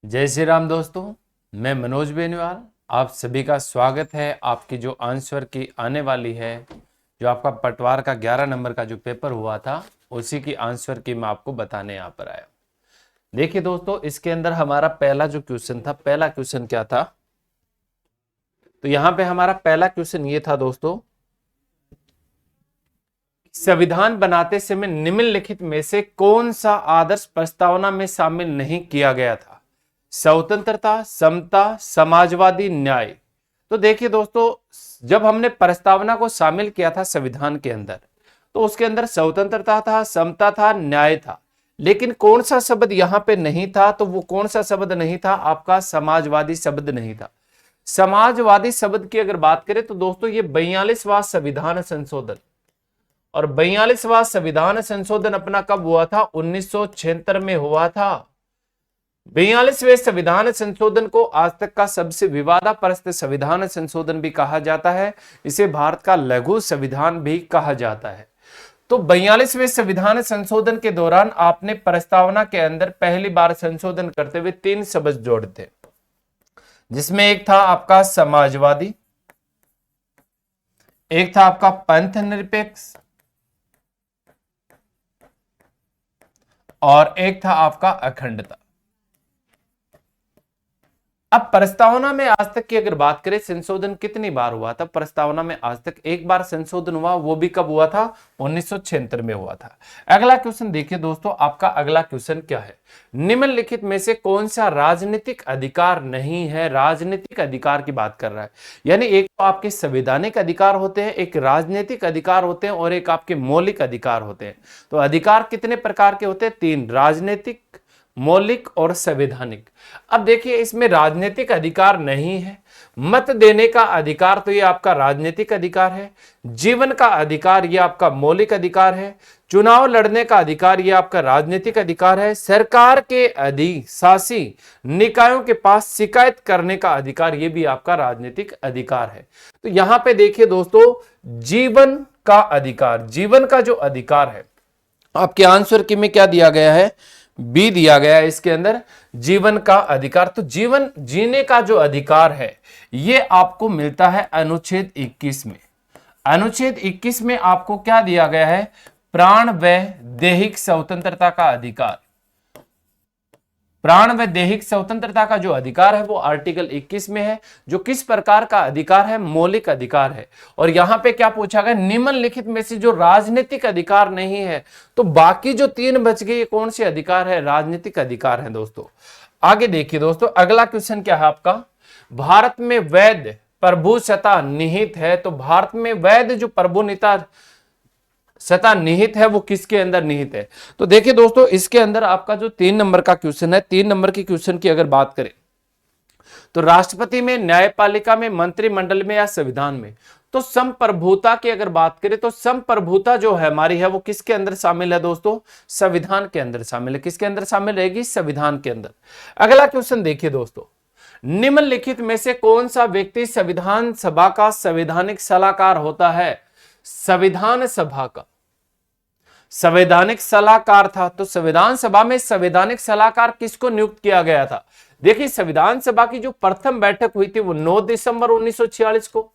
जय श्री राम दोस्तों, मैं मनोज बेनीवाल। आप सभी का स्वागत है। आपकी जो आंसर की आने वाली है, जो आपका पटवार का 11 नंबर का जो पेपर हुआ था, उसी की आंसर की मैं आपको बताने यहाँ पर आया। देखिए दोस्तों, इसके अंदर हमारा पहला जो क्वेश्चन था, पहला क्वेश्चन क्या था? तो यहाँ पे हमारा पहला क्वेश्चन ये था दोस्तों, संविधान बनाते समय निम्नलिखित में से कौन सा आदर्श प्रस्तावना में शामिल नहीं किया गया था? स्वतंत्रता, समता, समाजवादी, न्याय। तो देखिए दोस्तों, जब हमने प्रस्तावना को शामिल किया था संविधान के अंदर, तो उसके अंदर स्वतंत्रता था, समता था, न्याय था, लेकिन कौन सा शब्द यहां पे नहीं था? तो वो कौन सा शब्द नहीं था? आपका समाजवादी शब्द नहीं था। समाजवादी शब्द की अगर बात करें तो दोस्तों, ये 42वां संविधान संशोधन, और 42वां संविधान संशोधन अपना कब हुआ था? 1976 में हुआ था। 42वें संविधान संशोधन को आज तक का सबसे विवादास्पद संविधान संशोधन भी कहा जाता है। इसे भारत का लघु संविधान भी कहा जाता है। तो 42वें संविधान संशोधन के दौरान आपने प्रस्तावना के अंदर पहली बार संशोधन करते हुए 3 शब्द जोड़े थे, जिसमें एक था आपका समाजवादी, एक था आपका पंथ निरपेक्ष, और एक था आपका अखंडता। अब प्रस्तावना में आज तक की अगर बात करें, संशोधन कितनी बार हुआ था? प्रस्तावना में आज तक एक बार संशोधन हुआ, वो भी कब हुआ था? 1976 में हुआ था। अगला क्वेश्चन देखिए दोस्तों, आपका अगला क्वेश्चन क्या है? निम्नलिखित में से कौन सा राजनीतिक अधिकार नहीं है? राजनीतिक अधिकार की बात कर रहा है, यानी एक तो आपके संवैधानिक अधिकार होते हैं, एक राजनीतिक अधिकार होते हैं, और एक आपके मौलिक अधिकार होते हैं। तो अधिकार कितने प्रकार के होते हैं? 3, राजनीतिक, मौलिक और संवैधानिक। अब देखिए, इसमें राजनीतिक अधिकार नहीं है। मत देने का अधिकार तो ये आपका राजनीतिक अधिकार है। जीवन का अधिकार ये आपका मौलिक अधिकार है। चुनाव लड़ने का अधिकार ये आपका राजनीतिक अधिकार है। सरकार के अधिशासी निकायों के पास शिकायत करने का अधिकार ये भी आपका राजनीतिक अधिकार है। तो यहां पे देखिए दोस्तों, जीवन का अधिकार, जीवन का जो अधिकार है, आपके आंसर की में क्या दिया गया है? बी दिया गया है इसके अंदर, जीवन का अधिकार। तो जीवन जीने का जो अधिकार है, ये आपको मिलता है अनुच्छेद 21 में। अनुच्छेद 21 में आपको क्या दिया गया है? प्राण व दैहिक स्वतंत्रता का अधिकार। प्राण व दैहिक स्वतंत्रता का जो अधिकार है वो आर्टिकल 21 में है, जो किस प्रकार का अधिकार है? मौलिक अधिकार है। और यहां पे क्या पूछा गया? निम्नलिखित में से जो राजनीतिक अधिकार नहीं है, तो बाकी जो 3 बच गए, ये कौन से अधिकार है? राजनीतिक अधिकार है दोस्तों। आगे देखिए दोस्तों, अगला क्वेश्चन क्या है आपका? भारत में वैध प्रभुसत्ता निहित है। तो भारत में वैध जो प्रभुनिता सत्ता निहित है, वो किसके अंदर निहित है? तो देखिए दोस्तों, इसके अंदर आपका जो 3 नंबर का क्वेश्चन है, 3 नंबर की क्वेश्चन की अगर बात करें, तो राष्ट्रपति में, न्यायपालिका में, मंत्रिमंडल में या संविधान में। तो संप्रभुता की अगर बात करें, तो संप्रभुता जो है हमारी है, वो किसके अंदर शामिल है दोस्तों? संविधान के अंदर शामिल है। किसके अंदर शामिल रहेगी? संविधान के अंदर। अगला क्वेश्चन देखिए दोस्तों, निम्नलिखित में से कौन सा व्यक्ति संविधान सभा का संवैधानिक सलाहकार होता है? संविधान सभा का संवैधानिक सलाहकार था। तो संविधान सभा में संवैधानिक सलाहकार किसको नियुक्त किया गया था? देखिए, संविधान सभा की जो प्रथम बैठक हुई थी वो 9 दिसंबर 1946 को,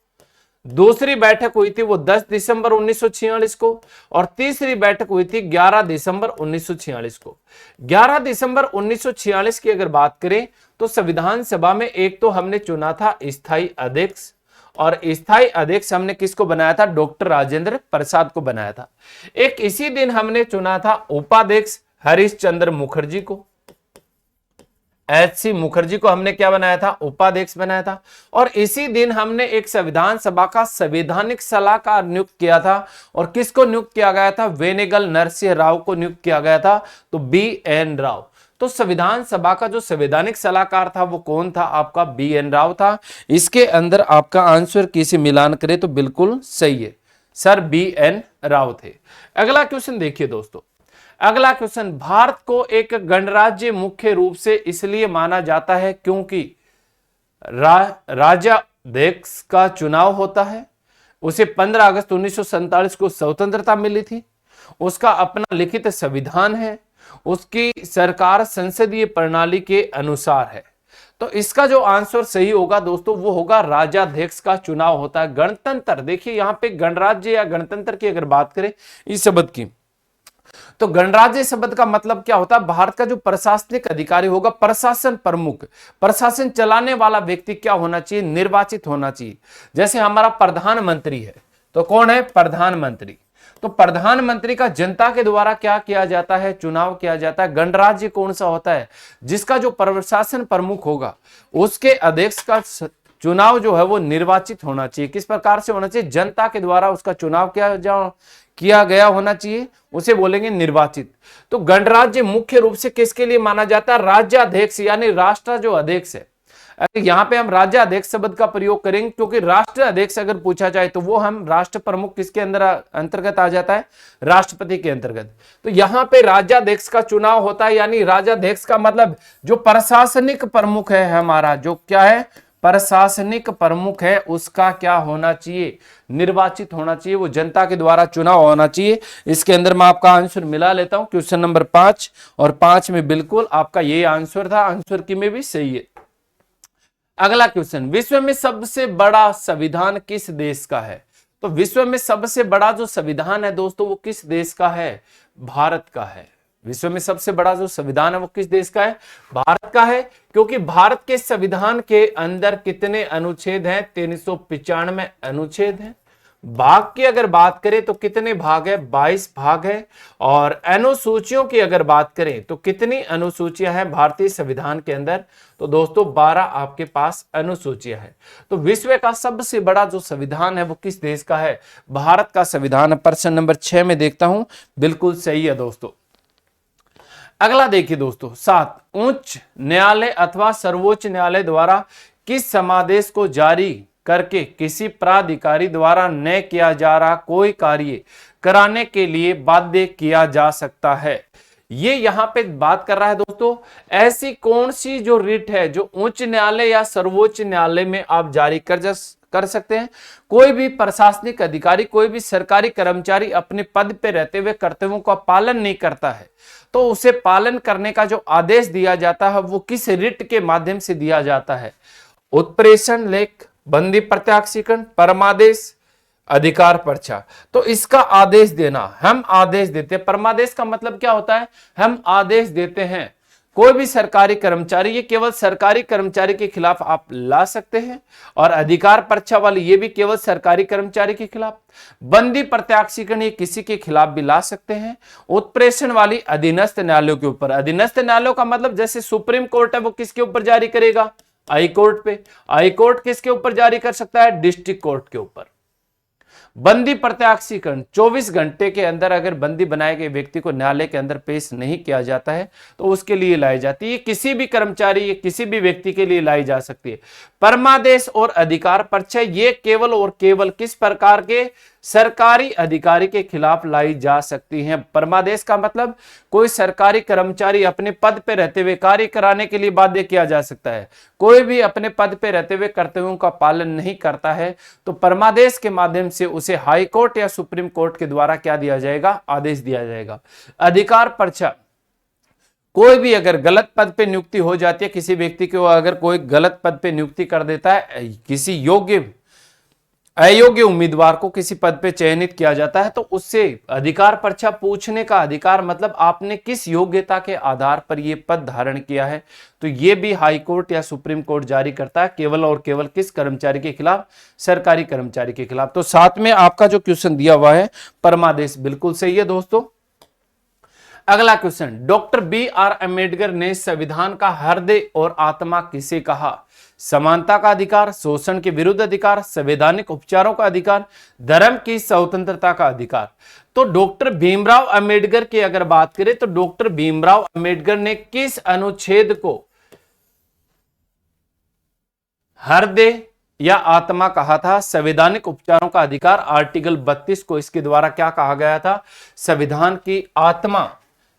दूसरी बैठक हुई थी वो 10 दिसंबर 1946 को, और तीसरी बैठक हुई थी 11 दिसंबर 1946 को। 11 दिसंबर 1946 की अगर बात करें, तो संविधान सभा में एक तो हमने चुना था स्थायी अध्यक्ष, और स्थायी अध्यक्ष हमने किसको बनाया था? डॉक्टर राजेंद्र प्रसाद को बनाया था। एक इसी दिन हमने चुना था उपाध्यक्ष हरीश चंद्र मुखर्जी को। HC मुखर्जी को हमने क्या बनाया था? उपाध्यक्ष बनाया था। और इसी दिन हमने एक संविधान सभा का संवैधानिक सलाहकार नियुक्त किया था, और किसको नियुक्त किया गया था? वेनेगल नरसिंह राव को नियुक्त किया गया था। तो BN राव। तो संविधान सभा का जो संवैधानिक सलाहकार था वो कौन था? आपका BN राव था। इसके अंदर आपका आंसर किसी मिलान करे तो बिल्कुल सही है सर, BN राव थे। अगला क्वेश्चन देखिए दोस्तों, अगला क्वेश्चन, भारत को एक गणराज्य मुख्य रूप से इसलिए माना जाता है क्योंकि राजाध्यक्ष का चुनाव होता है, उसे 15 अगस्त 1947 को स्वतंत्रता मिली थी, उसका अपना लिखित संविधान है, उसकी सरकार संसदीय प्रणाली के अनुसार है। तो इसका जो आंसर सही होगा दोस्तों वो होगा राजाध्यक्ष का चुनाव होता है। गणतंत्र, देखिए यहां पे गणराज्य या गणतंत्र की अगर बात करें इस शब्द की, तो गणराज्य शब्द का मतलब क्या होता है? भारत का जो प्रशासनिक अधिकारी होगा, प्रशासन प्रमुख, प्रशासन चलाने वाला व्यक्ति क्या होना चाहिए? निर्वाचित होना चाहिए। जैसे हमारा प्रधानमंत्री है, तो कौन है? प्रधानमंत्री। तो प्रधानमंत्री का जनता के द्वारा क्या किया जाता है? चुनाव किया जाता है। गणराज्य कौन सा होता है? जिसका जो प्रशासन प्रमुख होगा उसके अध्यक्ष का चुनाव जो है वो निर्वाचित होना चाहिए। किस प्रकार से होना चाहिए? जनता के द्वारा उसका चुनाव किया गया होना चाहिए, उसे बोलेंगे निर्वाचित। तो गणराज्य मुख्य रूप से किसके लिए माना जाता है? राज्याध्यक्ष यानी राष्ट्र जो अध्यक्ष है। यहां पे हम राज्याध्यक्ष शब्द का प्रयोग करेंगे क्योंकि राष्ट्र अध्यक्ष अगर पूछा जाए तो वो हम राष्ट्र प्रमुख किसके अंदर अंतर्गत आ जाता है? राष्ट्रपति के अंतर्गत। तो यहां पे राज्याध्यक्ष का चुनाव होता है, यानी राज्याध्यक्ष का मतलब जो प्रशासनिक प्रमुख है हमारा, जो क्या है? प्रशासनिक प्रमुख है, उसका क्या होना चाहिए? निर्वाचित होना चाहिए, वो जनता के द्वारा चुनाव होना चाहिए। इसके अंदर मैं आपका आंसर मिला लेता हूं, क्वेश्चन नंबर 5 और 5 में बिल्कुल आपका ये आंसर था। आंसर की में भी सही है। अगला क्वेश्चन, विश्व में सबसे बड़ा संविधान किस देश का है? तो विश्व में सबसे बड़ा जो संविधान है दोस्तों वो किस देश का है? भारत का है। विश्व में सबसे बड़ा जो संविधान है वो किस देश का है? भारत का है। क्योंकि भारत के संविधान के अंदर कितने अनुच्छेद हैं? 395 अनुच्छेद हैं। भाग की अगर बात करें तो कितने भाग है? 22 भाग है। और अनुसूचियों की अगर बात करें तो कितनी अनुसूचियां हैं भारतीय संविधान के अंदर? तो दोस्तों 12 आपके पास अनुसूचियां हैं। तो विश्व का सबसे बड़ा जो संविधान है वो किस देश का है? भारत का संविधान है। प्रश्न नंबर 6 में देखता हूं, बिल्कुल सही है दोस्तों। अगला देखिए दोस्तों 7, उच्च न्यायालय अथवा सर्वोच्च न्यायालय द्वारा किस समादेश को जारी करके किसी प्राधिकारी द्वारा न किया जा रहा कोई कार्य कराने के लिए बाध्य किया जा सकता है? ये यहां पे बात कर रहा है दोस्तों, ऐसी कौन सी जो रिट है जो उच्च न्यायालय या सर्वोच्च न्यायालय में आप जारी कर सकते हैं? कोई भी प्रशासनिक अधिकारी, कोई भी सरकारी कर्मचारी अपने पद पे रहते हुए कर्तव्यों का पालन नहीं करता है तो उसे पालन करने का जो आदेश दिया जाता है वो किस रिट के माध्यम से दिया जाता है? उत्प्रेषण लेख, बंदी प्रत्याक्षीकरण, परमादेश, अधिकार पर्चा। तो इसका आदेश देना, हम आदेश देते हैं। परमादेश का मतलब क्या होता है? हम आदेश देते हैं। कोई भी सरकारी कर्मचारी, ये केवल सरकारी कर्मचारी के खिलाफ आप ला सकते हैं। और अधिकार पर्चा वाली ये भी केवल सरकारी कर्मचारी के खिलाफ। बंदी प्रत्याक्षीकरण ये किसी के खिलाफ भी ला सकते हैं। उत्प्रेषण वाली अधीनस्थ न्यायालयों के ऊपर। अधीनस्थ न्यायालयों का मतलब जैसे सुप्रीम कोर्ट है वो किसके ऊपर जारी करेगा? हाई कोर्ट पे। हाई कोर्ट किसके ऊपर जारी कर सकता है? डिस्ट्रिक्ट कोर्ट के ऊपर। बंदी प्रत्याक्षीकरण 24 घंटे के अंदर अगर बंदी बनाए गए व्यक्ति को न्यायालय के अंदर पेश नहीं किया जाता है तो उसके लिए लाई जाती है। किसी भी कर्मचारी या किसी भी व्यक्ति के लिए लाई जा सकती है। परमादेश और अधिकार पर्चा ये केवल और केवल किस प्रकार के? सरकारी अधिकारी के खिलाफ लाई जा सकती हैं। परमादेश का मतलब कोई सरकारी कर्मचारी अपने पद पे रहते हुए कार्य कराने के लिए बाध्य किया जा सकता है। कोई भी अपने पद पे रहते हुए कर्तव्यों का पालन नहीं करता है तो परमादेश के माध्यम से उसे हाई कोर्ट या सुप्रीम कोर्ट के द्वारा क्या दिया जाएगा? आदेश दिया जाएगा। अधिकार पर्चा, कोई भी अगर गलत पद पे नियुक्ति हो जाती है, किसी व्यक्ति को अगर कोई गलत पद पे नियुक्ति कर देता है, किसी अयोग्य उम्मीदवार को किसी पद पे चयनित किया जाता है तो उससे अधिकार पर्चा पूछने का अधिकार, मतलब आपने किस योग्यता के आधार पर यह पद धारण किया है, तो ये भी हाई कोर्ट या सुप्रीम कोर्ट जारी करता है। केवल और केवल किस कर्मचारी के खिलाफ? सरकारी कर्मचारी के खिलाफ। तो साथ में आपका जो क्वेश्चन दिया हुआ है परमादेश बिल्कुल सही है दोस्तों। अगला क्वेश्चन, डॉक्टर बी.आर. अम्बेडकर ने संविधान का हृदय और आत्मा किसे कहा? समानता का अधिकार, शोषण के विरुद्ध अधिकार, संवैधानिक उपचारों का अधिकार, धर्म की स्वतंत्रता का अधिकार। तो डॉक्टर भीमराव अंबेडकर की अगर बात करें तो डॉक्टर भीमराव अंबेडकर ने किस अनुच्छेद को हृदय या आत्मा कहा था? संवैधानिक उपचारों का अधिकार आर्टिकल 32 को इसके द्वारा क्या कहा गया था? संविधान की आत्मा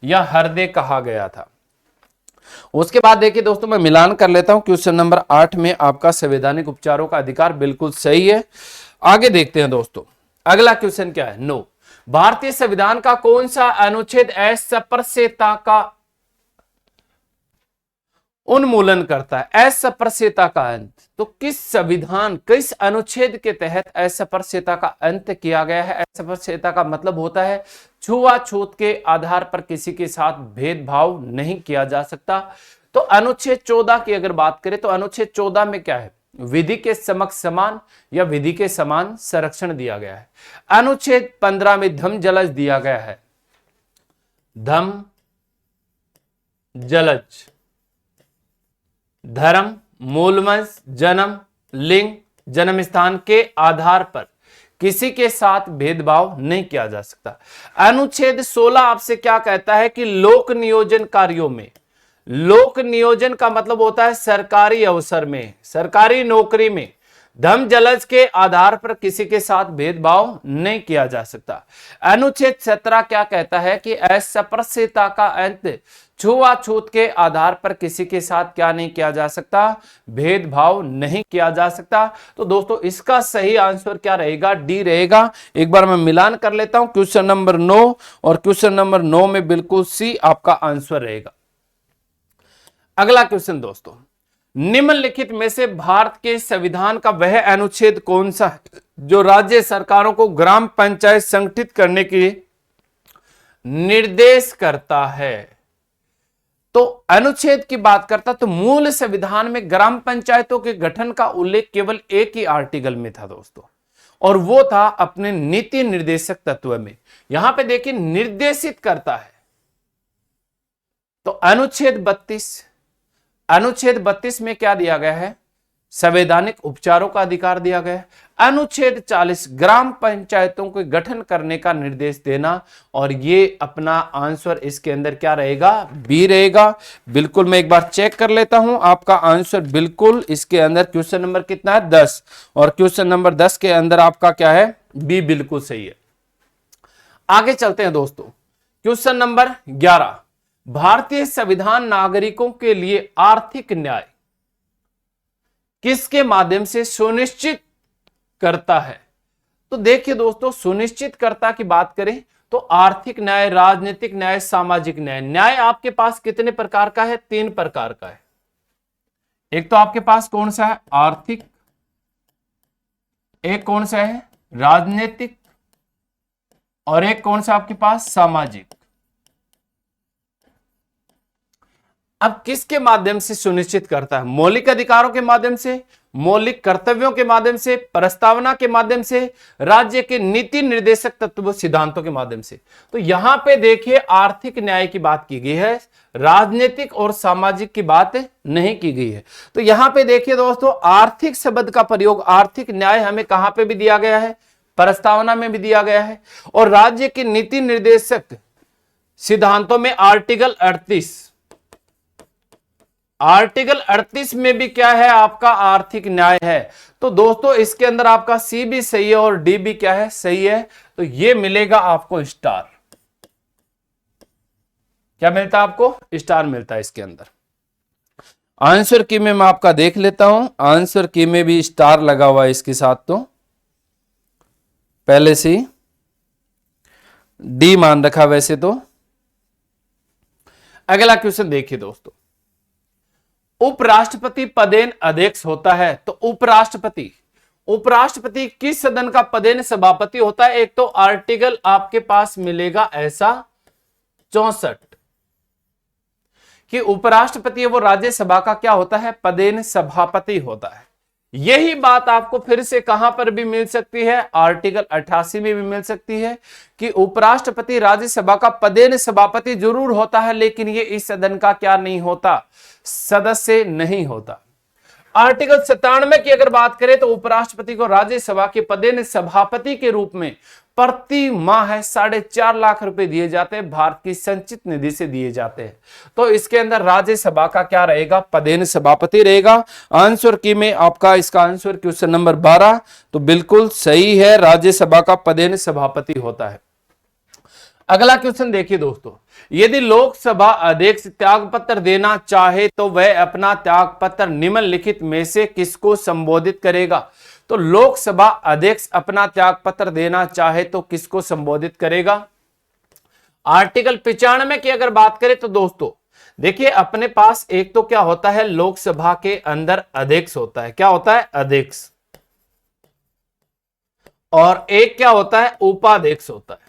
या हृदय कहा गया था। उसके बाद देखिए दोस्तों मैं मिलान कर लेता हूं, क्वेश्चन नंबर 8 में आपका संवैधानिक उपचारों का अधिकार बिल्कुल सही है। आगे देखते हैं दोस्तों, अगला क्वेश्चन क्या है? 9, भारतीय संविधान का कौन सा अनुच्छेद अस्पृश्यता का उन्मूलन करता है? अस्पृश्यता का अंत। तो किस अनुच्छेद के तहत अस्पृश्यता का अंत किया गया है? अस्पृश्यता का मतलब होता है छुआछूत के आधार पर किसी के साथ भेदभाव नहीं किया जा सकता। तो अनुच्छेद 14 की अगर बात करें तो अनुच्छेद 14 में क्या है? विधि के समक्ष समान या विधि के समान संरक्षण दिया गया है। अनुच्छेद 15 में धम जलज दिया गया है। धम जलज धर्म, मूलवंश, जन्म, लिंग, जन्म स्थान के आधार पर किसी के साथ भेदभाव नहीं किया जा सकता। अनुच्छेद 16 आपसे क्या कहता है कि लोक नियोजन कार्यों में, लोक नियोजन का मतलब होता है सरकारी अवसर में, सरकारी नौकरी में धम जलज के आधार पर किसी के साथ भेदभाव नहीं किया जा सकता। अनुच्छेद 17 क्या कहता है कि अस्पृश्यता का अंत छुआछूत के आधार पर किसी के साथ क्या नहीं किया जा सकता? भेदभाव नहीं किया जा सकता। तो दोस्तों इसका सही आंसर क्या रहेगा? डी रहेगा। एक बार मैं मिलान कर लेता हूं, क्वेश्चन नंबर 9 और क्वेश्चन नंबर 9 में बिल्कुल सी आपका आंसर रहेगा। अगला क्वेश्चन दोस्तों, निम्नलिखित में से भारत के संविधान का वह अनुच्छेद कौन सा है जो राज्य सरकारों को ग्राम पंचायत संगठित करने के निर्देश करता है? तो अनुच्छेद की बात करता तो मूल संविधान में ग्राम पंचायतों के गठन का उल्लेख केवल एक ही आर्टिकल में था दोस्तों, और वो था अपने नीति निर्देशक तत्व में। यहां पे देखिए निर्देशित करता है तो अनुच्छेद 32 में क्या दिया गया है? संवैधानिक उपचारों का अधिकार दिया गया है। अनुच्छेद 40 ग्राम पंचायतों के गठन करने का निर्देश देना, और ये अपना आंसर इसके अंदर क्या रहेगा? बी रहेगा। बिल्कुल मैं एक बार चेक कर लेता हूं, आपका आंसर बिल्कुल इसके अंदर क्वेश्चन नंबर कितना है? 10, और क्वेश्चन नंबर 10 के अंदर आपका क्या है? बी बिल्कुल सही है। आगे चलते हैं दोस्तों, क्वेश्चन नंबर 11, भारतीय संविधान नागरिकों के लिए आर्थिक न्याय किसके माध्यम से सुनिश्चित करता है? तो देखिए दोस्तों, सुनिश्चित करता की बात करें तो आर्थिक न्याय, राजनीतिक न्याय, सामाजिक न्याय। न्याय आपके पास कितने प्रकार का है? 3 प्रकार का है। एक तो आपके पास कौन सा है? आर्थिक, एक कौन सा है? राजनीतिक, और एक कौन सा आपके पास? सामाजिक। अब किसके माध्यम से सुनिश्चित करता है? मौलिक अधिकारों के माध्यम से, मौलिक कर्तव्यों के माध्यम से, प्रस्तावना के माध्यम से, राज्य के नीति निर्देशक तत्व सिद्धांतों के माध्यम से। तो यहां पे देखिए आर्थिक न्याय की बात की गई है, राजनीतिक और सामाजिक की बात नहीं की गई है। तो यहां पे देखिए दोस्तों, आर्थिक शब्द का प्रयोग, आर्थिक न्याय हमें कहां पे भी दिया गया है? प्रस्तावना में भी दिया गया है। और राज्य के नीति निर्देशक सिद्धांतों में आर्टिकल 38 में भी क्या है? आपका आर्थिक न्याय है। तो दोस्तों इसके अंदर आपका सी भी सही है और डी भी क्या है? सही है। तो ये मिलेगा आपको स्टार। क्या मिलता है आपको? स्टार मिलता है इसके अंदर। आंसर की में मैं आपका देख लेता हूं, आंसर की में भी स्टार लगा हुआ है इसके साथ, तो पहले से डी मान रखा वैसे तो। अगला क्वेश्चन देखिए दोस्तों, उपराष्ट्रपति पदेन अध्यक्ष होता है। तो उपराष्ट्रपति किस सदन का पदेन सभापति होता है? एक तो आर्टिकल आपके पास मिलेगा ऐसा 64 कि उपराष्ट्रपति है वो राज्यसभा का क्या होता है? पदेन सभापति होता है। यही बात आपको फिर से कहां पर भी मिल सकती है? आर्टिकल 88 में भी मिल सकती है कि उपराष्ट्रपति राज्यसभा का पदेन सभापति जरूर होता है, लेकिन ये इस सदन का क्या नहीं होता? सदस्य नहीं होता। आर्टिकल 97 की अगर बात करें तो उपराष्ट्रपति को राज्यसभा के पदेन सभापति के रूप में प्रति माह 4.5 लाख रुपए दिए जाते हैं, भारत की संचित निधि से दिए जाते हैं। तो इसके अंदर राज्यसभा का क्या रहेगा? पदेन सभापति रहेगा। आंसर की में आपका इसका आंसर क्वेश्चन नंबर 12 तो बिल्कुल सही है, राज्यसभा का पदेन सभापति होता है। अगला क्वेश्चन देखिए दोस्तों, यदि लोकसभा अध्यक्ष त्यागपत्र देना चाहे तो वह अपना त्यागपत्र निम्नलिखित में से किसको संबोधित करेगा? तो लोकसभा अध्यक्ष अपना त्याग पत्र देना चाहे तो किसको संबोधित करेगा? आर्टिकल 95 की अगर बात करें तो दोस्तों देखिए, अपने पास एक तो क्या होता है, लोकसभा के अंदर अध्यक्ष होता है, क्या होता है? अध्यक्ष। और एक क्या होता है? उपाध्यक्ष होता है।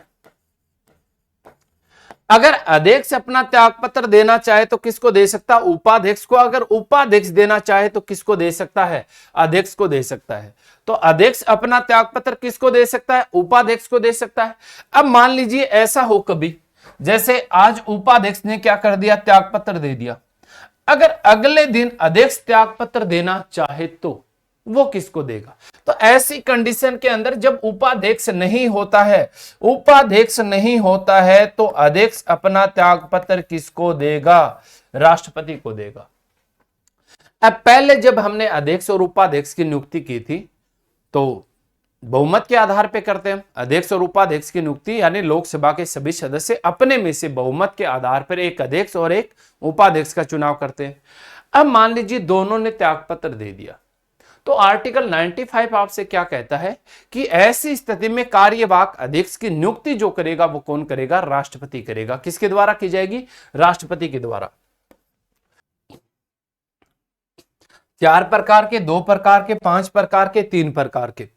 अगर अध्यक्ष अपना त्याग पत्र देना चाहे तो किसको दे सकता है? उपाध्यक्ष को। अगर उपाध्यक्ष देना चाहे तो किसको दे सकता है? अध्यक्ष को दे सकता है। तो अध्यक्ष अपना त्याग पत्र किसको दे सकता है? उपाध्यक्ष को दे सकता है। अब मान लीजिए ऐसा हो कभी, जैसे आज उपाध्यक्ष ने क्या कर दिया? त्याग पत्र दे दिया। अगर अगले दिन अध्यक्ष त्याग पत्र देना चाहे तो वो किसको देगा? तो ऐसी कंडीशन के अंदर जब उपाध्यक्ष नहीं होता है तो अध्यक्ष अपना त्याग पत्र किसको देगा? राष्ट्रपति को देगा। अब पहले जब हमने अध्यक्ष और उपाध्यक्ष की नियुक्ति की थी तो बहुमत के आधार पर करते हैं। अध्यक्ष और उपाध्यक्ष की नियुक्ति यानी लोकसभा के सभी सदस्य अपने में से बहुमत के आधार पर एक अध्यक्ष और एक उपाध्यक्ष का चुनाव करते हैं। अब मान लीजिए दोनों ने त्याग पत्र दे दिया, तो आर्टिकल 95 आपसे क्या कहता है कि ऐसी स्थिति में कार्यवाहक अध्यक्ष की नियुक्ति जो करेगा वो कौन करेगा? राष्ट्रपति करेगा। किसके द्वारा की जाएगी? राष्ट्रपति के द्वारा। 4 प्रकार के, 2 प्रकार के, 5 प्रकार के, 3 प्रकार के।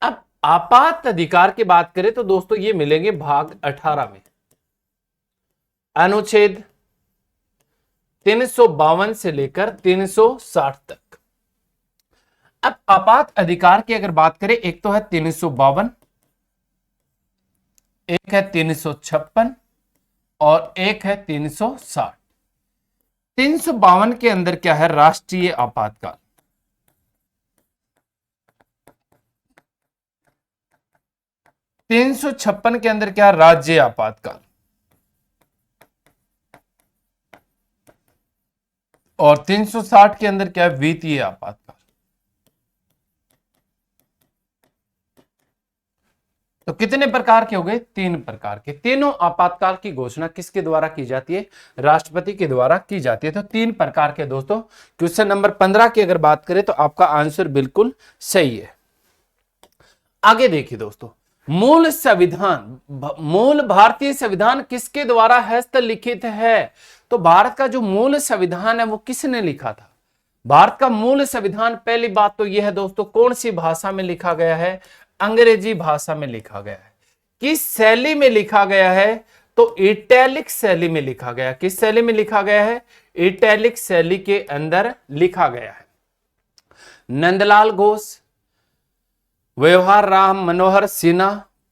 अब आपात अधिकार की बात करें तो दोस्तों ये मिलेंगे भाग 18 में, अनुच्छेद 352 से लेकर 360 तक। अब आपात अधिकार की अगर बात करें, एक तो है 352, एक है 356 और एक है 360। 352 के अंदर क्या है? राष्ट्रीय आपातकाल। 356 के अंदर क्या है? राज्य आपातकाल। और 360 के अंदर क्या है? वित्तीय आपातकाल। तो कितने प्रकार के हो गए? 3 प्रकार के। तीनों आपातकाल की घोषणा किसके द्वारा की जाती है? राष्ट्रपति के द्वारा की जाती है। तो 3 प्रकार के दोस्तों। क्वेश्चन नंबर 15 की अगर बात करें तो आपका आंसर बिल्कुल सही है। आगे देखिए दोस्तों, मूल संविधान, मूल भारतीय संविधान किसके द्वारा हस्तलिखित है? तो भारत का जो मूल संविधान है वो किसने लिखा था? भारत का मूल संविधान, पहली बात तो यह है दोस्तों, कौन सी भाषा में लिखा गया है? अंग्रेजी भाषा में लिखा गया है। किस शैली में लिखा गया है? तो इटैलिक शैली में लिखा गया। किस शैली में लिखा गया है? इटैलिक शैली के अंदर लिखा गया है। नंदलाल घोष, व्यवहार राम मनोहर सिन्हा,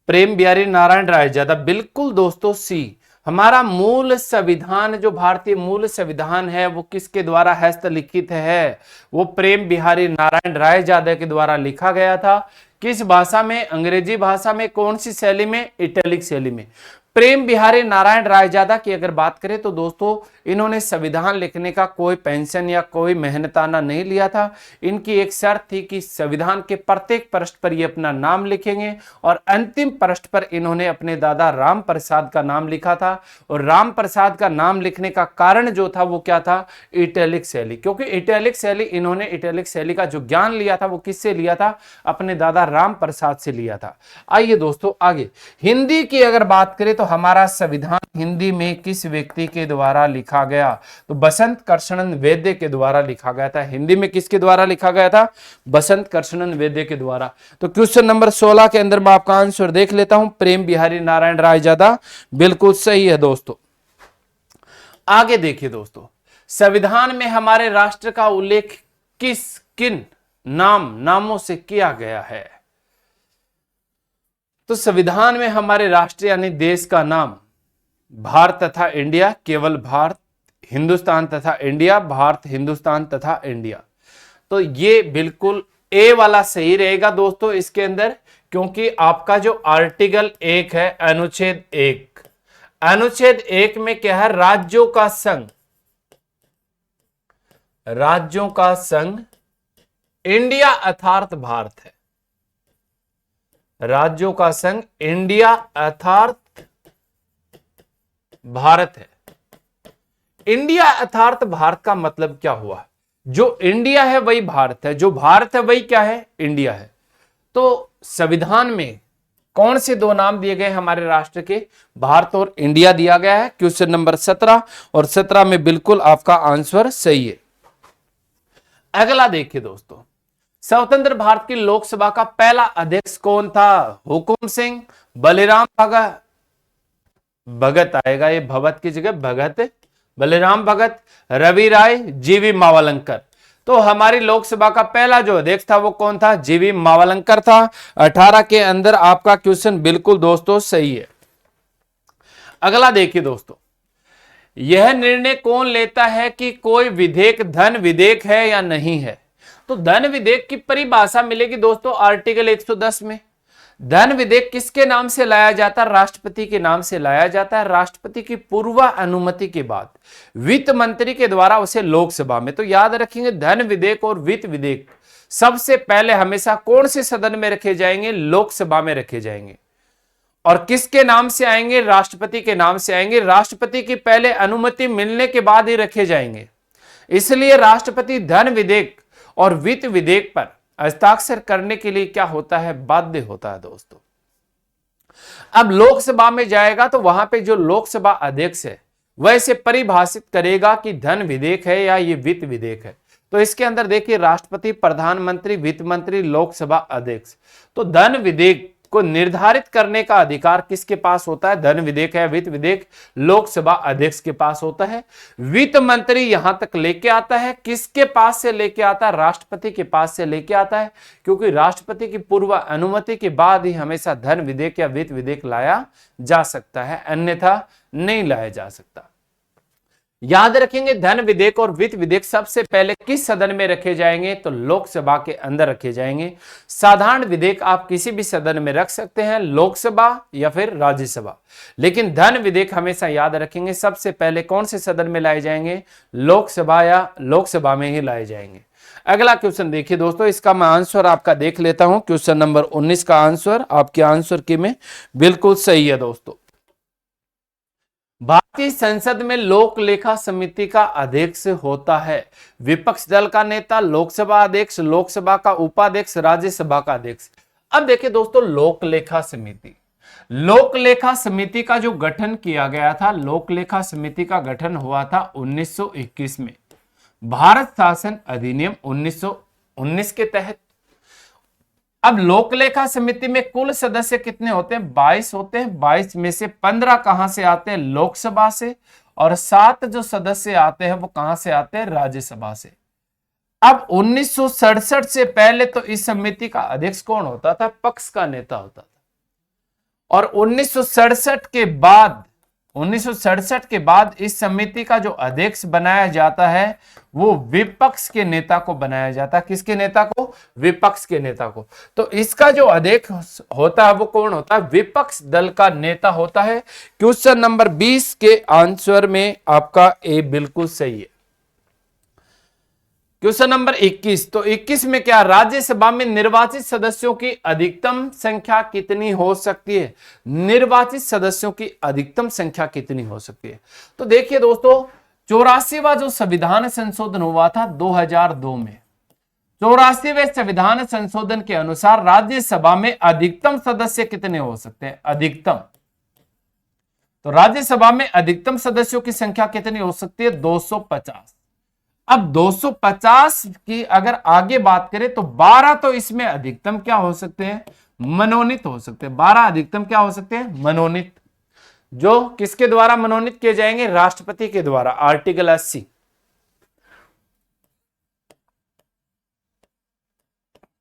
प्रेम बिहारी नारायण रायजादा। बिल्कुल दोस्तों सी। हमारा मूल संविधान, जो भारतीय मूल संविधान है वो किसके द्वारा हस्तलिखित है? वो प्रेम बिहारी नारायण रायजादा के द्वारा लिखा गया था। किस भाषा में? अंग्रेजी भाषा में। कौन सी शैली में? इटैलिक शैली में। प्रेम बिहारी नारायण रायजादा की अगर बात करें तो दोस्तों इन्होंने संविधान लिखने का कोई पेंशन या कोई मेहनताना नहीं लिया था। इनकी एक शर्त थी कि संविधान के प्रत्येक पृष्ठ पर ये अपना नाम लिखेंगे और अंतिम पृष्ठ पर इन्होंने अपने दादा राम प्रसाद का नाम लिखा था। और राम प्रसाद का नाम लिखने का कारण जो था वो क्या था? इटैलिक शैली। क्योंकि इटैलिक शैली, इन्होंने इटैलिक शैली का जो ज्ञान लिया था वो किससे लिया था? अपने दादा राम प्रसाद से लिया था। आइए दोस्तों आगे, हिंदी की अगर बात करें तो हमारा संविधान हिंदी में किस व्यक्ति के द्वारा लिखा गया? तो बसंत कृष्णन वैद्य के द्वारा लिखा गया था। हिंदी में किसके द्वारा लिखा गया था? बसंत कृष्णन वैद्य के द्वारा। तो क्वेश्चन नंबर 16 के अंदर मैं आपका आंसर देख लेता हूं, प्रेम बिहारी नारायण रायजादा। बिल्कुल सही है दोस्तों। आगे देखिए दोस्तों, संविधान में हमारे राष्ट्र का उल्लेख किन नामों से किया गया है? तो संविधान में हमारे राष्ट्र यानी देश का नाम भारत तथा इंडिया, केवल भारत, हिंदुस्तान तथा इंडिया, भारत, हिंदुस्तान तथा इंडिया। तो ये बिल्कुल ए वाला सही रहेगा दोस्तों इसके अंदर, क्योंकि आपका जो आर्टिकल 1 है, अनुच्छेद 1, अनुच्छेद 1 में क्या है? राज्यों का संघ, राज्यों का संघ इंडिया अर्थात भारत है। राज्यों का संघ इंडिया अर्थात भारत है। इंडिया अर्थात भारत का मतलब क्या हुआ? जो इंडिया है वही भारत है, जो भारत है वही क्या है, इंडिया है। तो संविधान में कौन से दो नाम दिए गए हमारे राष्ट्र के, भारत और इंडिया दिया गया है। क्वेश्चन नंबर 17 और 17 में बिल्कुल आपका आंसर सही है। अगला देखिए दोस्तों, स्वतंत्र भारत की लोकसभा का पहला अध्यक्ष कौन था? हुकुम सिंह, बलिराम भगत, भगत आएगा ये भगत की जगह, भगत, बलिराम भगत, रवि राय, जीवी मावलंकर। तो हमारी लोकसभा का पहला जो अध्यक्ष था वो कौन था? जीवी मावलंकर था। 18 के अंदर आपका क्वेश्चन बिल्कुल दोस्तों सही है। अगला देखिए दोस्तों, यह निर्णय कौन लेता है कि कोई विधेयक धन विधेयक है या नहीं है? तो धन विधेयक की परिभाषा मिलेगी दोस्तों आर्टिकल 110 में। धन विधेयक किसके नाम से लाया जाता है? राष्ट्रपति के नाम से लाया जाता है। राष्ट्रपति की पूर्व अनुमति के बाद वित्त मंत्री के द्वारा उसे लोकसभा में, तो याद रखेंगे धन विधेयक और वित्त विधेयक सबसे पहले हमेशा कौन से सदन में रखे जाएंगे? लोकसभा में रखे जाएंगे। और किसके नाम से आएंगे? राष्ट्रपति के नाम से आएंगे। राष्ट्रपति की पहले अनुमति मिलने के बाद ही रखे जाएंगे। इसलिए राष्ट्रपति धन विधेयक और वित्त विधेयक पर हस्ताक्षर करने के लिए क्या होता है? बाध्य होता है दोस्तों। अब लोकसभा में जाएगा तो वहां पे जो लोकसभा अध्यक्ष है वह इसे परिभाषित करेगा कि धन विधेयक है या ये वित्त विधेयक है। तो इसके अंदर देखिए राष्ट्रपति, प्रधानमंत्री, वित्त मंत्री, लोकसभा अध्यक्ष। तो धन विधेयक को निर्धारित करने का अधिकार किसके पास होता है? धन विधेयक है वित्त विधेयक, लोकसभा अध्यक्ष के पास होता है। वित्त मंत्री यहां तक लेके आता है, किसके पास से लेके आता है? राष्ट्रपति के पास से लेके आता है, क्योंकि राष्ट्रपति की पूर्व अनुमति के बाद ही हमेशा धन विधेयक या वित्त विधेयक लाया जा सकता है, अन्यथा नहीं लाया जा सकता। याद रखेंगे धन विधेयक और वित्त विधेयक सबसे पहले किस सदन में रखे जाएंगे? तो लोकसभा के अंदर रखे जाएंगे। साधारण विधेयक आप किसी भी सदन में रख सकते हैं, लोकसभा या फिर राज्यसभा, लेकिन धन विधेयक हमेशा याद रखेंगे सबसे पहले कौन से सदन में लाए जाएंगे? लोकसभा या लोकसभा में ही लाए जाएंगे। अगला क्वेश्चन देखिए दोस्तों, इसका मैं आंसर आपका देख लेता हूं। क्वेश्चन नंबर 19 का आंसर आपके आंसर की में बिल्कुल सही है दोस्तों। भारतीय संसद में लोक लेखा समिति का अध्यक्ष होता है विपक्ष दल का नेता, लोकसभा अध्यक्ष, लोकसभा का उपाध्यक्ष, राज्यसभा का अध्यक्ष। अब देखिए दोस्तों, लोक लेखा समिति, लोक लेखा समिति का जो गठन किया गया था, लोक लेखा समिति का गठन हुआ था 1921 में भारत शासन अधिनियम 1919 के तहत। अब लोक लेखा समिति में कुल सदस्य कितने होते हैं? 22 होते हैं। 22 में से 15 कहां से आते हैं? लोकसभा से, और 7 जो सदस्य आते हैं वो कहां से आते हैं? राज्यसभा से। अब 1967 से पहले तो इस समिति का अध्यक्ष कौन होता था? पक्ष का नेता होता था। और 1967 के बाद इस समिति का जो अध्यक्ष बनाया जाता है वो विपक्ष के नेता को बनाया जाता है। किसके नेता को? विपक्ष के नेता को। तो इसका जो अध्यक्ष होता है वो कौन होता है? विपक्ष दल का नेता होता है। क्वेश्चन नंबर 20 के आंसर में आपका ए बिल्कुल सही है। क्वेश्चन नंबर 21, तो 21 में क्या? राज्यसभा में निर्वाचित सदस्यों की अधिकतम संख्या कितनी हो सकती है? निर्वाचित सदस्यों की अधिकतम संख्या कितनी हो सकती है? तो देखिए दोस्तों, 84वां जो संविधान संशोधन हुआ था 2002 में, 84वें संविधान संशोधन के अनुसार राज्यसभा में अधिकतम सदस्य कितने हो सकते हैं? अधिकतम। तो राज्यसभा में अधिकतम सदस्यों की संख्या कितनी हो सकती है? 250। अब 250 की अगर आगे बात करें तो 12 तो इसमें अधिकतम क्या हो सकते हैं? मनोनीत हो सकते हैं। 12 अधिकतम क्या हो सकते हैं? मनोनीत। जो किसके द्वारा मनोनीत किए जाएंगे? राष्ट्रपति के द्वारा, आर्टिकल 80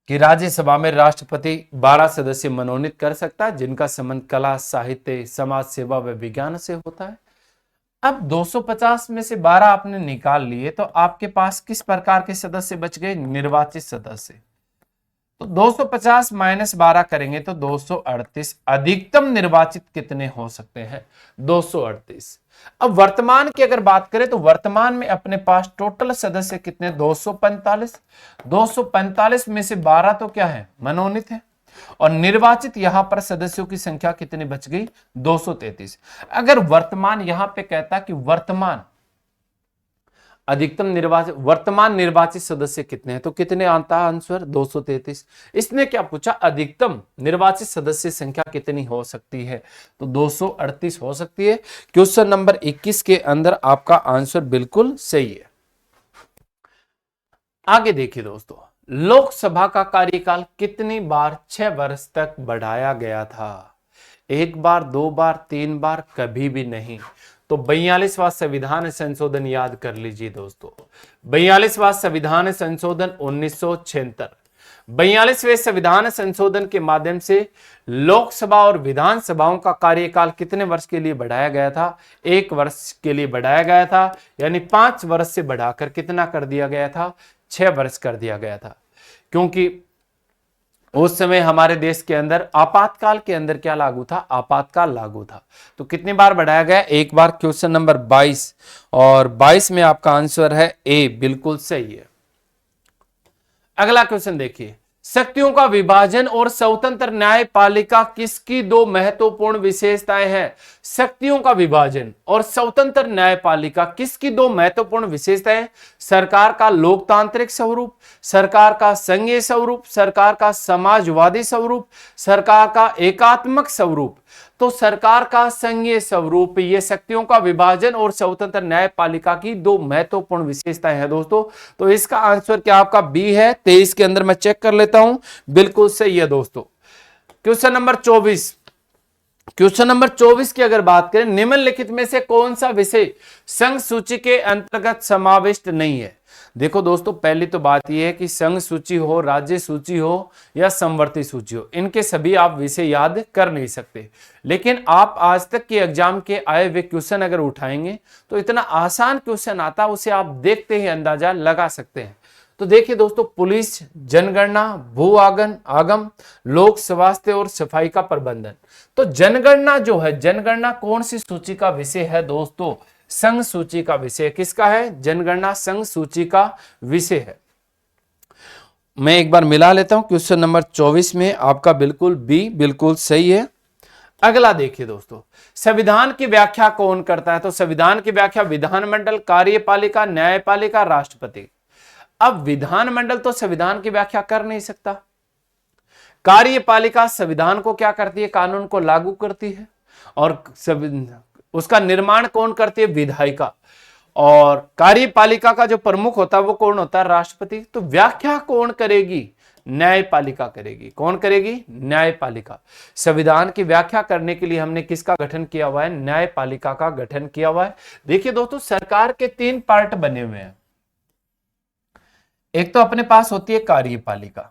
कि राज्यसभा में राष्ट्रपति 12 सदस्य मनोनीत कर सकता है, जिनका संबंध कला, साहित्य, समाज सेवा व विज्ञान से होता है। अब 250 में से 12 आपने निकाल लिए तो आपके पास किस प्रकार के सदस्य बच गए? निर्वाचित सदस्य। तो 250 माइनस 12 करेंगे तो 238। अधिकतम निर्वाचित कितने हो सकते हैं? 238। अब वर्तमान की अगर बात करें तो वर्तमान में अपने पास टोटल सदस्य कितने? 245। 245 में से 12 तो क्या है? मनोनीत है। और निर्वाचित यहां पर सदस्यों की संख्या कितनी बच गई? 233। अगर वर्तमान यहां पे कहता कि वर्तमान अधिकतम निर्वाचित वर्तमान निर्वाचित सदस्य कितने हैं, तो कितने आता है आंसर 233। इसने क्या पूछा, अधिकतम निर्वाचित सदस्य संख्या कितनी हो सकती है, तो 238 हो सकती है। क्वेश्चन नंबर 21 के अंदर आपका आंसर बिल्कुल सही है। आगे देखिए दोस्तों, लोकसभा का कार्यकाल कितनी बार 6 वर्ष तक बढ़ाया गया था, एक बार, 2 बार, 3 बार, कभी भी नहीं। तो 42वां संविधान संशोधन याद कर लीजिए दोस्तों, 42वां संविधान संशोधन 1976। 42वें संविधान संशोधन के माध्यम से लोकसभा और विधानसभाओं का कार्यकाल कितने वर्ष के लिए बढ़ाया गया था, 1 वर्ष के लिए बढ़ाया गया था, यानी 5 वर्ष से बढ़ाकर कितना कर दिया गया था, 6 वर्ष कर दिया गया था। क्योंकि उस समय हमारे देश के अंदर आपातकाल के अंदर क्या लागू था, आपातकाल लागू था। तो कितनी बार बढ़ाया गया, एक बार। क्वेश्चन नंबर 22, और 22 में आपका आंसर है ए, बिल्कुल सही है। अगला क्वेश्चन देखिए, शक्तियों का विभाजन और स्वतंत्र न्यायपालिका किसकी दो महत्वपूर्ण विशेषताएं हैं। शक्तियों का विभाजन और स्वतंत्र न्यायपालिका किसकी दो महत्वपूर्ण विशेषताएं, सरकार का लोकतांत्रिक स्वरूप, सरकार का संघीय स्वरूप, सरकार का समाजवादी स्वरूप, सरकार का एकात्मक स्वरूप। तो सरकार का संघीय स्वरूप, ये शक्तियों का विभाजन और स्वतंत्र न्यायपालिका की दो महत्वपूर्ण विशेषताएं हैं दोस्तों। तो इसका आंसर क्या आपका बी है। 23 के अंदर मैं चेक कर लेता हूं, बिल्कुल सही है दोस्तों। क्वेश्चन नंबर 24, क्वेश्चन नंबर 24 की अगर बात करें, निम्नलिखित में से कौन सा विषय संघ सूची के अंतर्गत समाविष्ट नहीं है। देखो दोस्तों, पहली तो बात यह है कि संघ सूची हो, राज्य सूची हो या समवर्ती सूची हो, इनके सभी आप विषय याद कर नहीं सकते। लेकिन आप आज तक के एग्जाम के आए हुए क्वेश्चन अगर उठाएंगे तो इतना आसान क्वेश्चन आता, उसे आप देखते ही अंदाजा लगा सकते हैं। तो देखिए दोस्तों, पुलिस, जनगणना, भू आगम, लोक स्वास्थ्य और सफाई का प्रबंधन। तो जनगणना जो है, जनगणना कौन सी सूची का विषय है दोस्तों, संघ सूची का विषय। किसका है, जनगणना संघ सूची का विषय है। मैं एक बार मिला लेता हूं, क्वेश्चन नंबर 24 में आपका बिल्कुल बी, बिल्कुल सही है। अगला देखिए दोस्तों, संविधान की व्याख्या कौन करता है। तो संविधान की व्याख्या विधानमंडल, कार्यपालिका, न्यायपालिका, राष्ट्रपति। अब विधानमंडल तो संविधान की व्याख्या कर नहीं सकता, कार्यपालिका संविधान को क्या करती है, कानून को लागू करती है, और उसका निर्माण कौन करती है, विधायिका। और कार्यपालिका का जो प्रमुख होता है वो कौन होता है, राष्ट्रपति। तो व्याख्या कौन करेगी, न्यायपालिका करेगी। कौन करेगी, न्यायपालिका। संविधान की व्याख्या करने के लिए हमने किसका गठन किया हुआ है, न्यायपालिका का गठन किया हुआ है। देखिए दोस्तों, सरकार के 3 पार्ट बने हुए हैं। एक तो अपने पास होती है कार्यपालिका,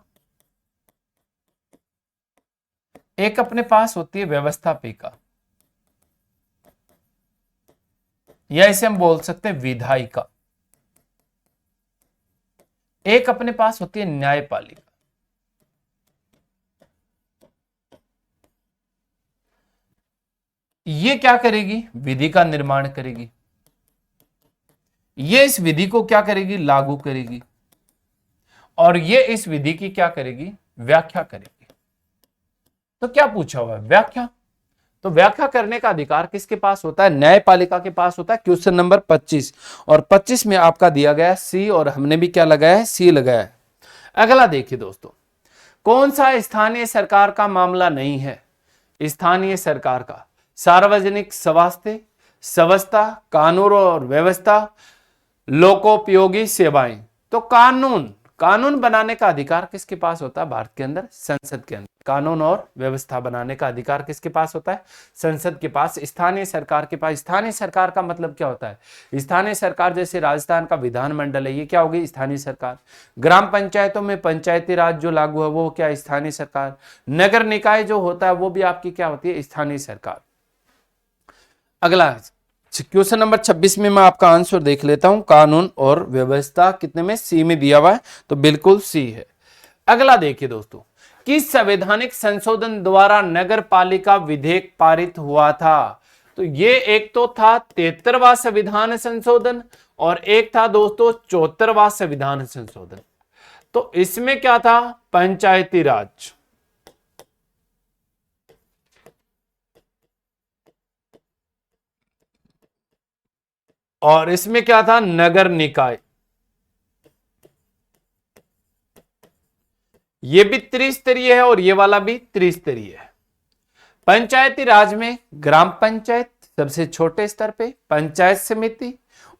एक अपने पास होती है व्यवस्थापिका, या इसे हम बोल सकते हैं विधायिका, एक अपने पास होती है न्यायपालिका। ये क्या करेगी, विधि का निर्माण करेगी, ये इस विधि को क्या करेगी, लागू करेगी, और ये इस विधि की क्या करेगी, व्याख्या करेगी। तो क्या पूछा हुआ है, व्याख्या। तो व्याख्या करने का अधिकार किसके पास होता है, न्यायपालिका के पास होता है। क्वेश्चन नंबर 25, और 25 में आपका दिया गया है सी, और हमने भी क्या लगाया है, सी लगाया है। अगला देखिए दोस्तों, कौन सा स्थानीय सरकार का मामला नहीं है। स्थानीय सरकार का सार्वजनिक स्वास्थ्य, व्यवस्था, कानून और व्यवस्था, लोकोपयोगी सेवाएं। तो कानून बनाने का अधिकार किसके पास होता है, भारत के अंदर, संसद के अंदर। कानून और व्यवस्था बनाने का अधिकार किसके पास होता है, संसद के पास, स्थानीय सरकार के पास। स्थानीय सरकार का मतलब क्या होता है, स्थानीय सरकार जैसे राजस्थान का विधानमंडल है, ये क्या होगी, स्थानीय सरकार। ग्राम पंचायतों में पंचायती राज जो लागू है वो क्या, स्थानीय सरकार। नगर निकाय जो होता है वो भी आपकी क्या होती है, स्थानीय सरकार। अगला क्वेश्चन नंबर 26 में मैं आपका आंसर देख लेता हूं, कानून और व्यवस्था कितने में, सी में दिया हुआ है, तो बिल्कुल सी है। अगला देखिए दोस्तों, किस संवैधानिक संशोधन द्वारा नगर पालिका विधेयक पारित हुआ था। तो ये एक तो था 73वां संविधान संशोधन, और एक था दोस्तों 74वां संविधान संशोधन। तो इसमें क्या था, पंचायती राज। और इसमें क्या था, नगर निकाय। ये भी त्रिस्तरीय है और ये वाला भी त्रिस्तरीय है। पंचायती राज में ग्राम पंचायत सबसे छोटे स्तर पे, पंचायत समिति,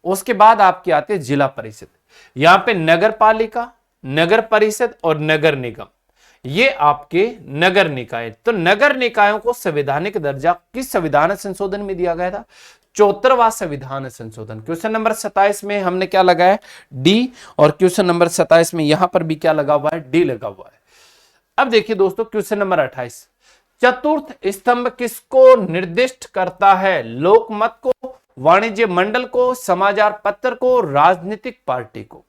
उसके बाद आपकी आती है जिला परिषद। यहां पे नगर पालिका, नगर परिषद और नगर निगम, ये आपके नगर निकाय। तो नगर निकायों को संवैधानिक दर्जा किस संविधान संशोधन में दिया गया था, 74वां संविधान संशोधन। क्वेश्चन नंबर 27 में हमने क्या लगाया, डी, और क्वेश्चन नंबर 27 में यहां पर भी क्या लगा हुआ है, डी लगा हुआ है। अब देखिए दोस्तों क्वेश्चन नंबर 28, चतुर्थ स्तंभ किसको निर्दिष्ट करता है, लोकमत को, वाणिज्य मंडल को, समाचार पत्र को, राजनीतिक पार्टी को।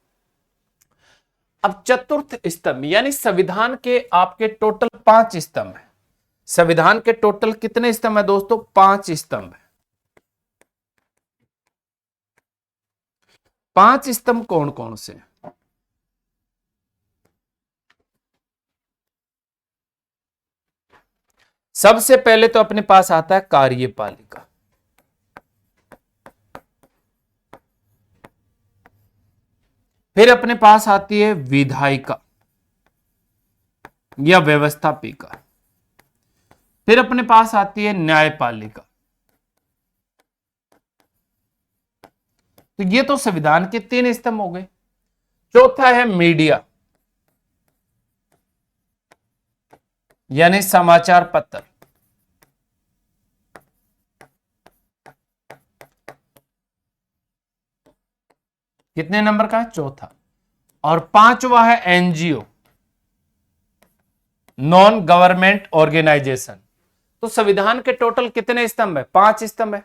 अब चतुर्थ स्तंभ यानी संविधान के आपके टोटल 5 स्तंभ है। संविधान के टोटल कितने स्तंभ है दोस्तों, 5 स्तंभ है। 5 स्तंभ कौन कौन से, सबसे पहले तो अपने पास आता है कार्यपालिका, फिर अपने पास आती है विधायिका या व्यवस्थापिका, फिर अपने पास आती है न्यायपालिका। तो ये तो संविधान के 3 स्तंभ हो गए। चौथा है मीडिया यानी समाचार पत्र, कितने नंबर का है, चौथा। और 5वां है एनजीओ, नॉन गवर्नमेंट ऑर्गेनाइजेशन। तो संविधान के टोटल कितने स्तंभ है, 5 स्तंभ है।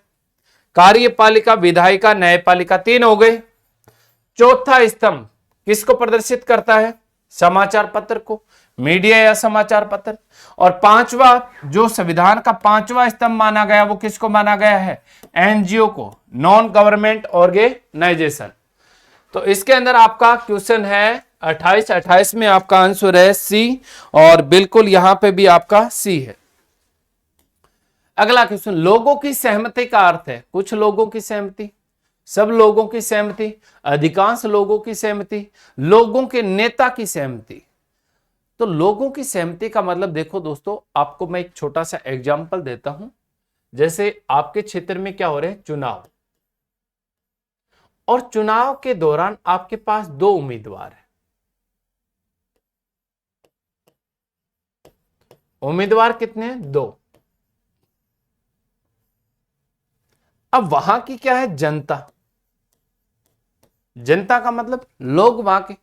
कार्यपालिका, विधायिका, न्यायपालिका 3 हो गए। चौथा स्तंभ किसको प्रदर्शित करता है, समाचार पत्र को, मीडिया या समाचार पत्र। और 5वां जो संविधान का 5वां स्तंभ माना गया वो किसको माना गया है, एनजीओ को, नॉन गवर्नमेंट ऑर्गेनाइजेशन। तो इसके अंदर आपका क्वेश्चन है 28 में आपका आंसर है सी, और बिल्कुल यहां पे भी आपका सी है। अगला क्वेश्चन, लोगों की सहमति का अर्थ है, कुछ लोगों की सहमति, सब लोगों की सहमति, अधिकांश लोगों की सहमति, लोगों के नेता की सहमति। तो लोगों की सहमति का मतलब देखो दोस्तों, आपको मैं एक छोटा सा एग्जांपल देता हूं। जैसे आपके क्षेत्र में क्या हो रहे हैं, चुनाव, और चुनाव के दौरान आपके पास 2 उम्मीदवार हैं। उम्मीदवार कितने हैं, 2। अब वहां की क्या है, जनता। जनता का मतलब लोग वहां के।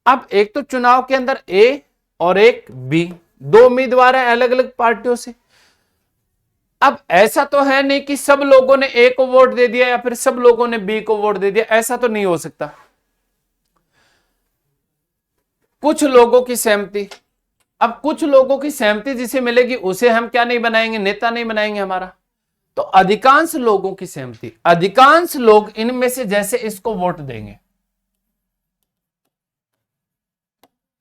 अब एक तो चुनाव के अंदर ए और एक बी, 2 उम्मीदवार हैं अलग अलग पार्टियों से। अब ऐसा तो है नहीं कि सब लोगों ने ए को वोट दे दिया या फिर सब लोगों ने बी को वोट दे दिया, ऐसा तो नहीं हो सकता। कुछ लोगों की सहमति। अब कुछ लोगों की सहमति जिसे मिलेगी उसे हम क्या नहीं बनाएंगे, नेता नहीं बनाएंगे हमारा। तो अधिकांश लोगों की सहमति, अधिकांश लोग इनमें से जैसे इसको वोट देंगे।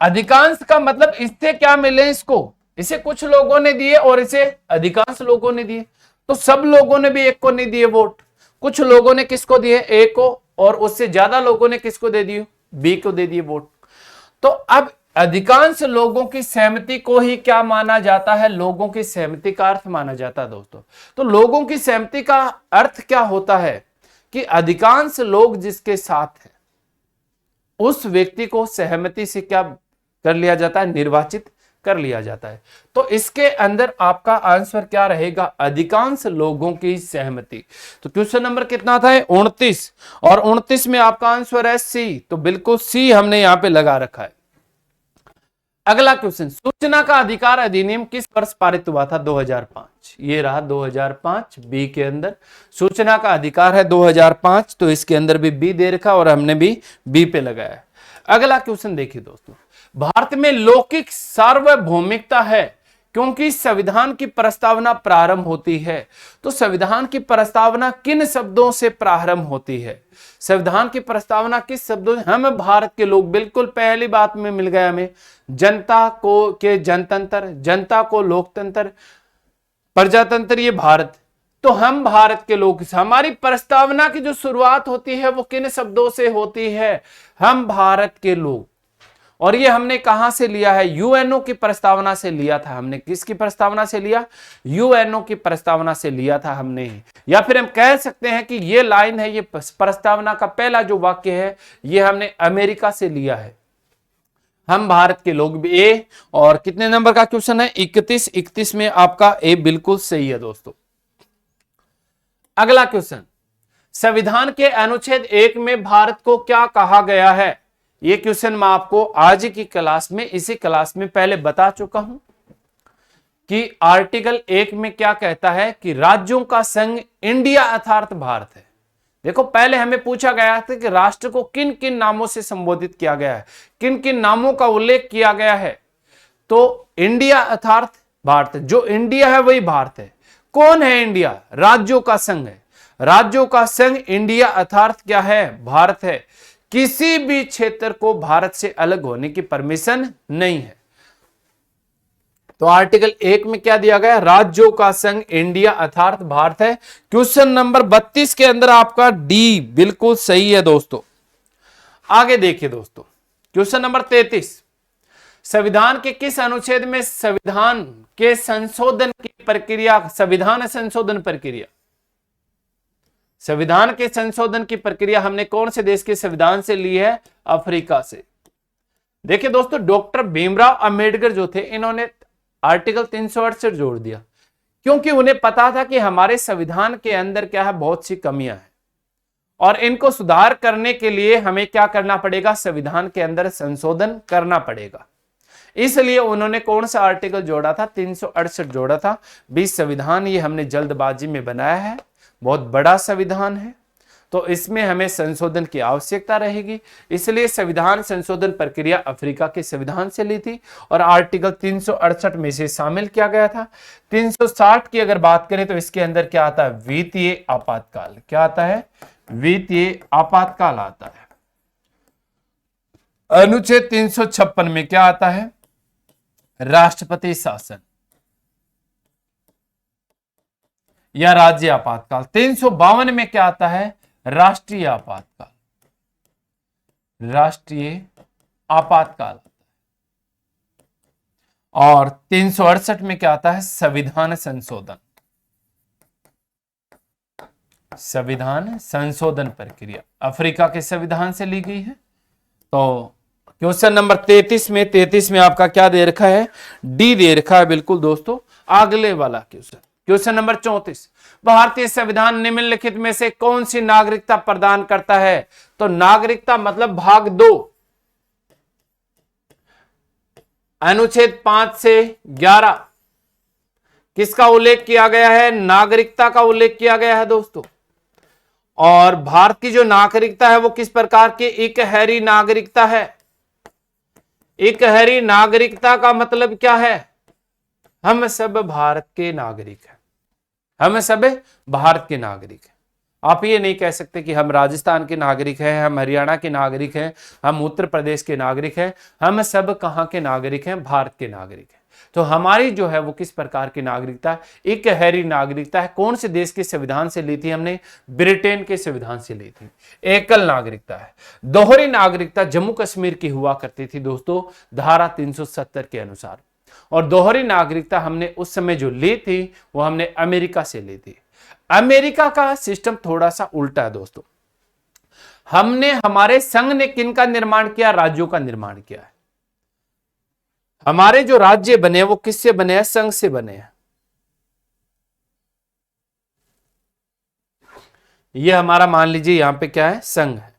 अधिकांश का मतलब इससे क्या मिले, इसको, इसे कुछ लोगों ने दिए और इसे अधिकांश लोगों ने दिए। तो सब लोगों ने भी एक को नहीं दिए वोट, कुछ लोगों ने किसको दिए, ए को, और उससे ज्यादा लोगों ने किसको दे दिए, बी को दे दिए वोट। तो अब अधिकांश लोगों की सहमति को ही क्या माना जाता है, लोगों की सहमति का अर्थ माना जाता है दोस्तों। तो लोगों की सहमति का अर्थ क्या होता है कि अधिकांश लोग जिसके साथ हैं उस व्यक्ति को सहमति से क्या कर लिया जाता है, निर्वाचित कर लिया जाता है। तो इसके अंदर आपका आंसर क्या रहेगा, अधिकांश लोगों की सहमति। तो क्वेश्चन नंबर कितना था, 29, और 29 में आपका आंसर है सी। तो बिल्कुल सी हमने यहां पे लगा रखा है। अगला क्वेश्चन, सूचना का अधिकार अधिनियम किस वर्ष पारित हुआ था, 2005। ये रहा 2005, बी के अंदर सूचना का अधिकार है 2005, तो इसके अंदर भी बी दे रखा और हमने भी बी पे लगाया। अगला क्वेश्चन देखिए दोस्तों, भारत में लौकिक सार्वभौमिकता है क्योंकि संविधान की प्रस्तावना प्रारंभ होती है। तो संविधान की प्रस्तावना किन शब्दों से प्रारंभ होती है, संविधान की प्रस्तावना किस शब्दों से, हम भारत के लोग, बिल्कुल पहली बात में मिल गया हमें, जनता को के जनतंत्र, जनता को लोकतंत्र, प्रजातंत्र ये भारत, तो हम भारत के लोग, हमारी प्रस्तावना की जो शुरुआत होती है वो किन शब्दों से होती है? हम भारत के लोग। और ये हमने कहां से लिया है? यूएनओ की प्रस्तावना से लिया था हमने। किसकी प्रस्तावना से लिया? यूएनओ की प्रस्तावना से लिया था हमने। या फिर हम कह सकते हैं कि ये लाइन है, ये प्रस्तावना का पहला जो वाक्य है, ये हमने अमेरिका से लिया है। हम भारत के लोग भी। ए, और कितने नंबर का क्वेश्चन है? 31 में आपका ए बिल्कुल सही है दोस्तों। अगला क्वेश्चन, संविधान के अनुच्छेद 1 में भारत को क्या कहा गया है? यह क्वेश्चन मैं आपको आज की क्लास में, इसी क्लास में पहले बता चुका हूं कि आर्टिकल 1 में क्या कहता है कि राज्यों का संघ इंडिया अर्थात भारत है। देखो, पहले हमें पूछा गया था कि राष्ट्र को किन किन नामों से संबोधित किया गया है, किन किन नामों का उल्लेख किया गया है। तो इंडिया अर्थात भारत, जो इंडिया है वही भारत है। कौन है इंडिया? राज्यों का संघ है। राज्यों का संघ इंडिया अर्थात क्या है? भारत है। किसी भी क्षेत्र को भारत से अलग होने की परमिशन नहीं है। तो आर्टिकल 1 में क्या दिया गया? राज्यों का संघ इंडिया अर्थात भारत है। क्वेश्चन नंबर 32 के अंदर आपका डी बिल्कुल सही है दोस्तों। आगे देखिए दोस्तों, क्वेश्चन नंबर 33, संविधान के किस अनुच्छेद में संविधान के संशोधन की प्रक्रिया, संविधान संशोधन प्रक्रिया, संविधान के संशोधन की प्रक्रिया हमने कौन से देश के संविधान से ली है? अफ्रीका से। देखिए दोस्तों, डॉक्टर भीमराव अंबेडकर जो थे, इन्होंने आर्टिकल 368 जोड़ दिया, क्योंकि उन्हें पता था कि हमारे संविधान के अंदर क्या है, बहुत सी कमियां हैं और इनको सुधार करने के लिए हमें क्या करना पड़ेगा? संविधान के अंदर संशोधन करना पड़ेगा। इसलिए उन्होंने कौन सा आर्टिकल जोड़ा था? 368 जोड़ा था। 20 संविधान ये हमने जल्दबाजी में बनाया है, बहुत बड़ा संविधान है, तो इसमें हमें संशोधन की आवश्यकता रहेगी। इसलिए संविधान संशोधन प्रक्रिया अफ्रीका के संविधान से ली थी और आर्टिकल 368 में से शामिल किया गया था। 360 की अगर बात करें तो इसके अंदर क्या आता है? वित्तीय आपातकाल। क्या आता है? वित्तीय आपातकाल आता है। अनुच्छेद 356 में क्या आता है? राष्ट्रपति शासन या राज्य आपातकाल। 352 में क्या आता है? राष्ट्रीय आपातकाल। राष्ट्रीय आपातकाल। और 368 में क्या आता है? संविधान संशोधन। संविधान संशोधन प्रक्रिया अफ्रीका के संविधान से ली गई है। तो क्वेश्चन नंबर 33 में आपका क्या दे रखा है? डी दे रखा है बिल्कुल दोस्तों। अगले वाला क्वेश्चन, क्वेश्चन नंबर 34, भारतीय संविधान निम्नलिखित में से कौन सी नागरिकता प्रदान करता है? तो नागरिकता मतलब भाग 2, अनुच्छेद 5 से 11 किसका उल्लेख किया गया है? नागरिकता का उल्लेख किया गया है दोस्तों। और भारत की जो नागरिकता है वो किस प्रकार की? इकहरी नागरिकता है। इकहरी नागरिकता का मतलब क्या है? हम सब भारत के नागरिक हैं। हम सब भारत के नागरिक हैं। आप ये नहीं कह सकते कि हम राजस्थान के नागरिक हैं, हम हरियाणा के नागरिक हैं, हम उत्तर प्रदेश के नागरिक हैं। हम सब कहां के नागरिक हैं? भारत के नागरिक हैं। तो हमारी जो है वो किस प्रकार की नागरिकता? इकहरी नागरिकता है। कौन से देश के संविधान से ली थी हमने? ब्रिटेन के संविधान से ली थी। एकल नागरिकता है। दोहरी नागरिकता जम्मू कश्मीर की हुआ करती थी दोस्तों, धारा 370 के अनुसार। और दोहरी नागरिकता हमने उस समय जो ली थी वो हमने अमेरिका से ली थी। अमेरिका का सिस्टम थोड़ा सा उल्टा है दोस्तों। हमने, हमारे संघ ने किन का निर्माण किया? राज्यों का निर्माण किया है। हमारे जो राज्य बने वो किससे बने हैं? संघ से बने हैं। ये हमारा मान लीजिए यहां पे क्या है? संघ है।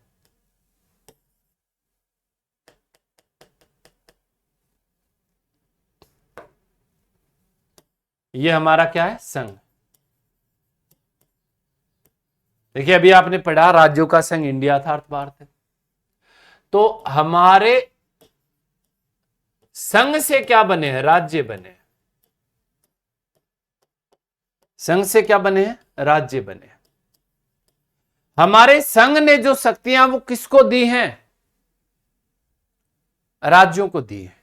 ये हमारा क्या है? संघ। देखिए, अभी आपने पढ़ा राज्यों का संघ इंडिया अर्थात भारत है। तो हमारे संघ से क्या बने हैं? राज्य बने हैं। संघ से क्या बने हैं? राज्य बने हैं। हमारे संघ ने जो शक्तियां वो किसको दी हैं? राज्यों को दी है।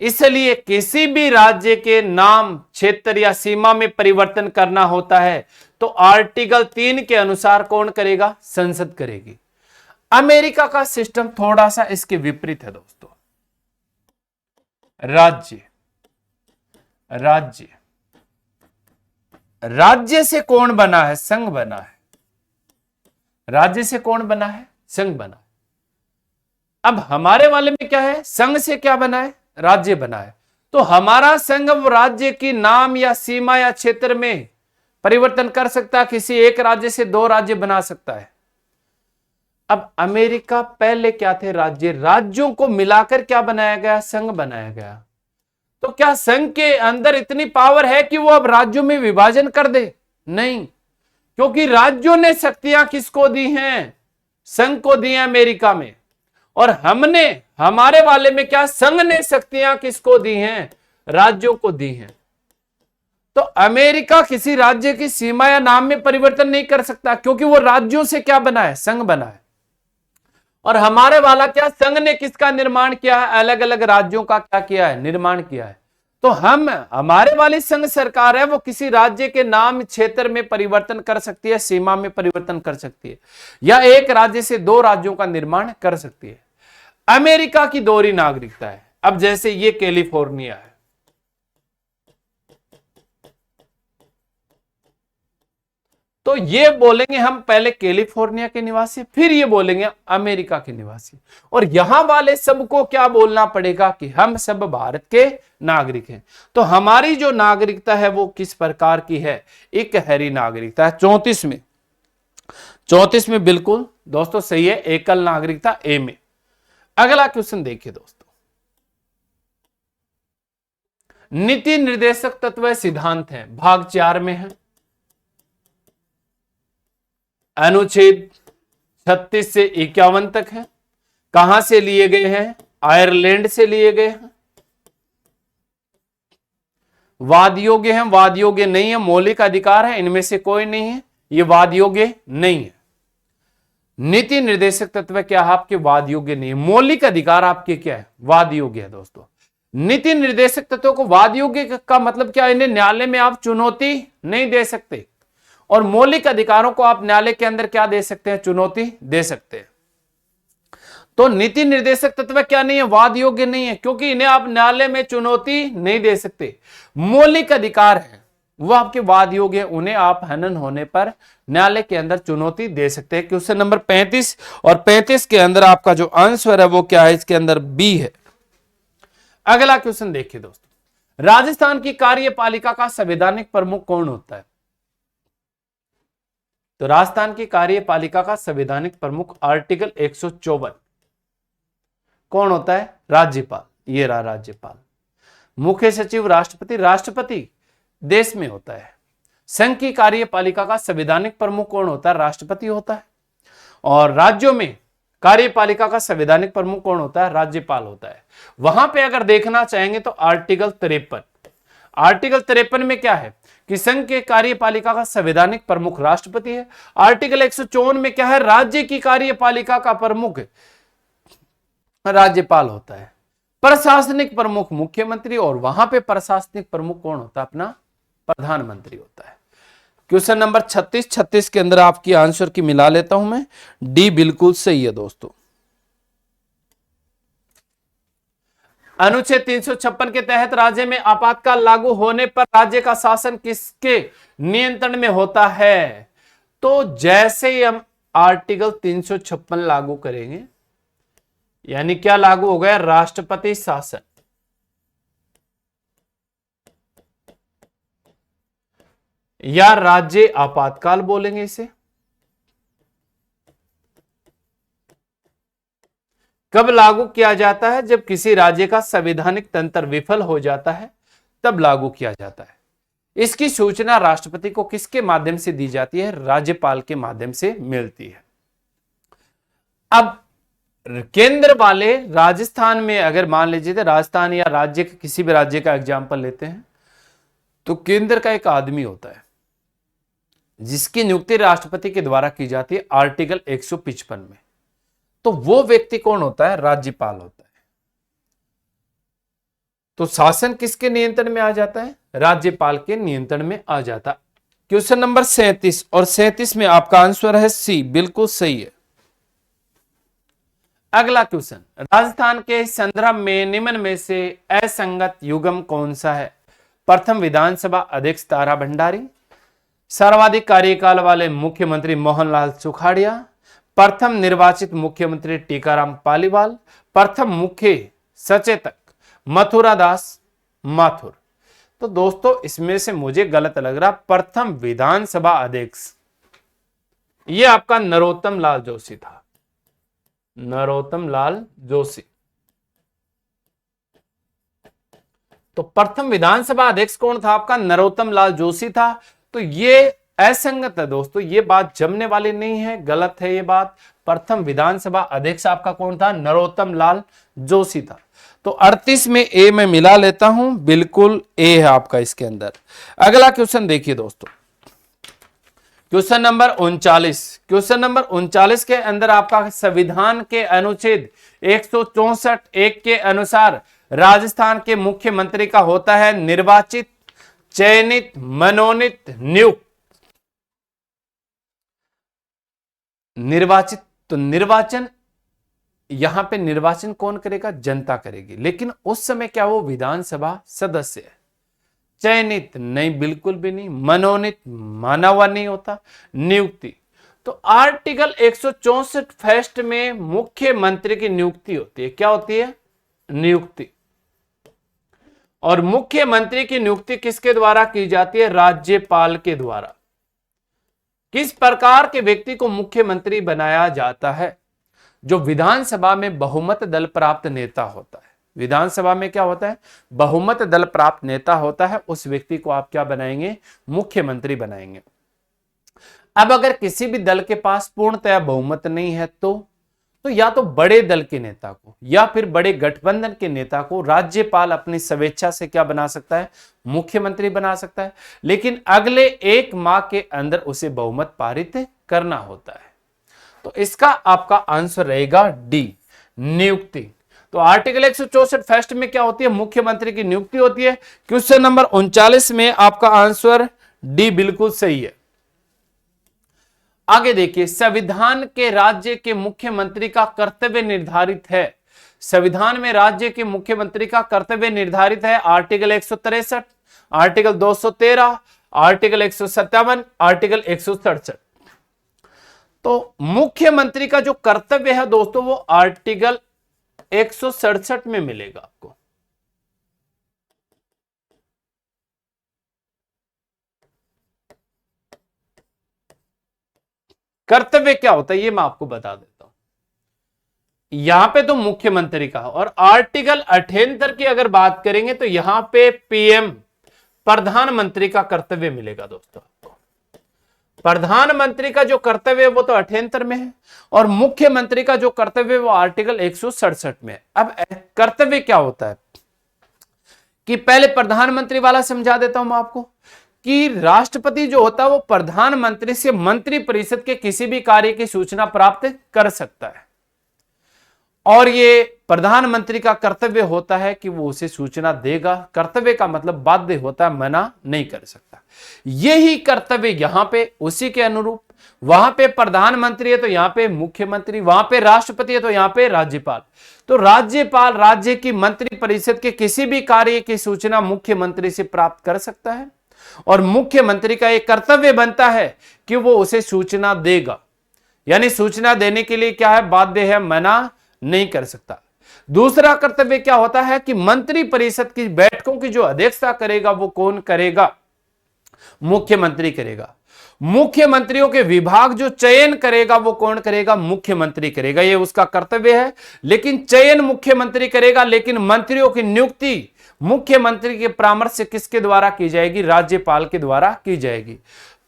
इसलिए किसी भी राज्य के नाम, क्षेत्र या सीमा में परिवर्तन करना होता है तो आर्टिकल 3 के अनुसार कौन करेगा? संसद करेगी। अमेरिका का सिस्टम थोड़ा सा इसके विपरीत है दोस्तों। राज्य राज्य राज्य से कौन बना है? संघ बना है। राज्य से कौन बना है? संघ बना है। अब हमारे वाले में क्या है? संघ से क्या बना है? राज्य बना है। तो हमारा संघ राज्य की नाम या सीमा या क्षेत्र में परिवर्तन कर सकता है, किसी एक राज्य से 2 राज्य बना सकता है। अब अमेरिका पहले क्या थे? राज्य। राज्यों को मिलाकर क्या बनाया गया? संघ बनाया गया। तो क्या संघ के अंदर इतनी पावर है कि वो अब राज्यों में विभाजन कर दे? नहीं, क्योंकि राज्यों ने शक्तियां किसको दी हैं? संघ को दी हैं अमेरिका में। और हमने हमारे वाले में क्या? संघ ने शक्तियां किसको दी हैं? राज्यों को दी हैं। तो अमेरिका किसी राज्य की सीमा या नाम में परिवर्तन नहीं कर सकता, क्योंकि वो राज्यों से क्या बना है? संघ बना है। और हमारे वाला क्या? संघ ने किसका निर्माण किया है? अलग अलग राज्यों का क्या किया है? निर्माण किया है। तो हमारे वाली संघ सरकार है, वो किसी राज्य के नाम क्षेत्र में परिवर्तन कर सकती है, सीमा में परिवर्तन कर सकती है, या एक राज्य से 2 राज्यों का निर्माण कर सकती है। अमेरिका की दोहरी नागरिकता है। अब जैसे ये कैलिफोर्निया है, तो ये बोलेंगे हम पहले कैलिफोर्निया के निवासी, फिर ये बोलेंगे अमेरिका के निवासी। और यहां वाले सबको क्या बोलना पड़ेगा? कि हम सब भारत के नागरिक हैं। तो हमारी जो नागरिकता है वो किस प्रकार की है? इकहरी नागरिकता है। 34 में बिल्कुल दोस्तों सही है, एकल नागरिकता ए में। अगला क्वेश्चन देखिए दोस्तों, नीति निर्देशक तत्व सिद्धांत है, भाग 4 में है। अनुच्छेद 36 से 51 तक है। कहां से लिए गए हैं? आयरलैंड से लिए गए हैं। वाद योग्य है? वाद योग्य नहीं है। मौलिक अधिकार है? इनमें से कोई नहीं है, ये वाद योग्य नहीं है। नीति निर्देशक तत्व क्या है? आपके वाद योग्य नहीं है। मौलिक अधिकार आपके क्या है? वाद योग्य है दोस्तों। नीति निर्देशक तत्वों को वाद योग्य का मतलब क्या? इन्हें न्यायालय में आप चुनौती नहीं दे सकते, और मौलिक अधिकारों को आप न्यायालय के अंदर क्या दे सकते हैं? चुनौती दे सकते हैं। तो नीति निर्देशक तत्व क्या नहीं है? वाद योग्य नहीं है, क्योंकि इन्हें आप न्यायालय में चुनौती नहीं दे सकते। मौलिक अधिकार है वो आपके वाद योग्य है, उन्हें आप हनन होने पर न्यायालय के अंदर चुनौती दे सकते हैं। क्वेश्चन नंबर 35 और 35 के अंदर आपका जो आंसर है वो क्या है? इसके अंदर बी है। अगला क्वेश्चन देखिए दोस्तों, राजस्थान की कार्यपालिका का संवैधानिक प्रमुख कौन होता है? तो राजस्थान की कार्यपालिका का संवैधानिक प्रमुख आर्टिकल 154 कौन होता है? राज्यपाल। ये रहा राज्यपाल। मुख्य सचिव राष्ट्रपति। राष्ट्रपति देश में होता है। संघ की कार्यपालिका का संवैधानिक प्रमुख कौन होता है? राष्ट्रपति होता है। और राज्यों में कार्यपालिका का संवैधानिक प्रमुख कौन होता है? राज्यपाल होता है। वहां पे अगर देखना चाहेंगे तो आर्टिकल 53, आर्टिकल 53 में क्या है कि संघ के कार्यपालिका का संवैधानिक प्रमुख राष्ट्रपति है। आर्टिकल 154 में क्या है? राज्य की कार्यपालिका का प्रमुख राज्यपाल होता है। प्रशासनिक प्रमुख मुख्यमंत्री, और वहां पे प्रशासनिक प्रमुख कौन होता है? अपना प्रधानमंत्री होता है। क्वेश्चन नंबर 36 के अंदर आपकी आंसर की मिला लेता हूं मैं, डी बिल्कुल सही है दोस्तों। अनुच्छेद 356 के तहत राज्य में आपातकाल लागू होने पर राज्य का शासन किसके नियंत्रण में होता है? तो जैसे ही हम आर्टिकल 356 लागू करेंगे, यानी क्या लागू हो गया? राष्ट्रपति शासन। या राज्य आपातकाल बोलेंगे इसे। कब लागू किया जाता है? जब किसी राज्य का संवैधानिक तंत्र विफल हो जाता है, तब लागू किया जाता है। इसकी सूचना राष्ट्रपति को किसके माध्यम से दी जाती है? राज्यपाल के माध्यम से मिलती है। अब केंद्र वाले राजस्थान में अगर मान लीजिए तो राजस्थान या राज्य के किसी भी राज्य का एग्जाम्पल लेते हैं, तो केंद्र का एक आदमी होता है जिसकी नियुक्ति राष्ट्रपति के द्वारा की जाती है आर्टिकल 155 में। तो वो व्यक्ति कौन होता है? राज्यपाल होता है। तो शासन किसके नियंत्रण में आ जाता है? राज्यपाल के नियंत्रण में आ जाता है। क्वेश्चन नंबर 37 और 37 में आपका आंसर है सी, बिल्कुल सही है। अगला क्वेश्चन, राजस्थान के संदर्भ में निम्न में से असंगत युग्म कौन सा है? प्रथम विधानसभा अध्यक्ष तारा भंडारी, सर्वाधिक कार्यकाल वाले मुख्यमंत्री मोहनलाल सुखाड़िया, प्रथम निर्वाचित मुख्यमंत्री टीकाराम पालीवाल, प्रथम मुख्य सचेतक मथुरा दास माथुर। तो दोस्तों इसमें से मुझे गलत लग रहा, प्रथम विधानसभा अध्यक्ष ये आपका नरोत्तम लाल जोशी था, नरोत्तम लाल जोशी। तो प्रथम विधानसभा अध्यक्ष कौन था आपका? नरोत्तम लाल जोशी था। तो ये असंगत है दोस्तों, ये बात जमने वाली नहीं है, गलत है ये बात। प्रथम विधानसभा अध्यक्ष आपका कौन था? नरोत्तम लाल जोशी था। तो 38 में ए में मिला लेता हूं, बिल्कुल ए है आपका इसके अंदर। अगला क्वेश्चन देखिए दोस्तों, क्वेश्चन नंबर 39। क्वेश्चन नंबर 39 के अंदर आपका संविधान के अनुच्छेद 164(1) के अनुसार राजस्थान के मुख्यमंत्री का होता है निर्वाचित, चयनित, मनोनीत, नियुक्त। निर्वाचित, तो निर्वाचन, यहां पे निर्वाचन कौन करेगा? जनता करेगी, लेकिन उस समय क्या वो विधानसभा सदस्य है। चयनित नहीं, बिल्कुल भी नहीं। मनोनीत माना हुआ नहीं होता। नियुक्ति, तो आर्टिकल 164 फर्स्ट में मुख्यमंत्री की नियुक्ति होती है। क्या होती है? नियुक्ति। और मुख्यमंत्री की नियुक्ति किसके द्वारा की जाती है? राज्यपाल के द्वारा। किस प्रकार के व्यक्ति को मुख्यमंत्री बनाया जाता है? जो विधानसभा में बहुमत दल प्राप्त नेता होता है। विधानसभा में क्या होता है? बहुमत दल प्राप्त नेता होता है, उस व्यक्ति को आप क्या बनाएंगे? मुख्यमंत्री बनाएंगे। अब अगर किसी भी दल के पास पूर्णतया बहुमत नहीं है तो या तो बड़े दल के नेता को या फिर बड़े गठबंधन के नेता को राज्यपाल अपनी स्वेच्छा से क्या बना सकता है? मुख्यमंत्री बना सकता है, लेकिन अगले 1 माह के अंदर उसे बहुमत पारित करना होता है। तो इसका आपका आंसर रहेगा डी, नियुक्ति। तो आर्टिकल 164 फर्स्ट में क्या होती है? मुख्यमंत्री की नियुक्ति होती है। क्वेश्चन नंबर 39 में आपका आंसर डी बिल्कुल सही है। आगे देखिए, संविधान के राज्य के मुख्यमंत्री का कर्तव्य निर्धारित है। संविधान में राज्य के मुख्यमंत्री का कर्तव्य निर्धारित है आर्टिकल 163, आर्टिकल 213, आर्टिकल 157, आर्टिकल 167। तो मुख्यमंत्री का जो कर्तव्य है दोस्तों वो आर्टिकल 167 में मिलेगा आपको। कर्तव्य क्या होता है ये मैं आपको बता देता हूं। यहां पे तो मुख्यमंत्री का, और आर्टिकल 78 की अगर बात करेंगे तो यहां पे पीएम प्रधानमंत्री का कर्तव्य मिलेगा दोस्तों। प्रधानमंत्री का जो कर्तव्य है वो तो 78 में है, और मुख्यमंत्री का जो कर्तव्य वो आर्टिकल 167 में है। अब कर्तव्य क्या होता है कि पहले प्रधानमंत्री वाला समझा देता हूं मैं आपको, कि राष्ट्रपति जो होता है वो प्रधानमंत्री से मंत्रिपरिषद के किसी भी कार्य की सूचना प्राप्त कर सकता है, और ये प्रधानमंत्री का कर्तव्य होता है कि वो उसे सूचना देगा। कर्तव्य का मतलब बाध्य होता है, मना नहीं कर सकता। यही कर्तव्य यहां पे उसी के अनुरूप, वहां पे प्रधानमंत्री है तो यहां पे मुख्यमंत्री, वहां पे राष्ट्रपति है तो यहां पे राज्यपाल। तो राज्यपाल राज्य की मंत्रिपरिषद के किसी भी कार्य की सूचना मुख्यमंत्री से प्राप्त कर सकता है, और मुख्यमंत्री का एक कर्तव्य बनता है कि वो उसे सूचना देगा, यानी सूचना देने के लिए क्या है? बाध्य है, मना नहीं कर सकता। दूसरा कर्तव्य क्या होता है कि मंत्रिपरिषद की बैठकों की जो अध्यक्षता करेगा वो कौन करेगा? मुख्यमंत्री करेगा। मुख्यमंत्रियों के विभाग जो चयन करेगा वो कौन करेगा? मुख्यमंत्री करेगा, ये उसका कर्तव्य है। लेकिन चयन मुख्यमंत्री करेगा, लेकिन मंत्रियों की नियुक्ति मुख्यमंत्री के परामर्श से किसके द्वारा की जाएगी? राज्यपाल के द्वारा की जाएगी।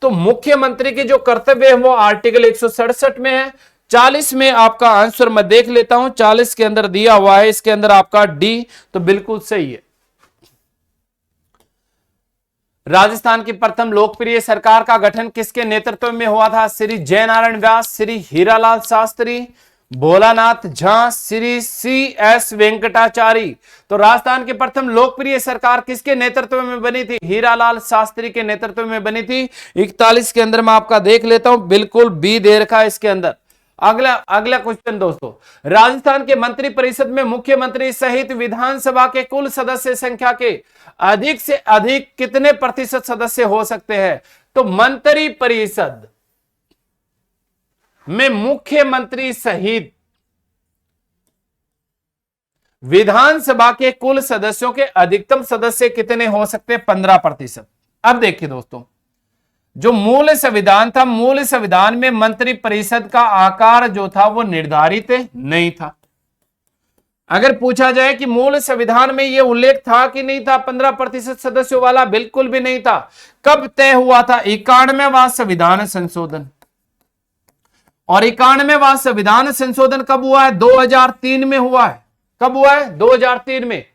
तो मुख्यमंत्री के जो कर्तव्य है वो आर्टिकल 167 में है। 40 में आपका आंसर मैं देख लेता हूं, 40 के अंदर दिया हुआ है, इसके अंदर आपका डी, तो बिल्कुल सही है। राजस्थान की प्रथम लोकप्रिय सरकार का गठन किसके नेतृत्व में हुआ था? श्री जयनारायण व्यास, श्री हीरालाल शास्त्री, भोलानाथ झा, श्री CS वेंकटाचारी। तो राजस्थान की प्रथम लोकप्रिय सरकार किसके नेतृत्व में बनी थी? हीरालाल शास्त्री के नेतृत्व में बनी थी। 41 के अंदर मैं आपका देख लेता हूं, बिल्कुल बी दे रखा है इसके अंदर। अगला क्वेश्चन दोस्तों, राजस्थान के मंत्री परिषद में मुख्यमंत्री सहित विधानसभा के कुल सदस्य संख्या के अधिक से अधिक कितने प्रतिशत सदस्य हो सकते हैं? तो मंत्री परिषद में मुख्यमंत्री सहित विधानसभा के कुल सदस्यों के अधिकतम सदस्य कितने हो सकते हैं? 15%। अब देखिए दोस्तों, जो मूल संविधान था, मूल संविधान में मंत्री परिषद का आकार जो था वो निर्धारित नहीं था। अगर पूछा जाए कि मूल संविधान में यह उल्लेख था कि नहीं था 15% सदस्यों वाला, बिल्कुल भी नहीं था। कब तय हुआ था? 91वां संविधान संशोधन। और 91वां संविधान संशोधन कब हुआ है? 2003 में हुआ है। कब हुआ है? 2003 में।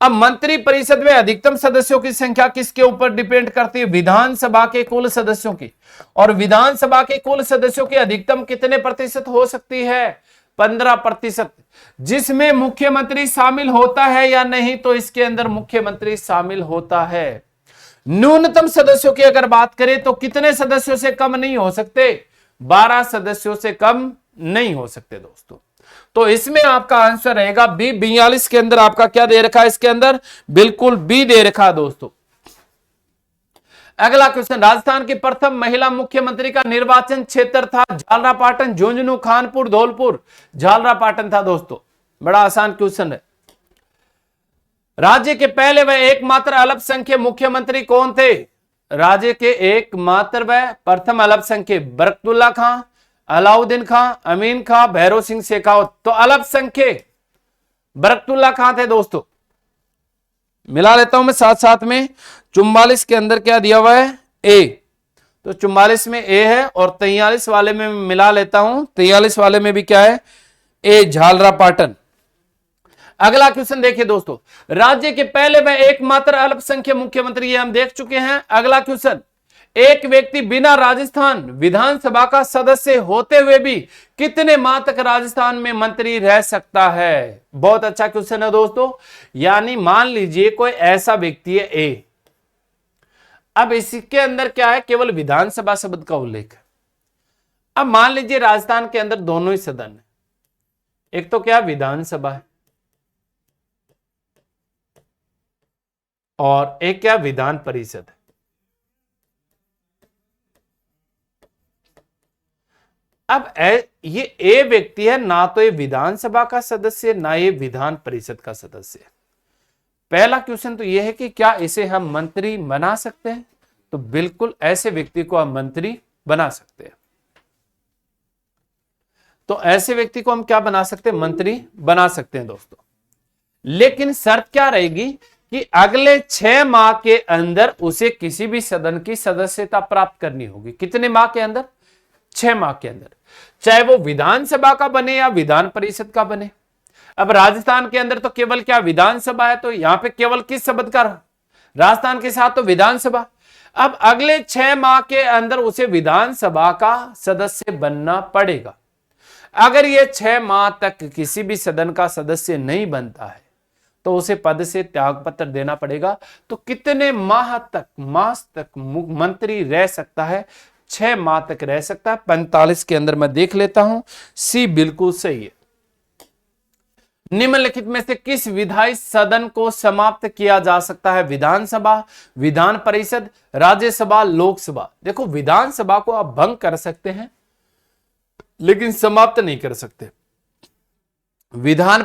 अब मंत्री परिषद में अधिकतम सदस्यों की संख्या किसके ऊपर डिपेंड करती है? विधानसभा के कुल सदस्यों की। और विधानसभा के कुल सदस्यों की अधिकतम कितने प्रतिशत हो सकती है? 15%। जिसमें मुख्यमंत्री शामिल होता है या नहीं? तो इसके अंदर मुख्यमंत्री शामिल होता है। न्यूनतम सदस्यों की अगर बात करें तो कितने सदस्यों से कम नहीं हो सकते? 12 सदस्यों से कम नहीं हो सकते दोस्तों। तो इसमें आपका आंसर रहेगा बी। 42 के अंदर आपका क्या दे रखा है? इसके अंदर बिल्कुल बी दे रखा है दोस्तों। अगला क्वेश्चन, राजस्थान की प्रथम महिला मुख्यमंत्री का निर्वाचन क्षेत्र था झालरापाटन, झुंझुनू, खानपुर, धौलपुर? झालरापाटन था दोस्तों। बड़ा आसान क्वेश्चन है। राज्य के पहले व एकमात्र अल्पसंख्यक मुख्यमंत्री कौन थे? राज्य के एकमात्र व प्रथम अल्पसंख्यक बरकतुल्ला खां, अलाउद्दीन खां, अमीन खां, भैरव सिंह शेखावत। तो अल्पसंख्यक बरकतुल्ला खां थे दोस्तों। मिला लेता हूं मैं साथ साथ में। 44 के अंदर क्या दिया हुआ है? ए। तो 44 में ए है और 43 वाले में मिला लेता हूं। 43 वाले में भी क्या है? ए, झालरापाटन। अगला क्वेश्चन देखिए दोस्तों, राज्य के पहले व एकमात्र अल्पसंख्यक मुख्यमंत्री, ये हम देख चुके हैं। अगला क्वेश्चन, एक व्यक्ति बिना राजस्थान विधानसभा का सदस्य होते हुए भी कितने माह तक राजस्थान में मंत्री रह सकता है? बहुत अच्छा क्वेश्चन है दोस्तों। यानी मान लीजिए कोई ऐसा व्यक्ति है ए। अब इसके अंदर क्या है? केवल विधानसभा शब्द का उल्लेख है। अब मान लीजिए राजस्थान के अंदर दोनों ही सदन है। एक तो क्या विधानसभा है और एक क्या विधान परिषद है। अब ये ए व्यक्ति है, ना तो ये विधानसभा का सदस्य ना ये विधान परिषद का सदस्य है। पहला क्वेश्चन तो यह है कि क्या इसे हम मंत्री बना सकते हैं? तो बिल्कुल ऐसे व्यक्ति को हम मंत्री बना सकते हैं। तो ऐसे व्यक्ति को हम क्या बना सकते हैं? मंत्री बना सकते हैं दोस्तों। लेकिन शर्त क्या रहेगी कि अगले 6 माह के अंदर उसे किसी भी सदन की सदस्यता प्राप्त करनी होगी। कितने माह के अंदर? 6 माह के अंदर, चाहे वो विधानसभा का बने या विधान परिषद का बने। अब राजस्थान के अंदर तो केवल क्या विधानसभा है, तो यहां पे केवल किस शब्द का? राजस्थान के साथ तो विधानसभा। अब अगले 6 माह के अंदर उसे विधानसभा का सदस्य बनना पड़ेगा। अगर ये 6 माह तक किसी भी सदन का सदस्य नहीं बनता है तो उसे पद से त्यागपत्र देना पड़ेगा। तो कितने माह तक मंत्री रह सकता है? 6 माह तक रह सकता है। 45 के अंदर मैं देख लेता हूं, सी बिल्कुल सही है। निम्नलिखित में से किस विधायी सदन को समाप्त किया जा सकता है? विधानसभा, विधान परिषद, राज्यसभा, लोकसभा। देखो विधानसभा को आप भंग कर सकते हैं लेकिन समाप्त नहीं कर सकते। विधान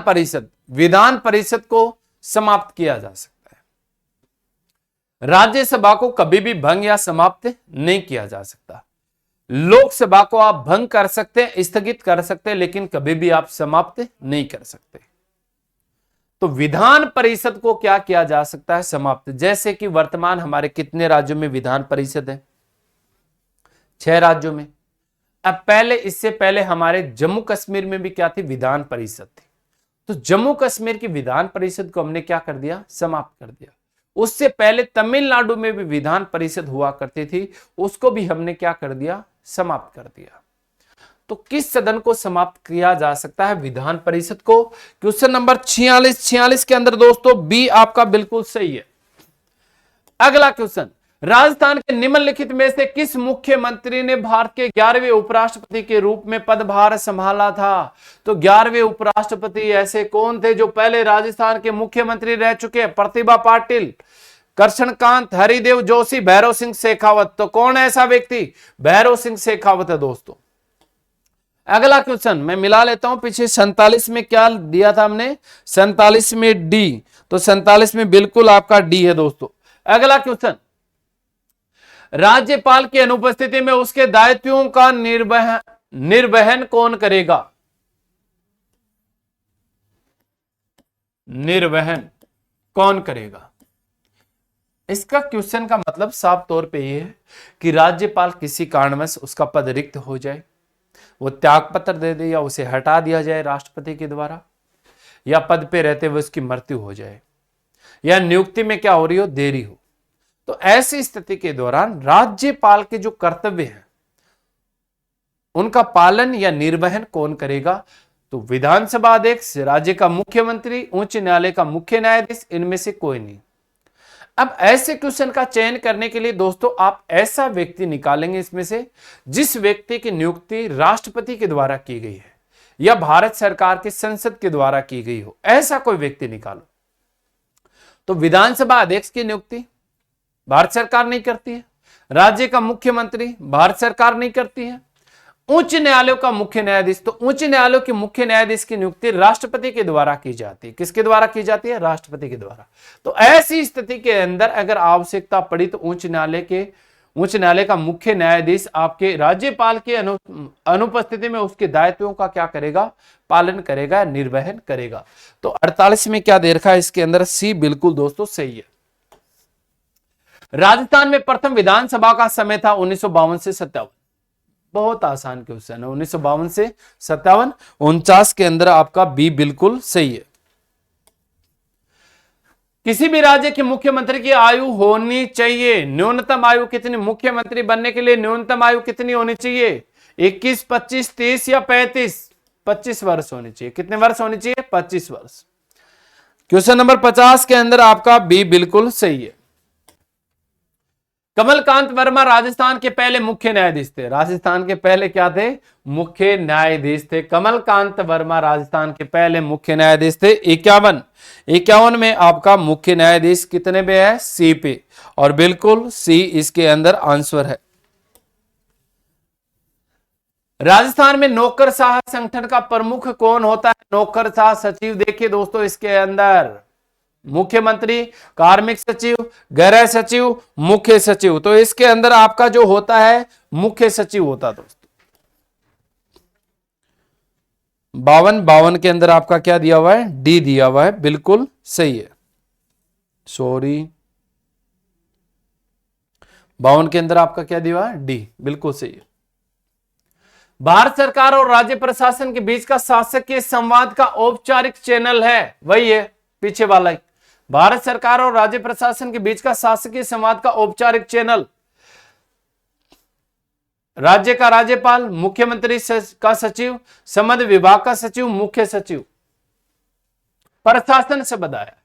परिषद को समाप्त किया जा सकता है। राज्यसभा को कभी भी भंग या समाप्त नहीं किया जा सकता। लोकसभा को आप भंग कर सकते हैं, स्थगित कर सकते हैं, लेकिन कभी भी आप समाप्त नहीं कर सकते। तो विधान परिषद को क्या किया जा सकता है? समाप्त। जैसे कि वर्तमान हमारे कितने राज्यों में विधान परिषद है? 6 राज्यों में। अब इससे पहले हमारे जम्मू कश्मीर में भी क्या थी? विधान परिषद थी। तो जम्मू कश्मीर की विधान परिषद को हमने क्या कर दिया? समाप्त कर दिया। उससे पहले तमिलनाडु में भी विधान परिषद हुआ करती थी, उसको भी हमने क्या कर दिया? समाप्त कर दिया। तो किस सदन को समाप्त किया जा सकता है? विधान परिषद को। क्वेश्चन नंबर 46 के अंदर दोस्तों बी आपका बिल्कुल सही है। अगला क्वेश्चन, राजस्थान के निम्नलिखित में से किस मुख्यमंत्री ने भारत के 11वें उपराष्ट्रपति के रूप में पदभार संभाला था? तो 11वें उपराष्ट्रपति ऐसे कौन थे जो पहले राजस्थान के मुख्यमंत्री रह चुके हैं? प्रतिभा पाटिल, कृष्णकांत, हरिदेव जोशी, भैरव सिंह शेखावत। तो कौन है ऐसा व्यक्ति? भैरव सिंह शेखावत है दोस्तों। अगला क्वेश्चन मैं मिला लेता हूं, पीछे 47 में क्या दिया था हमने? 47 में डी, तो 47 में बिल्कुल आपका डी है दोस्तों। अगला क्वेश्चन, राज्यपाल की अनुपस्थिति में उसके दायित्वों का निर्वहन कौन करेगा? निर्वहन कौन करेगा? इसका क्वेश्चन का मतलब साफ तौर पे ये है कि राज्यपाल किसी कारणवश उसका पद रिक्त हो जाए, वो त्याग पत्र दे दे या उसे हटा दिया जाए राष्ट्रपति के द्वारा, या पद पे रहते हुए उसकी मृत्यु हो जाए, या नियुक्ति में क्या हो रही हो, देरी हो। तो ऐसी स्थिति के दौरान राज्यपाल के जो कर्तव्य हैं उनका पालन या निर्वहन कौन करेगा? तो विधानसभा अध्यक्ष, राज्य का मुख्यमंत्री, उच्च न्यायालय का मुख्य न्यायाधीश, इनमें से कोई नहीं। अब ऐसे क्वेश्चन का चयन करने के लिए दोस्तों आप ऐसा व्यक्ति निकालेंगे इसमें से जिस व्यक्ति की नियुक्ति राष्ट्रपति के द्वारा की गई है या भारत सरकार के संसद के द्वारा की गई हो, ऐसा कोई व्यक्ति निकालो। तो विधानसभा अध्यक्ष की नियुक्ति भारत सरकार नहीं करती है, राज्य का मुख्यमंत्री भारत सरकार नहीं करती है, उच्च न्यायालयों का मुख्य न्यायाधीश, तो उच्च न्यायालयों के मुख्य न्यायाधीश की नियुक्ति राष्ट्रपति के द्वारा की जाती है। किसके द्वारा की जाती है? राष्ट्रपति के द्वारा। तो ऐसी स्थिति के अंदर अगर आवश्यकता पड़ी तो उच्च न्यायालय का मुख्य न्यायाधीश आपके राज्यपाल के अनुपस्थिति में उसके दायित्वों का क्या करेगा? पालन करेगा, निर्वहन करेगा। तो 48 में क्या दे रखा है इसके अंदर? सी बिल्कुल दोस्तों सही है। राजस्थान में प्रथम विधानसभा का समय था 1952 से 57। बहुत आसान क्वेश्चन है, 1952 से 57। 49 के अंदर आपका बी बिल्कुल सही है। किसी भी राज्य के मुख्यमंत्री की आयु होनी चाहिए, न्यूनतम आयु कितनी? मुख्यमंत्री बनने के लिए न्यूनतम आयु कितनी होनी चाहिए? 21, 25, 30 या 35? 25 वर्ष होनी चाहिए। कितने वर्ष होनी चाहिए? 25 वर्ष। क्वेश्चन नंबर 50 के अंदर आपका बी बिल्कुल सही है। कमलकांत वर्मा राजस्थान के पहले मुख्य न्यायाधीश थे। राजस्थान के पहले क्या थे? मुख्य न्यायाधीश थे। कमलकांत वर्मा राजस्थान के पहले मुख्य न्यायाधीश थे। 51 में आपका मुख्य न्यायाधीश कितने पे है? सी पे, और बिल्कुल सी इसके अंदर आंसर है। राजस्थान में नौकरशाह संगठन का प्रमुख कौन होता है? नौकरशाह सचिव। देखिए दोस्तों इसके अंदर मुख्यमंत्री, कार्मिक सचिव, गृह सचिव, मुख्य सचिव। तो इसके अंदर आपका जो होता है मुख्य सचिव होता है दोस्तों। 52 के अंदर आपका क्या दिया हुआ है? डी दिया हुआ है, बिल्कुल सही है। सॉरी, 52 के अंदर आपका क्या दिया हुआ है? डी, बिल्कुल सही है। भारत सरकार और राज्य प्रशासन के बीच का शासकीय संवाद का औपचारिक चैनल है, वही है पीछे वाला ही। भारत सरकार और राज्य प्रशासन के बीच का शासकीय संवाद का औपचारिक चैनल, राज्य का राज्यपाल, मुख्यमंत्री का सचिव, संबंध विभाग का सचिव, मुख्य सचिव। प्रशासन शब्द आया,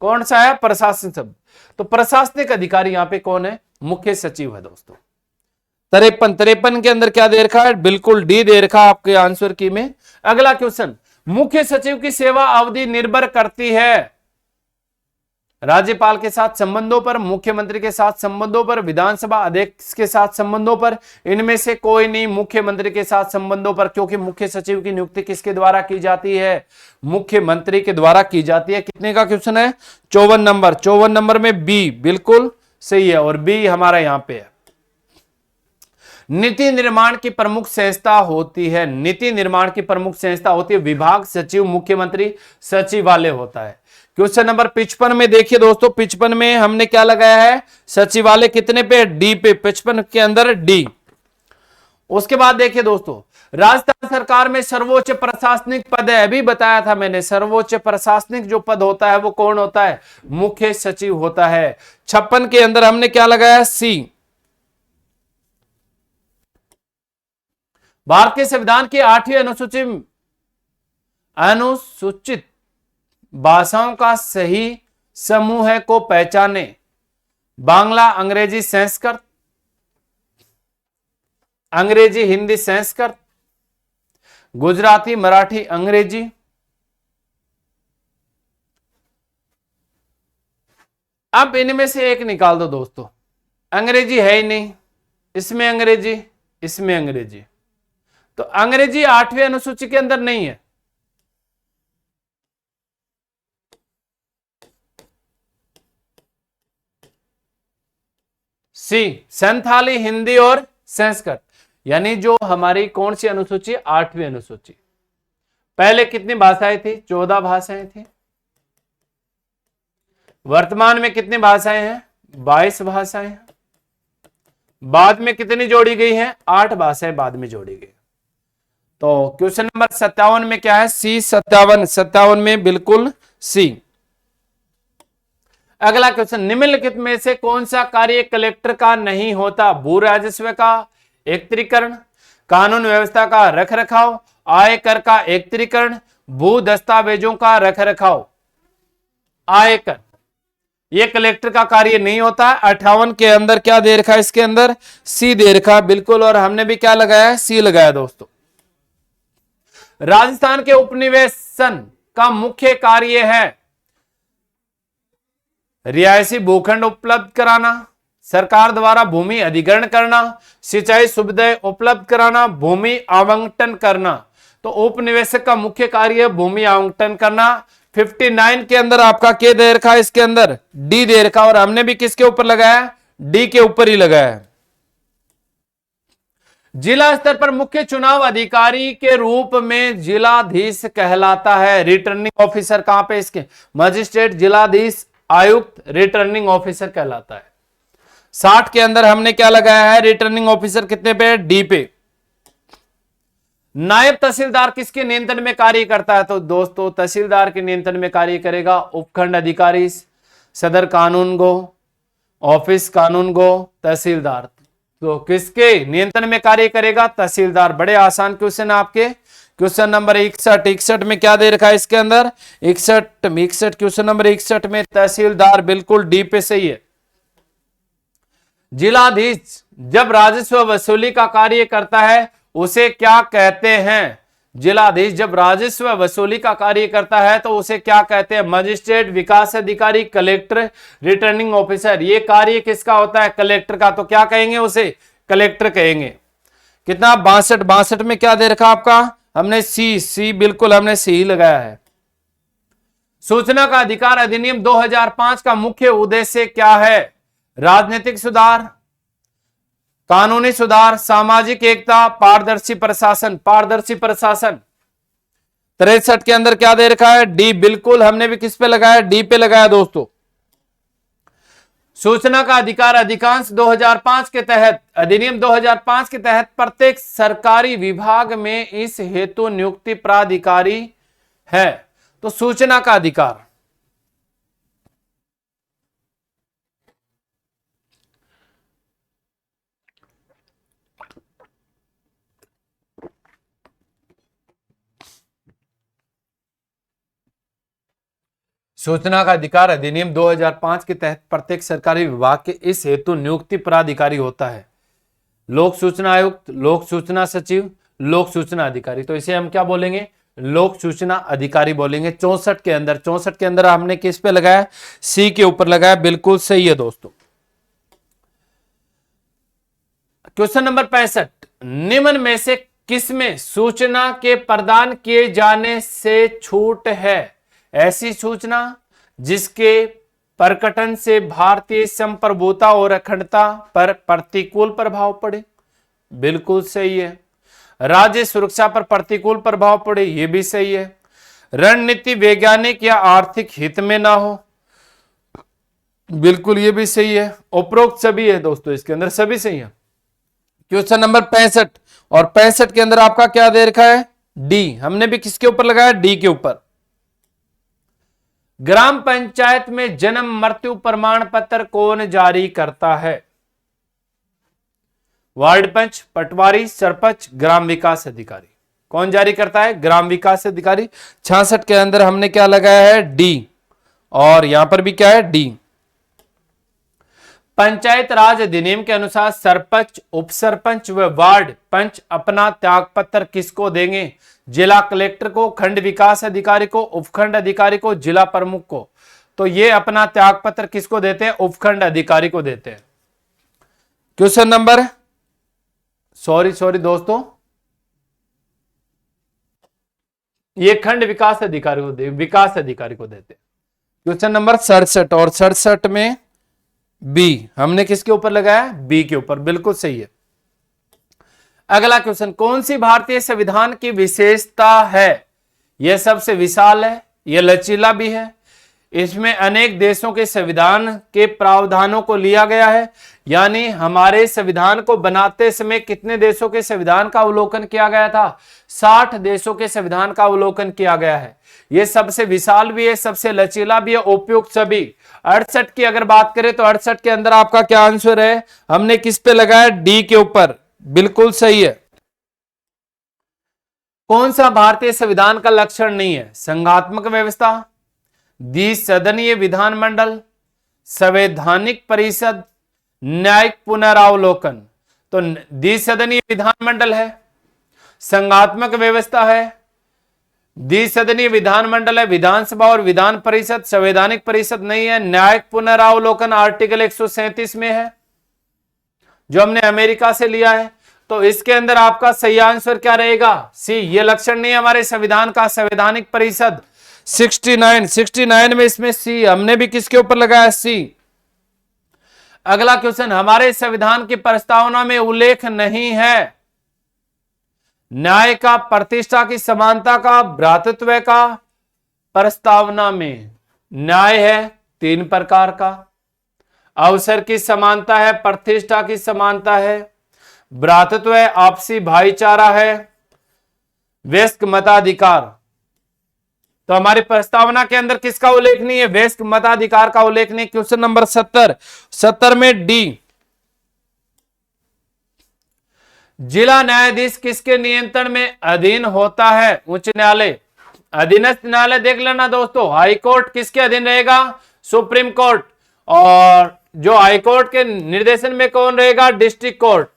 कौन सा है? प्रशासन शब्द। तो प्रशासनिक अधिकारी यहां पे कौन है? मुख्य सचिव है दोस्तों। 53 के अंदर क्या दे रखा है? बिल्कुल डी दे रखा आपके आंसर की में। अगला क्वेश्चन, मुख्य सचिव की सेवा अवधि निर्भर करती है राज्यपाल के साथ संबंधों पर, मुख्यमंत्री के साथ संबंधों पर, विधानसभा अध्यक्ष के साथ संबंधों पर, इनमें से कोई नहीं। मुख्यमंत्री के साथ संबंधों पर, क्योंकि मुख्य सचिव की नियुक्ति किसके द्वारा की जाती है? मुख्यमंत्री के द्वारा की जाती है। कितने का क्वेश्चन है? 54 नंबर में बी बिल्कुल सही है, और बी हमारा यहां पे है। नीति निर्माण की प्रमुख संस्था होती है, नीति निर्माण की प्रमुख संस्था होती है विभाग सचिव, मुख्यमंत्री सचिवालय होता है। क्वेश्चन नंबर 55 में देखिए दोस्तों, 55 में हमने क्या लगाया है? सचिवालय। कितने पे? डी पे। 55 के अंदर डी। उसके बाद देखिए दोस्तों, राजस्थान सरकार में सर्वोच्च प्रशासनिक पद है, अभी बताया था मैंने, सर्वोच्च प्रशासनिक जो पद होता है वो कौन होता है? मुख्य सचिव होता है। 56 के अंदर हमने क्या लगाया? सी। भारत के संविधान की 8वीं अनुसूचित भाषाओं का सही समूह को पहचाने। बांग्ला, अंग्रेजी, संस्कृत, अंग्रेजी, हिंदी, संस्कृत, गुजराती, मराठी, अंग्रेजी। अब इनमें से एक निकाल दो दोस्तों। अंग्रेजी है ही नहीं, इसमें अंग्रेजी, इसमें अंग्रेजी, तो अंग्रेजी 8वीं अनुसूची के अंदर नहीं है। सी, संथाली, हिंदी और संस्कृत, यानी जो हमारी कौन सी अनुसूची, 8वीं अनुसूची। पहले कितनी भाषाएं थी? 14 भाषाएं थी। वर्तमान में कितनी भाषाएं हैं? 22 भाषाएं। बाद में कितनी जोड़ी गई है? 8 भाषाएं बाद में जोड़ी गई। तो क्वेश्चन नंबर 57 में क्या है? सी, 57 में बिल्कुल सी। अगला क्वेश्चन, निम्नलिखित में से कौन सा कार्य कलेक्टर का नहीं होता? भू राजस्व का एकत्रीकरण, कानून व्यवस्था का रखरखाव, आयकर का एकत्रीकरण, भू दस्तावेजों का रखरखाव। आयकर, ये कलेक्टर का कार्य नहीं होता। 58 के अंदर क्या दे रखा है? इसके अंदर सी दे रखा बिल्कुल, और हमने भी क्या लगाया? सी लगाया दोस्तों। राजस्थान के उपनिवेशन का मुख्य कार्य है रिहायशी भूखंड उपलब्ध कराना, सरकार द्वारा भूमि अधिग्रहण करना, सिंचाई सुविधाएं उपलब्ध कराना, भूमि आवंटन करना। तो उपनिवेशक का मुख्य कार्य है भूमि आवंटन करना। 59 के अंदर आपका क्या दे रखा है? इसके अंदर डी दे रखा, और हमने भी किसके ऊपर लगाया? डी के ऊपर ही लगाया। जिला स्तर पर मुख्य चुनाव अधिकारी के रूप में जिलाधीश कहलाता है। रिटर्निंग ऑफिसर कहां पे? इसके मजिस्ट्रेट, जिलाधीश, आयुक्त, रिटर्निंग ऑफिसर कहलाता है। 60 के अंदर हमने क्या लगाया है? रिटर्निंग ऑफिसर कितने पे? डी पे। नायब तहसीलदार किसके नियंत्रण में कार्य करता है? तो दोस्तों तहसीलदार के नियंत्रण में कार्य करेगा उपखंड अधिकारी, सदर कानून गो, ऑफिस कानून गो, तहसीलदार। तो किसके नियंत्रण में कार्य करेगा? तहसीलदार। बड़े आसान क्वेश्चन आपके। क्वेश्चन नंबर 61 में क्या दे रखा है? इसके अंदर 61 क्वेश्चन नंबर 61 में तहसीलदार बिल्कुल डी पे सही है। जिलाधीश जब राजस्व वसूली का कार्य करता है उसे क्या कहते हैं? जिलाधीश जब राजस्व वसूली का कार्य करता है तो उसे क्या कहते हैं? मजिस्ट्रेट, विकास अधिकारी, कलेक्टर, रिटर्निंग ऑफिसर। ये कार्य किसका होता है? कलेक्टर का। तो क्या कहेंगे उसे? कलेक्टर कहेंगे। कितना? 62 में क्या दे रखा आपका? हमने सी बिल्कुल हमने सी लगाया है। सूचना का अधिकार अधिनियम 2005 का मुख्य उद्देश्य क्या है? राजनीतिक सुधार, कानूनी सुधार, सामाजिक एकता, पारदर्शी प्रशासन। पारदर्शी प्रशासन। 63 के अंदर क्या दे रखा है? डी बिल्कुल हमने भी किस पे लगाया? डी पे लगाया दोस्तों। सूचना का अधिकार अधिकांश 2005 के तहत, अधिनियम 2005 के तहत प्रत्येक सरकारी विभाग में इस हेतु नियुक्ति प्राधिकारी है। तो सूचना का अधिकार, सूचना का अधिकार अधिनियम 2005 के तहत प्रत्येक सरकारी विभाग के इस हेतु नियुक्ति प्राधिकारी होता है। लोक सूचना आयुक्त, लोक सूचना सचिव, लोक सूचना अधिकारी। तो इसे हम क्या बोलेंगे? लोक सूचना अधिकारी बोलेंगे। 64 के अंदर हमने किस पे लगाया? सी के ऊपर लगाया। बिल्कुल सही है दोस्तों। क्वेश्चन नंबर 65, निम्न में से किसमें सूचना के प्रदान किए जाने से छूट है? ऐसी सूचना जिसके प्रकटन से भारतीय संप्रभुता और अखंडता पर प्रतिकूल प्रभाव पड़े। बिल्कुल सही है। राज्य सुरक्षा पर प्रतिकूल प्रभाव पड़े, यह भी सही है। रणनीति, वैज्ञानिक या आर्थिक हित में ना हो, बिल्कुल ये भी सही है। उपरोक्त सभी है दोस्तों, इसके अंदर सभी सही है। क्वेश्चन नंबर 65, और 65 के अंदर आपका क्या दे रखा है? डी। हमने भी किसके ऊपर लगाया? डी के ऊपर। ग्राम पंचायत में जन्म मृत्यु प्रमाण पत्र कौन जारी करता है? वार्ड पंच, पटवारी, सरपंच, ग्राम विकास अधिकारी। कौन जारी करता है? ग्राम विकास अधिकारी। 66 के अंदर हमने क्या लगाया है? डी, और यहां पर भी क्या है? डी। पंचायत राज अधिनियम के अनुसार सरपंच, उप सरपंच व वार्ड पंच अपना त्यागपत्र किसको देंगे? जिला कलेक्टर को, खंड विकास अधिकारी को, उपखंड अधिकारी को, जिला प्रमुख को। तो ये अपना त्यागपत्र किसको देते हैं? उपखंड अधिकारी को देते हैं। क्वेश्चन नंबर, सॉरी दोस्तों, ये खंड विकास अधिकारी को देते हैं। क्वेश्चन नंबर 67, और 67 में बी हमने किसके ऊपर लगाया? बी के ऊपर, बिल्कुल सही है। अगला क्वेश्चन, कौन सी भारतीय संविधान की विशेषता है? यह सबसे विशाल है, यह लचीला भी है, इसमें अनेक देशों के संविधान के प्रावधानों को लिया गया है। यानी हमारे संविधान को बनाते समय कितने देशों के संविधान का अवलोकन किया गया था? 60 देशों के संविधान का अवलोकन किया गया है। यह सबसे विशाल भी है, सबसे लचीला भी है, उपयुक्त सभी। 68 की अगर बात करें तो 68 के अंदर आपका क्या आंसर है? हमने किस पे लगाया? डी के ऊपर, बिल्कुल सही है। कौन सा भारतीय संविधान का लक्षण नहीं है? संघात्मक व्यवस्था, द्विसदनीय विधानमंडल, संवैधानिक परिषद, न्यायिक पुनरावलोकन। तो द्विसदनीय विधानमंडल है, संघात्मक व्यवस्था है, द्विसदनीय विधानमंडल है, विधानसभा और विधान परिषद, संवैधानिक परिषद नहीं है, न्यायिक पुनरावलोकन आर्टिकल 137 में है जो हमने अमेरिका से लिया है। तो इसके अंदर आपका सही आंसर क्या रहेगा? सी। ये लक्षण नहीं है हमारे संविधान का। संवैधानिक परिषद 69 में इसमें सी, हमने भी किसके ऊपर लगाया? सी। अगला क्वेश्चन, हमारे संविधान की प्रस्तावना में उल्लेख नहीं है न्याय का, प्रतिष्ठा की, समानता का, भ्रातृत्व का। प्रस्तावना में न्याय है 3 प्रकार का, अवसर की समानता है, प्रतिष्ठा की समानता है, भ्रातृत्व है, आपसी भाईचारा है, वयस्क मताधिकार। तो हमारी प्रस्तावना के अंदर किसका उल्लेख नहीं है? वयस्क मताधिकार का उल्लेख नहीं। क्वेश्चन नंबर 70 में डी। जिला न्यायाधीश किसके नियंत्रण में अधीन होता है? उच्च न्यायालय, अधीनस्थ न्यायालय। देख लेना दोस्तों, हाई कोर्ट किसके अधीन रहेगा? Supreme court. और जो हाई कोर्ट के निर्देशन में कौन रहेगा? District court.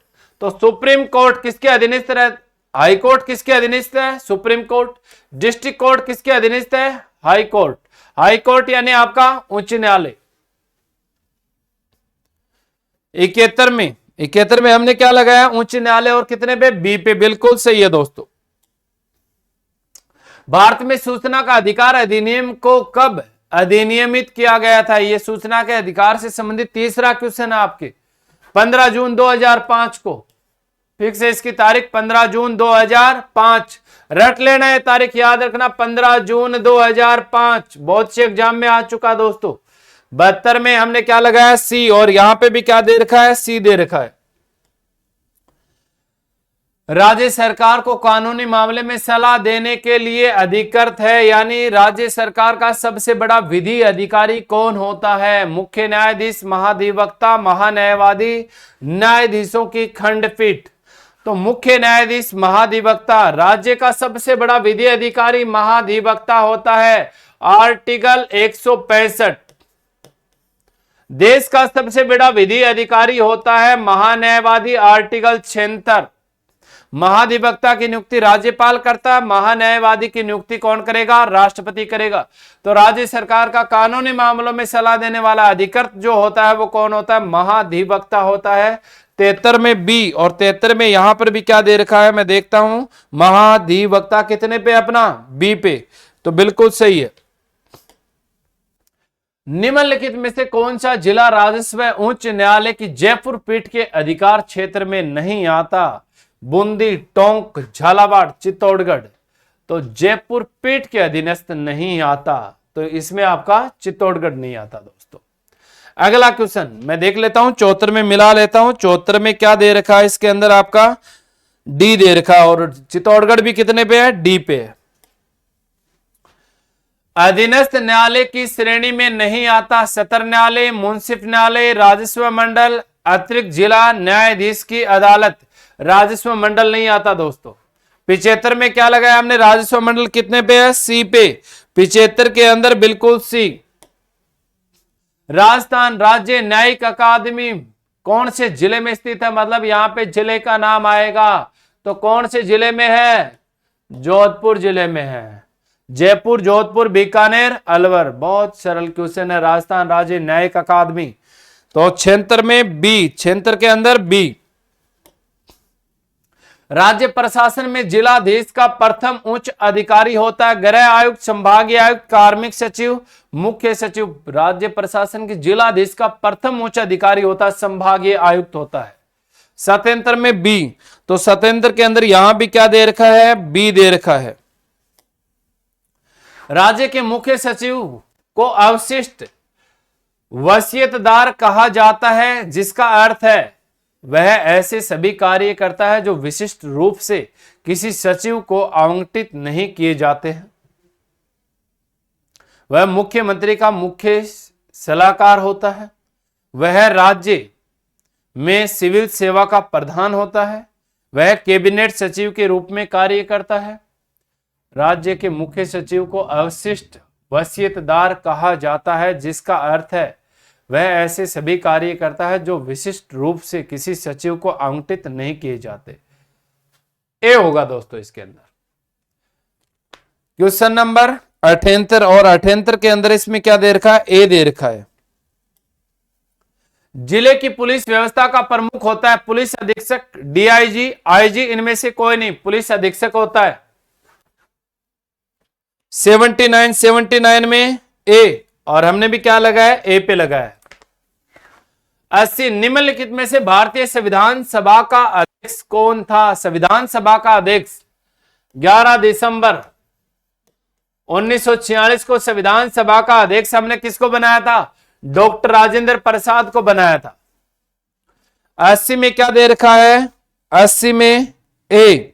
तो सुप्रीम कोर्ट किसके अधीनस्थ है? हाई कोर्ट किसके अधीनस्थ है? Supreme court. डिस्ट्रिक्ट कोर्ट किसके अधीनस्थ है? High court. हाई कोर्ट यानी आपका उच्च न्यायालय। 71 में हमने क्या लगाया? उच्च न्यायालय। और कितने पे? बी पे, बिल्कुल सही है दोस्तों। भारत में सूचना का अधिकार अधिनियम को कब अधिनियमित किया गया था? यह सूचना के अधिकार से संबंधित तीसरा क्वेश्चन है आपके। 15 जून 2005 को। फिक्स है इसकी तारीख 15 जून 2005। रट लेना है, तारीख याद रखना, 15 जून 2005। बहुत से एग्जाम में आ चुका दोस्तों। 72 में हमने क्या लगाया? सी। और यहां पे भी क्या दे रखा है? सी दे रखा है। राज्य सरकार को कानूनी मामले में सलाह देने के लिए अधिकृत है। यानी राज्य सरकार का सबसे बड़ा विधि अधिकारी कौन होता है? मुख्य न्यायाधीश, महाधिवक्ता, महान्यायवादी, न्यायाधीशों की खंडपीठ। तो मुख्य न्यायाधीश, महाधिवक्ता। राज्य का सबसे बड़ा विधि अधिकारी महाधिवक्ता होता है, आर्टिकल 165। देश का सबसे बड़ा विधि अधिकारी होता है महान्यायवादी, आर्टिकल 76। महाधिवक्ता की नियुक्ति राज्यपाल करता है, महान्यायवादी की नियुक्ति कौन करेगा? राष्ट्रपति करेगा। तो राज्य सरकार का कानूनी मामलों में सलाह देने वाला अधिकृत जो होता है वो कौन होता है? महाधिवक्ता होता है। 73 में बी। और 73 में यहां पर भी क्या दे रखा है? मैं देखता हूं, महाधिवक्ता कितने पे? अपना बी पे। तो बिल्कुल सही है। निम्नलिखित में से कौन सा जिला राजस्व उच्च न्यायालय की जयपुर पीठ के अधिकार क्षेत्र में नहीं आता? बूंदी, टोंक, झालावाड़, चित्तौड़गढ़। तो जयपुर पीठ के अधीनस्थ नहीं आता, तो इसमें आपका चित्तौड़गढ़ नहीं आता दोस्तों। अगला क्वेश्चन मैं देख लेता हूं, 74 में मिला लेता हूं। 74 में क्या दे रखा है? इसके अंदर आपका डी दे रखा है, और चित्तौड़गढ़ भी कितने पे है? डी पे है। अधीनस्थ न्यायालय की श्रेणी में नहीं आता? सत्र न्यायालय, मुंसिफ न्यायालय, राजस्व मंडल, अतिरिक्त जिला न्यायाधीश की अदालत। राजस्व मंडल नहीं आता दोस्तों। 75 में क्या लगाया हमने, राजस्व मंडल कितने पे है, सी पे। 75 के अंदर बिल्कुल सी। राजस्थान राज्य न्यायिक अकादमी कौन से जिले में स्थित है, मतलब यहां पे जिले का नाम आएगा, तो कौन से जिले में है, जोधपुर जिले में है। जयपुर, जोधपुर, बीकानेर, अलवर। बहुत सरल क्वेश्चन है। राजस्थान राज्य न्यायिक अकादमी, तो 76 में बी, 76 के अंदर बी। राज्य प्रशासन में जिलाधीश का प्रथम उच्च अधिकारी होता है गृह आयुक्त, संभागीय आयुक्त, कार्मिक सचिव, मुख्य सचिव। राज्य प्रशासन के जिलाधीश का प्रथम उच्च अधिकारी होता है संभागीय आयुक्त होता है। 77 में बी, तो 77 के अंदर यहां भी क्या दे रखा है, बी दे रखा है। राज्य के मुख्य सचिव को अवशिष्ट वसीयतदार कहा जाता है, जिसका अर्थ है वह ऐसे सभी कार्य करता है जो विशिष्ट रूप से किसी सचिव को आवंटित नहीं किए जाते हैं। वह मुख्यमंत्री का मुख्य सलाहकार होता है। वह राज्य में सिविल सेवा का प्रधान होता है। वह कैबिनेट सचिव के रूप में कार्य करता है। राज्य के मुख्य सचिव को अवशिष्ट वसीयतदार कहा जाता है, जिसका अर्थ है वह ऐसे सभी कार्य करता है जो विशिष्ट रूप से किसी सचिव को आवंटित नहीं किए जाते। ए होगा दोस्तों इसके अंदर। क्वेश्चन नंबर 78 और 78 के अंदर इसमें क्या दे रखा है, ए दे रखा है। जिले की पुलिस व्यवस्था का प्रमुख होता है पुलिस अधीक्षक, डीआईजी, आईजी, इनमें से कोई नहीं, पुलिस अधीक्षक होता है। 79 में ए, और हमने भी क्या लगाया, ए पे लगाया। 80 निम्नलिखित में से भारतीय संविधान सभा का अध्यक्ष कौन था। संविधान सभा का अध्यक्ष 11 दिसंबर 1946 को संविधान सभा का अध्यक्ष हमने किसको बनाया था, डॉक्टर राजेंद्र प्रसाद को बनाया था। 80 में क्या दे रखा है, 80 में ए।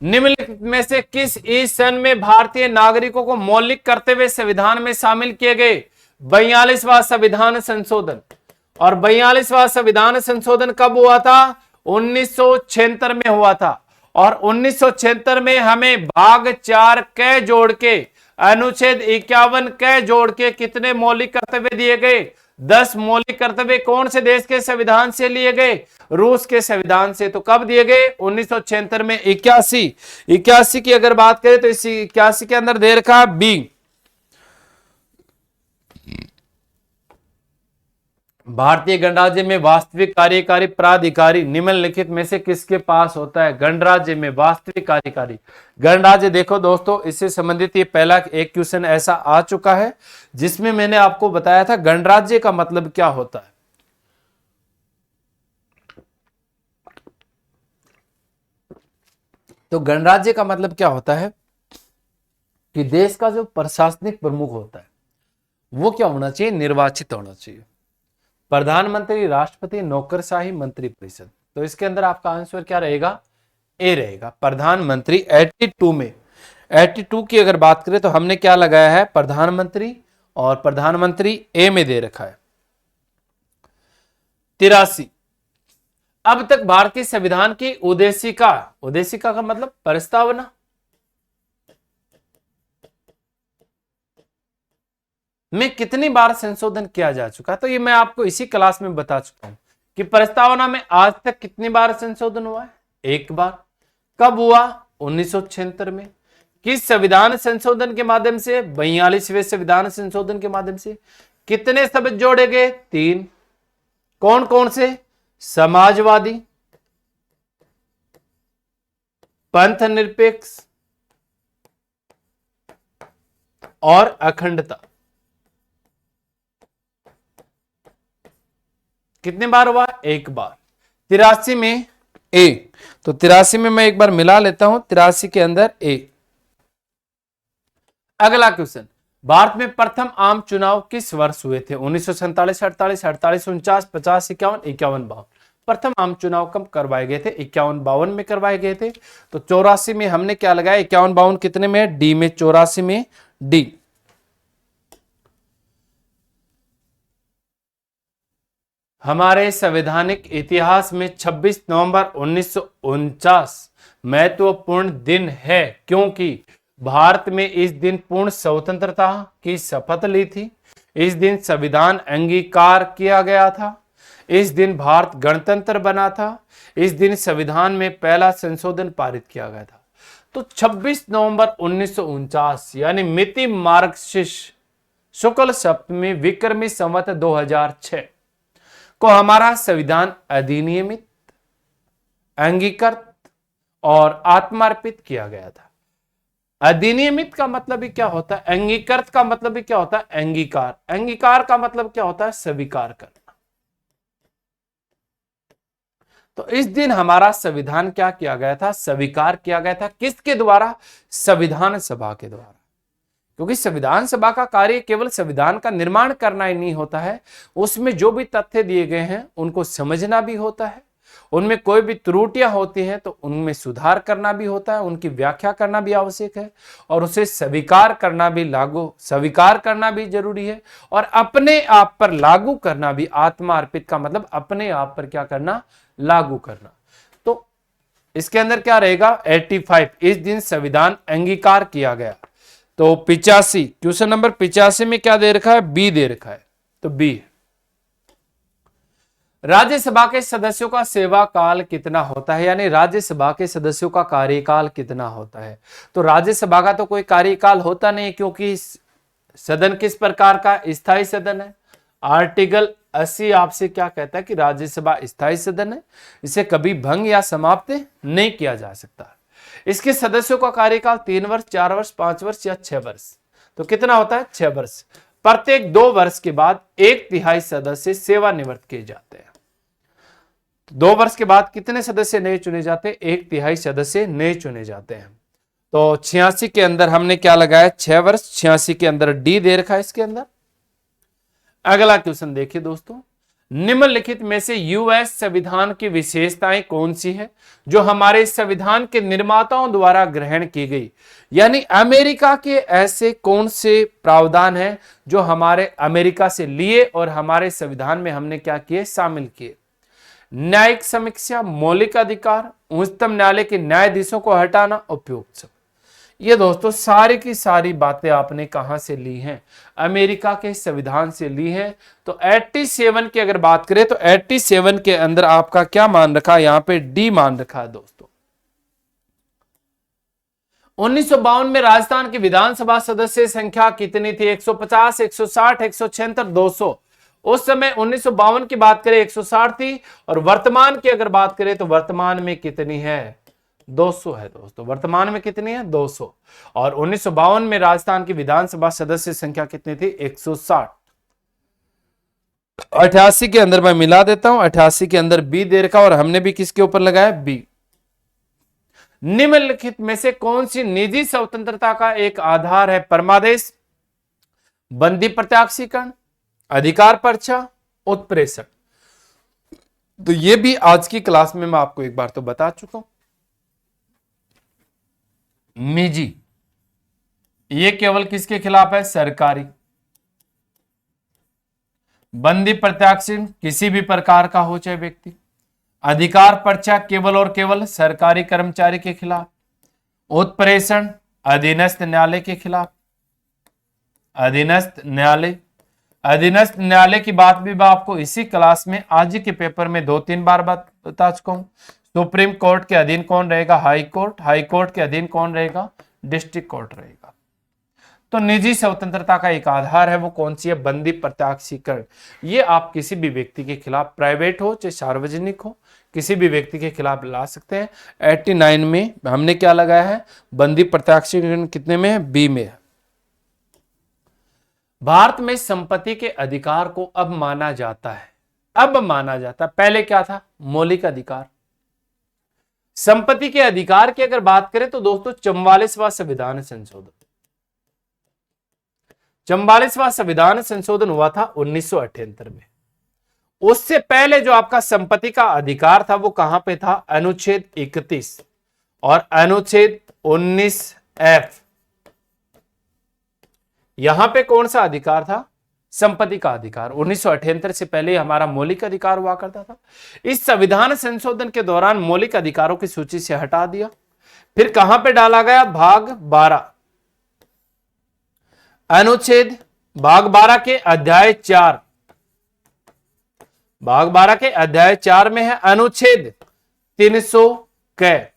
निम्नलिखित में से किस ईसन में भारतीय नागरिकों को मौलिक करते हुए संविधान में शामिल किए गए 42वां संविधान संशोधन। और 42वां संविधान संशोधन कब हुआ था, 1976 में हुआ था। और 1976 में हमें भाग 4 क जोड़ के अनुच्छेद 51 क जोड़ के कितने मौलिक कर्तव्य दिए गए, 10 मौलिक कर्तव्य कौन से देश के संविधान से लिए गए, रूस के संविधान से। तो कब दिए गए, 1976 में। 81 की अगर बात करें तो इस 81 के अंदर दे रखा बी। भारतीय गणराज्य में वास्तविक कार्यकारी प्राधिकारी निम्नलिखित में से किसके पास होता है। गणराज्य में वास्तविक कार्यकारी, गणराज्य देखो दोस्तों, इससे संबंधित ये पहला एक क्वेश्चन ऐसा आ चुका है जिसमें मैंने आपको बताया था गणराज्य का मतलब क्या होता है। तो गणराज्य का मतलब क्या होता है कि देश का जो प्रशासनिक प्रमुख होता है वो क्या होना चाहिए, निर्वाचित होना चाहिए। प्रधानमंत्री, राष्ट्रपति, नौकरशाही, मंत्री परिषद। तो इसके अंदर आपका आंसर क्या रहेगा, ए रहेगा, प्रधानमंत्री। 82 में 82 की अगर बात करें तो हमने क्या लगाया है, प्रधानमंत्री, और प्रधानमंत्री ए में दे रखा है। 83 अब तक भारतीय संविधान की उद्देशिका, उद्देशिका का मतलब प्रस्तावना, में कितनी बार संशोधन किया जा चुका है। तो ये मैं आपको इसी क्लास में बता चुका हूं कि प्रस्तावना में आज तक कितनी बार संशोधन हुआ है, एक बार। कब हुआ, 1976 में। किस संविधान संशोधन के माध्यम से, 42वें संविधान संशोधन के माध्यम से। कितने शब्द जोड़े गए, 3। कौन कौन से, समाजवादी, पंथ निरपेक्ष और अखंडता। कितने बार हुआ, एक बार। 83 में ए, तो 83 में मैं एक बार मिला लेता हूं, 83 के अंदर ए। अगला क्वेश्चन, भारत में प्रथम आम चुनाव किस वर्ष हुए थे। 1947, 48, 48, 49, 50, 51, 51, 52। प्रथम आम चुनाव कब करवाए गए थे, 51, 52 में करवाए गए थे। तो 84 में हमने क्या लगाया, 51, 52 कितने में, डी में, 84 में डी। हमारे संवैधानिक इतिहास में 26 नवंबर 1949 महत्वपूर्ण दिन है, क्योंकि भारत में इस दिन पूर्ण स्वतंत्रता की शपथ ली थी। इस दिन संविधान अंगीकार किया गया था। इस दिन भारत गणतंत्र बना था। इस दिन संविधान में पहला संशोधन पारित किया गया था। तो 26 नवंबर 1949 यानी मिति मार्गशीर्ष शुक्ल सप्तमी विक्रमी संवत 2006 को हमारा संविधान अधिनियमित, अंगीकृत और आत्मार्पित किया गया था। अधिनियमित का मतलब ही क्या होता है? अंगीकृत का मतलब ही क्या होता है? अंगीकार। अंगीकार का मतलब क्या होता है? स्वीकार करना। तो इस दिन हमारा संविधान क्या किया गया था? स्वीकार किया गया था। किसके द्वारा? संविधान सभा के द्वारा। क्योंकि संविधान सभा का कार्य केवल संविधान का निर्माण करना ही नहीं होता है, उसमें जो भी तथ्य दिए गए हैं उनको समझना भी होता है, उनमें कोई भी त्रुटियां होती हैं तो उनमें सुधार करना भी होता है, उनकी व्याख्या करना भी आवश्यक है और उसे स्वीकार करना भी स्वीकार करना भी जरूरी है और अपने आप पर लागू करना भी। आत्मा अर्पित का मतलब अपने आप पर क्या करना? लागू करना। तो इसके अंदर क्या रहेगा? 85 इस दिन संविधान अंगीकार किया गया। तो 85 क्वेश्चन नंबर 85 में क्या दे रखा है? बी दे रखा है, तो बी है। राज्यसभा के सदस्यों का सेवा काल कितना होता है, यानी राज्यसभा के सदस्यों का कार्यकाल कितना होता है? तो राज्यसभा का तो कोई कार्यकाल होता नहीं, क्योंकि सदन किस प्रकार का? स्थायी सदन है। आर्टिकल 80 आपसे क्या कहता है कि राज्यसभा स्थायी सदन है, इसे कभी भंग या समाप्त नहीं किया जा सकता। इसके सदस्यों का कार्यकाल 3 वर्ष, 4 वर्ष, 5 वर्ष या 6 वर्ष। तो कितना होता है? 6 वर्ष। प्रत्येक 2 वर्ष के बाद 1/3 सदस्य सेवानिवृत्त किए जाते हैं। 2 वर्ष के बाद कितने सदस्य नए चुने जाते हैं? 1/3 सदस्य नए चुने जाते हैं। तो 86 के अंदर हमने क्या लगाया? 6 वर्ष। 86 के अंदर डी दे रखा है इसके अंदर। अगला क्वेश्चन देखिए दोस्तों, निम्नलिखित में से यूएस संविधान की विशेषताएं कौन सी है जो हमारे संविधान के निर्माताओं द्वारा ग्रहण की गई? यानी अमेरिका के ऐसे कौन से प्रावधान हैं जो हमारे अमेरिका से लिए और हमारे संविधान में हमने क्या किए? शामिल किए। न्यायिक समीक्षा, मौलिक अधिकार, उच्चतम न्यायालय के न्यायाधीशों को हटाना, उपयुक्त सब। ये दोस्तों सारी की सारी बातें आपने कहां से ली हैं? अमेरिका के संविधान से ली हैं। तो 87 की अगर बात करें तो 87 के अंदर आपका क्या मान रखा है? यहां पे डी मान रखा है दोस्तों। 1952 में राजस्थान की विधानसभा सदस्य संख्या कितनी थी? 150, 160, 176, 200। उस समय 1952 की बात करें 160 थी और वर्तमान की अगर बात करें तो वर्तमान में कितनी है? 200 है दोस्तों। वर्तमान में कितनी है? 200। और 1952 में राजस्थान की विधानसभा सदस्य संख्या कितनी थी? 160। 88 के अंदर मैं मिला देता हूं, 88 के अंदर बी दे रखा और हमने भी किसके ऊपर लगाया? बी। निम्नलिखित में से कौन सी निजी स्वतंत्रता का एक आधार है? परमादेश, बंदी प्रत्याक्षीकरण, अधिकार पर्चा, उत्प्रेषण। तो ये भी आज की क्लास में मैं आपको एक बार तो बता चुका हूं। निजी ये केवल किसके खिलाफ है? सरकारी। बंदी प्रत्याक्षीकरण किसी भी प्रकार का हो चाहे व्यक्ति। अधिकार पर्चा केवल और केवल सरकारी कर्मचारी के खिलाफ। उत्प्रेषण अधीनस्थ न्यायालय के खिलाफ। अधीनस्थ न्यायालय, अधीनस्थ न्यायालय की बात भी मैं आपको इसी क्लास में आज ही के पेपर में 2-3 बार बता चुका हूं। सुप्रीम कोर्ट के अधीन कौन रहेगा? High court. हाई कोर्ट के अधीन कौन रहेगा? डिस्ट्रिक्ट कोर्ट रहेगा। तो निजी स्वतंत्रता का एक आधार है, वो कौन सी है? बंदी प्रत्याक्षीकरण। ये आप किसी भी व्यक्ति के खिलाफ, प्राइवेट हो चाहे सार्वजनिक हो, किसी भी व्यक्ति के खिलाफ ला सकते हैं। 89 में हमने क्या लगाया है? बंदी प्रत्याक्षीकरण कितने में है? बी में है। भारत में संपत्ति के अधिकार को अब माना जाता है। अब माना जाता, पहले क्या था? मौलिक अधिकार। संपत्ति के अधिकार की अगर बात करें तो दोस्तों 44वां संविधान संशोधन, 44वां संविधान संशोधन हुआ था 1978 में। उससे पहले जो आपका संपत्ति का अधिकार था वो कहां पे था? अनुच्छेद 31 और अनुच्छेद 19F। यहां पे कौन सा अधिकार था? संपत्ति का अधिकार। 1978 से पहले हमारा मौलिक अधिकार हुआ करता था। इस संविधान संशोधन के दौरान मौलिक अधिकारों की सूची से हटा दिया। फिर कहां पे डाला गया? भाग 12 अनुच्छेद, भाग 12 के अध्याय 4, भाग 12 के अध्याय 4 में है अनुच्छेद 300 क।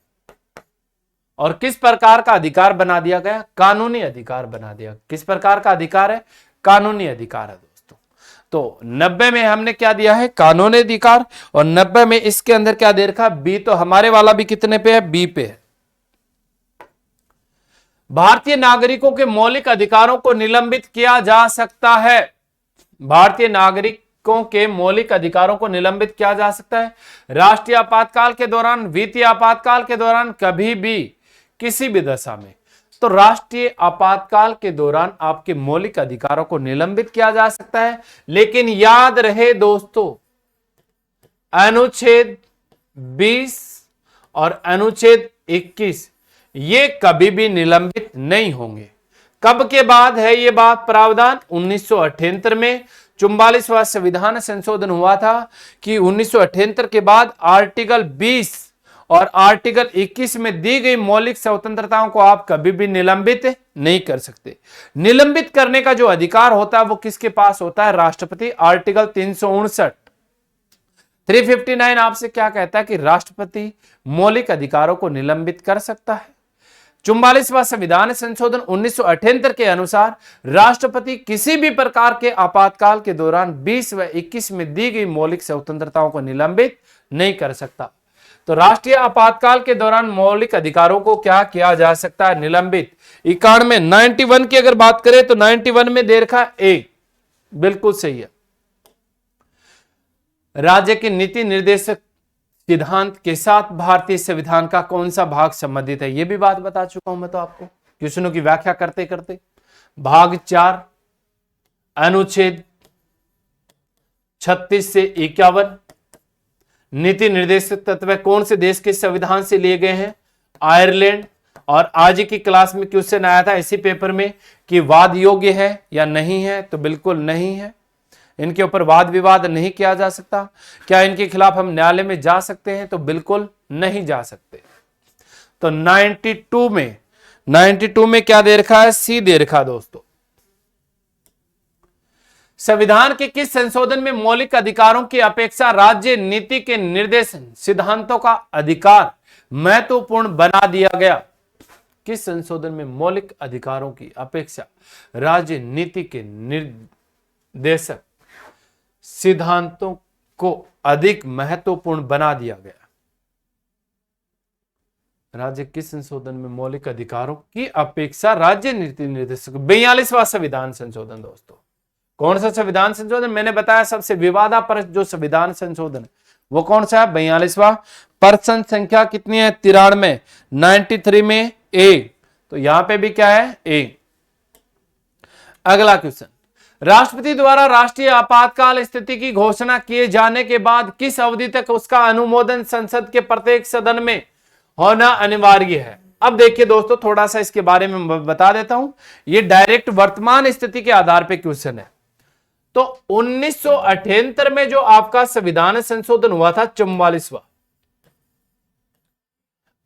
और किस प्रकार का अधिकार बना दिया गया? कानूनी अधिकार बना दिया। किस प्रकार का अधिकार है? कानूनी अधिकार है दोस्तों। तो 90 में हमने क्या दिया है? कानूनी अधिकार। और 90 में इसके अंदर क्या दे रखा? बी। तो हमारे वाला भी कितने पे है? बी पे है। भारतीय नागरिकों के मौलिक अधिकारों को निलंबित किया जा सकता है। भारतीय नागरिकों के मौलिक अधिकारों को निलंबित किया जा सकता है राष्ट्रीय आपातकाल के दौरान, वित्तीय आपातकाल के दौरान, कभी भी, किसी भी दशा में। तो राष्ट्रीय आपातकाल के दौरान आपके मौलिक अधिकारों को निलंबित किया जा सकता है। लेकिन याद रहे दोस्तों, अनुच्छेद 20 और अनुच्छेद 21 ये कभी भी निलंबित नहीं होंगे। कब के बाद है ये बात प्रावधान? 1978 में 44वां संविधान संशोधन हुआ था कि 1978 के बाद आर्टिकल 20 और आर्टिकल 21 में दी गई मौलिक स्वतंत्रताओं को आप कभी भी निलंबित नहीं कर सकते। निलंबित करने का जो अधिकार होता है वो किसके पास होता है? राष्ट्रपति। आर्टिकल 359 आपसे क्या कहता है? कि राष्ट्रपति मौलिक अधिकारों को निलंबित कर सकता है। 44वां संविधान संशोधन 1978 के अनुसार राष्ट्रपति किसी भी प्रकार के आपातकाल के दौरान 20 व 21 में दी गई मौलिक स्वतंत्रताओं को निलंबित नहीं कर सकता। तो राष्ट्रीय आपातकाल के दौरान मौलिक अधिकारों को क्या किया जा सकता है? निलंबित। 91 की अगर बात करें तो 91 में दे रखा ए, बिल्कुल सही है। राज्य के नीति निर्देशक सिद्धांत के साथ भारतीय संविधान का कौन सा भाग संबंधित है? यह भी बात बता चुका हूं मैं तो आपको क्वेश्चनों की व्याख्या करते करते। भाग 4 अनुच्छेद 36 से 51। नीति निर्देशक तत्व कौन से देश के संविधान से लिए गए हैं? आयरलैंड। और आज की क्लास में क्वेश्चन आया था इसी पेपर में कि वाद योग्य है या नहीं है? तो बिल्कुल नहीं है। इनके ऊपर वाद विवाद नहीं किया जा सकता। क्या इनके खिलाफ हम न्यायालय में जा सकते हैं? तो बिल्कुल नहीं जा सकते। तो 92 में क्या दे रखा है? सी दे रखा दोस्तों। संविधान के किस संशोधन में मौलिक अधिकारों की अपेक्षा राज्य नीति के निर्देशन सिद्धांतों का अधिकार महत्वपूर्ण बना दिया गया? किस संशोधन में मौलिक अधिकारों की अपेक्षा राज्य नीति के निर्देशक सिद्धांतों को अधिक महत्वपूर्ण बना दिया गया? राज्य किस संशोधन में मौलिक अधिकारों की अपेक्षा राज्य नीति निर्देशक? 42वां संविधान संशोधन दोस्तों। कौन सा संविधान संशोधन? मैंने बताया सबसे विवादास्पद जो संविधान संशोधन है वो कौन सा है? 42वां। प्रश्न संख्या कितनी है? 93। 93 में ए। तो यहां पे भी क्या है? ए। अगला क्वेश्चन, राष्ट्रपति द्वारा राष्ट्रीय आपातकाल स्थिति की घोषणा किए जाने के बाद किस अवधि तक उसका अनुमोदन संसद के प्रत्येक सदन में होना अनिवार्य है? अब देखिए दोस्तों, थोड़ा सा इसके बारे में बता देता हूं। ये डायरेक्ट वर्तमान स्थिति के आधार पर क्वेश्चन है। तो 1978 में जो आपका संविधान संशोधन हुआ था 44वां,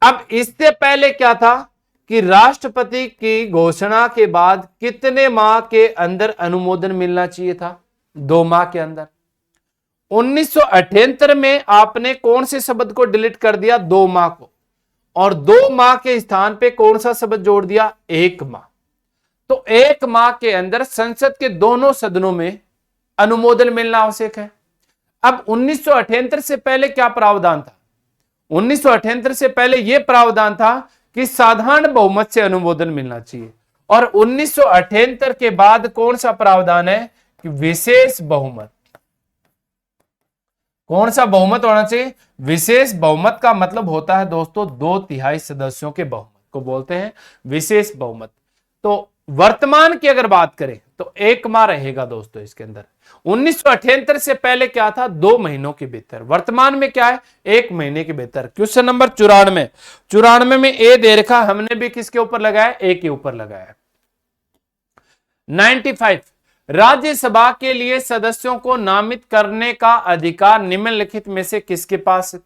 अब इससे पहले क्या था कि राष्ट्रपति की घोषणा के बाद कितने माह के अंदर अनुमोदन मिलना चाहिए था? 2 माह के अंदर। 1978 में आपने कौन से शब्द को डिलीट कर दिया? 2 माह को। और 2 माह के स्थान पे कौन सा शब्द जोड़ दिया? 1 माह। तो 1 माह के अंदर संसद के दोनों सदनों में अनुमोदन मिलना आवश्यक है। अब 1978 से पहले क्या प्रावधान था? 1978 से पहले यह प्रावधान था कि साधारण बहुमत से अनुमोदन मिलना चाहिए। और 1978 के बाद कौन सा प्रावधान है? कि विशेष बहुमत। कौन सा बहुमत होना चाहिए? विशेष बहुमत का मतलब होता है दोस्तों 2/3 सदस्यों के बहुमत को बोलते हैं विशेष बहुमत। तो वर्तमान की अगर बात करें तो 1 माह रहेगा दोस्तों इसके अंदर। 1978 से पहले क्या था? 2 महीनों के भीतर। वर्तमान में क्या है? 1 महीने के भीतर। क्वेश्चन नंबर 94 में ए दे रखा, हमने भी किसके ऊपर लगाया? ए के ऊपर लगाया। 95, राज्यसभा के लिए सदस्यों को नामित करने का अधिकार निम्नलिखित में से किसके पास है?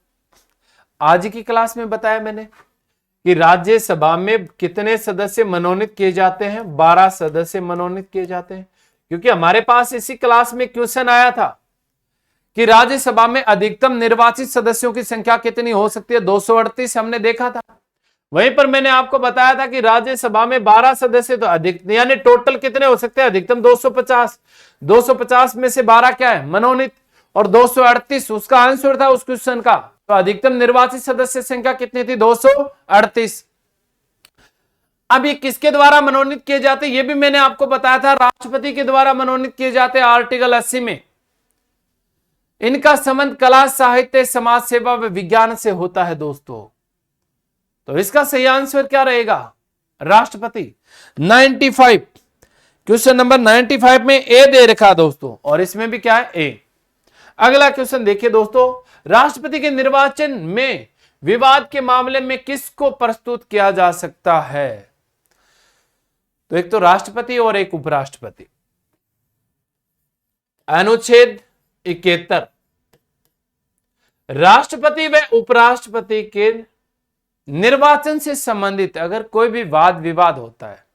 आज की क्लास में बताया मैंने कि राज्यसभा में कितने सदस्य मनोनीत किए जाते हैं? 12 सदस्य मनोनीत किए जाते हैं। क्योंकि हमारे पास इसी क्लास में क्वेश्चन आया था कि राज्यसभा में अधिकतम निर्वाचित सदस्यों की संख्या कितनी हो सकती है? 238 हमने देखा था। वहीं पर मैंने आपको बताया था कि राज्यसभा में 12 सदस्य तो अधिक, यानी टोटल कितने हो सकते हैं? अधिकतम 250। 250 में से 12 क्या है? मनोनीत, और 238 उसका आंसर था उस क्वेश्चन का। तो अधिकतम निर्वाचित सदस्य संख्या कितनी थी? 238। अब ये किसके द्वारा मनोनीत किए जाते? ये भी मैंने आपको बताया था, राष्ट्रपति के द्वारा मनोनीत किए जाते हैं आर्टिकल 80 में। इनका संबंध कला, साहित्य, समाज सेवा व विज्ञान से होता है दोस्तों। तो इसका सही आंसर क्या रहेगा? राष्ट्रपति। 95, क्वेश्चन नंबर 95 में ए दे रखा दोस्तों, और इसमें भी क्या है? ए। अगला क्वेश्चन देखिए दोस्तों, राष्ट्रपति के निर्वाचन में विवाद के मामले में किसको प्रस्तुत किया जा सकता है? तो एक तो राष्ट्रपति और एक उपराष्ट्रपति। अनुच्छेद 71, राष्ट्रपति व उपराष्ट्रपति के निर्वाचन से संबंधित अगर कोई भी वाद विवाद होता है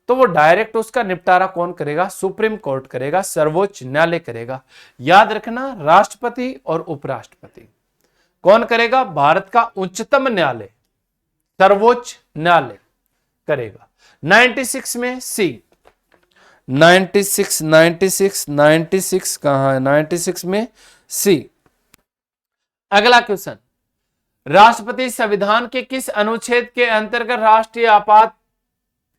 तो वो डायरेक्ट उसका निपटारा कौन करेगा? सुप्रीम कोर्ट करेगा, सर्वोच्च न्यायालय करेगा। याद रखना, राष्ट्रपति और उपराष्ट्रपति कौन करेगा? भारत का उच्चतम न्यायालय, सर्वोच्च न्यायालय करेगा। 96 में सी। 96 कहां है? 96 में सी। अगला क्वेश्चन, राष्ट्रपति संविधान के किस अनुच्छेद के अंतर्गत राष्ट्रीय आपात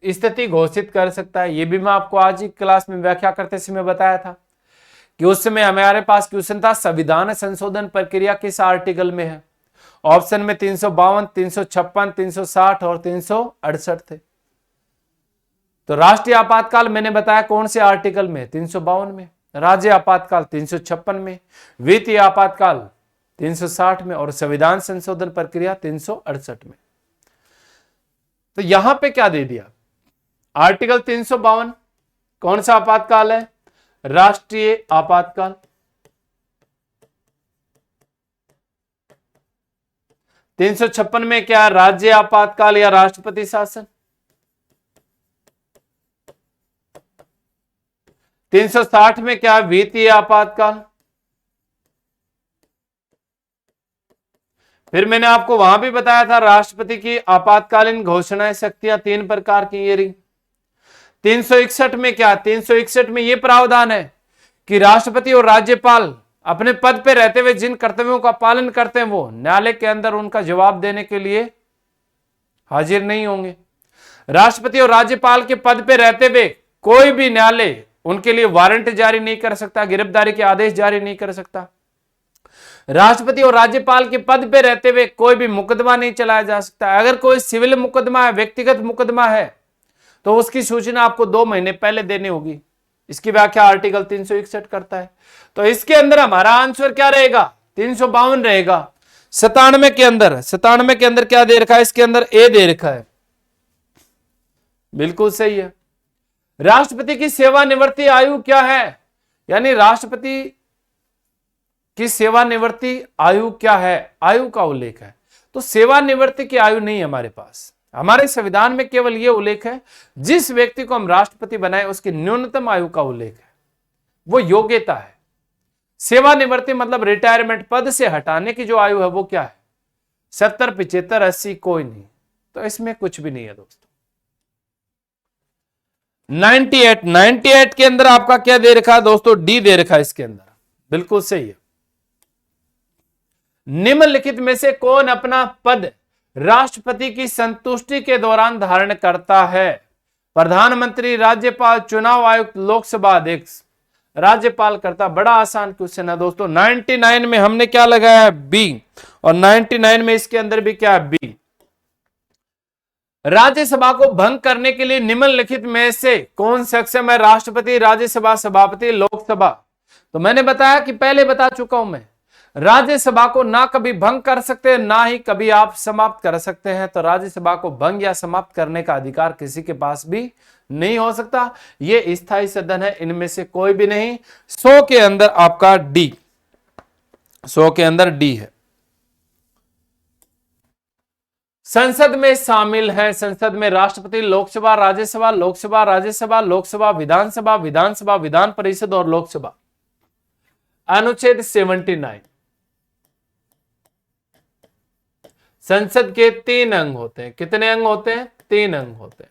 स्थिति घोषित कर सकता है? यह भी मैं आपको आज की क्लास में व्याख्या करते समय बताया था कि उस समय हमारे पास क्वेश्चन था संविधान संशोधन प्रक्रिया किस आर्टिकल में है। ऑप्शन में 352, 356, 360 और 368 थे। तो राष्ट्रीय आपातकाल मैंने बताया कौन से आर्टिकल में? 352 में। राज्य आपातकाल 356 में, वित्तीय आपातकाल 360 में, और संविधान संशोधन प्रक्रिया 368 में। तो यहां पे क्या दे दिया? आर्टिकल 352 कौन सा आपातकाल है? राष्ट्रीय आपातकाल। 356 में क्या? राज्य आपातकाल या राष्ट्रपति शासन। 360 में क्या? वित्तीय आपातकाल। फिर मैंने आपको वहां भी बताया था राष्ट्रपति की आपातकालीन घोषणाएं शक्तियां 3 प्रकार की ये रही। 361 में क्या? 361 में यह प्रावधान है कि राष्ट्रपति और राज्यपाल अपने पद पे रहते हुए जिन कर्तव्यों का पालन करते हैं वो न्यायालय के अंदर उनका जवाब देने के लिए हाजिर नहीं होंगे। राष्ट्रपति और राज्यपाल के पद पे रहते हुए कोई भी न्यायालय उनके लिए वारंट जारी नहीं कर सकता, गिरफ्तारी के आदेश जारी नहीं कर सकता। राष्ट्रपति और राज्यपाल के पद पे रहते हुए कोई भी मुकदमा नहीं चलाया जा सकता। अगर कोई सिविल मुकदमा है, व्यक्तिगत मुकदमा है, तो उसकी सूचना आपको 2 महीने पहले देनी होगी। इसकी व्याख्या आर्टिकल 361 करता है। तो इसके अंदर हमारा आंसर क्या रहेगा? 352 रहेगा। 97 के अंदर क्या दे रखा है? इसके अंदर ए दे रखा है। बिल्कुल सही है। राष्ट्रपति की सेवानिवृत्ति आयु क्या है? यानी राष्ट्रपति की सेवानिवृत्ति आयु क्या है? आयु का उल्लेख है। तो सेवानिवृत्ति की आयु नहीं है हमारे पास। हमारे संविधान में केवल यह उल्लेख है जिस व्यक्ति को हम राष्ट्रपति बनाए उसकी न्यूनतम आयु का उल्लेख है, वो योग्यता है। सेवानिवृत्ति मतलब रिटायरमेंट, पद से हटाने की जो आयु है वो क्या है? 70, 75, 80 कोई नहीं। तो इसमें कुछ भी नहीं है दोस्तों। 98 के अंदर आपका क्या दे रखा है दोस्तों? डी दे रखा है इसके अंदर। बिल्कुल सही है। निम्नलिखित में से कौन अपना पद राष्ट्रपति की संतुष्टि के दौरान धारण करता है? प्रधानमंत्री, राज्यपाल, चुनाव आयुक्त, लोकसभा अध्यक्ष। राज्यपाल करता। बड़ा आसान क्वेश्चन है दोस्तों। 99 में हमने क्या लगाया है? बी। और 99 में इसके अंदर भी क्या है? बी। राज्यसभा को भंग करने के लिए निम्नलिखित में से कौन सक्षम है? राष्ट्रपति, राज्यसभा सभापति, लोकसभा। तो मैंने बताया कि पहले बता चुका हूं मैं, राज्यसभा को ना कभी भंग कर सकते हैं, ना ही कभी आप समाप्त कर सकते हैं। तो राज्यसभा को भंग या समाप्त करने का अधिकार किसी के पास भी नहीं हो सकता। ये स्थायी सदन है, इनमें से कोई भी नहीं। 100 के अंदर आपका डी, 100 के अंदर डी है। संसद में शामिल है, संसद में राष्ट्रपति, लोकसभा, राज्यसभा, लोकसभा, राज्यसभा, लोकसभा, विधानसभा, विधानसभा, विधान परिषद और लोकसभा। अनुच्छेद 79। संसद के 3 अंग होते हैं। कितने अंग होते हैं? 3 अंग होते हैं।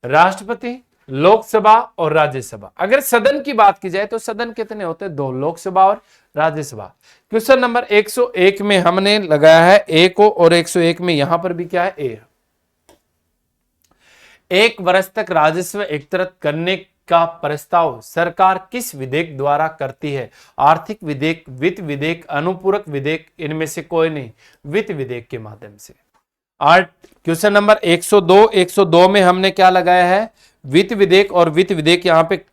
राष्ट्रपति, लोकसभा और राज्यसभा। अगर सदन की बात की जाए तो सदन कितने होते हैं? 2, लोकसभा और राज्यसभा। क्वेश्चन नंबर 101 में हमने लगाया है ए को, और 101 में यहां पर भी क्या है? ए। 1 वर्ष तक राजस्व एकत्रित करने का प्रस्ताव सरकार किस विधेयक द्वारा करती है? आर्थिक विधेयक, वित्त विधेयक, अनुपूरक विधेयक, इनमें से कोई नहीं, वित्त विधेयक के माध्यम से। क्वेश्चन नंबर 102 में हमने क्या लगाया है? वित्त विधेयक, और वित्त विधेयक यहां पे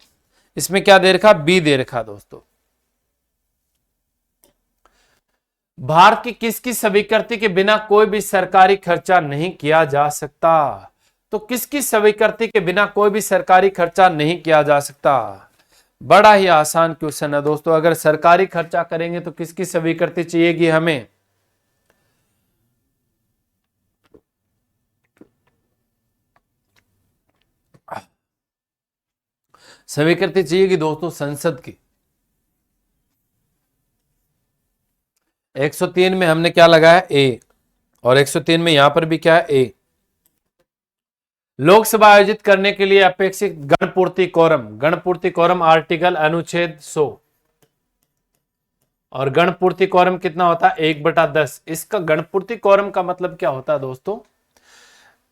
इसमें क्या दे रखा? बी दे रखा दोस्तों। भारत की किसकी स्वीकृति के बिना कोई भी सरकारी खर्चा नहीं किया जा सकता? तो किसकी स्वीकृति के बिना कोई भी सरकारी खर्चा नहीं किया जा सकता? बड़ा ही आसान क्वेश्चन है दोस्तों। अगर सरकारी खर्चा करेंगे तो किसकी स्वीकृति चाहिएगी हमें? स्वीकृति चाहिएगी दोस्तों संसद की। 103 में हमने क्या लगाया? ए, और 103 में यहां पर भी क्या है? ए। लोकसभा आयोजित करने के लिए अपेक्षित गणपूर्ति कोरम, गणपूर्ति कोरम आर्टिकल अनुच्छेद 100। और गणपूर्ति कोरम कितना होता है? 1/10। इसका गणपूर्ति कोरम का मतलब क्या होता है दोस्तों?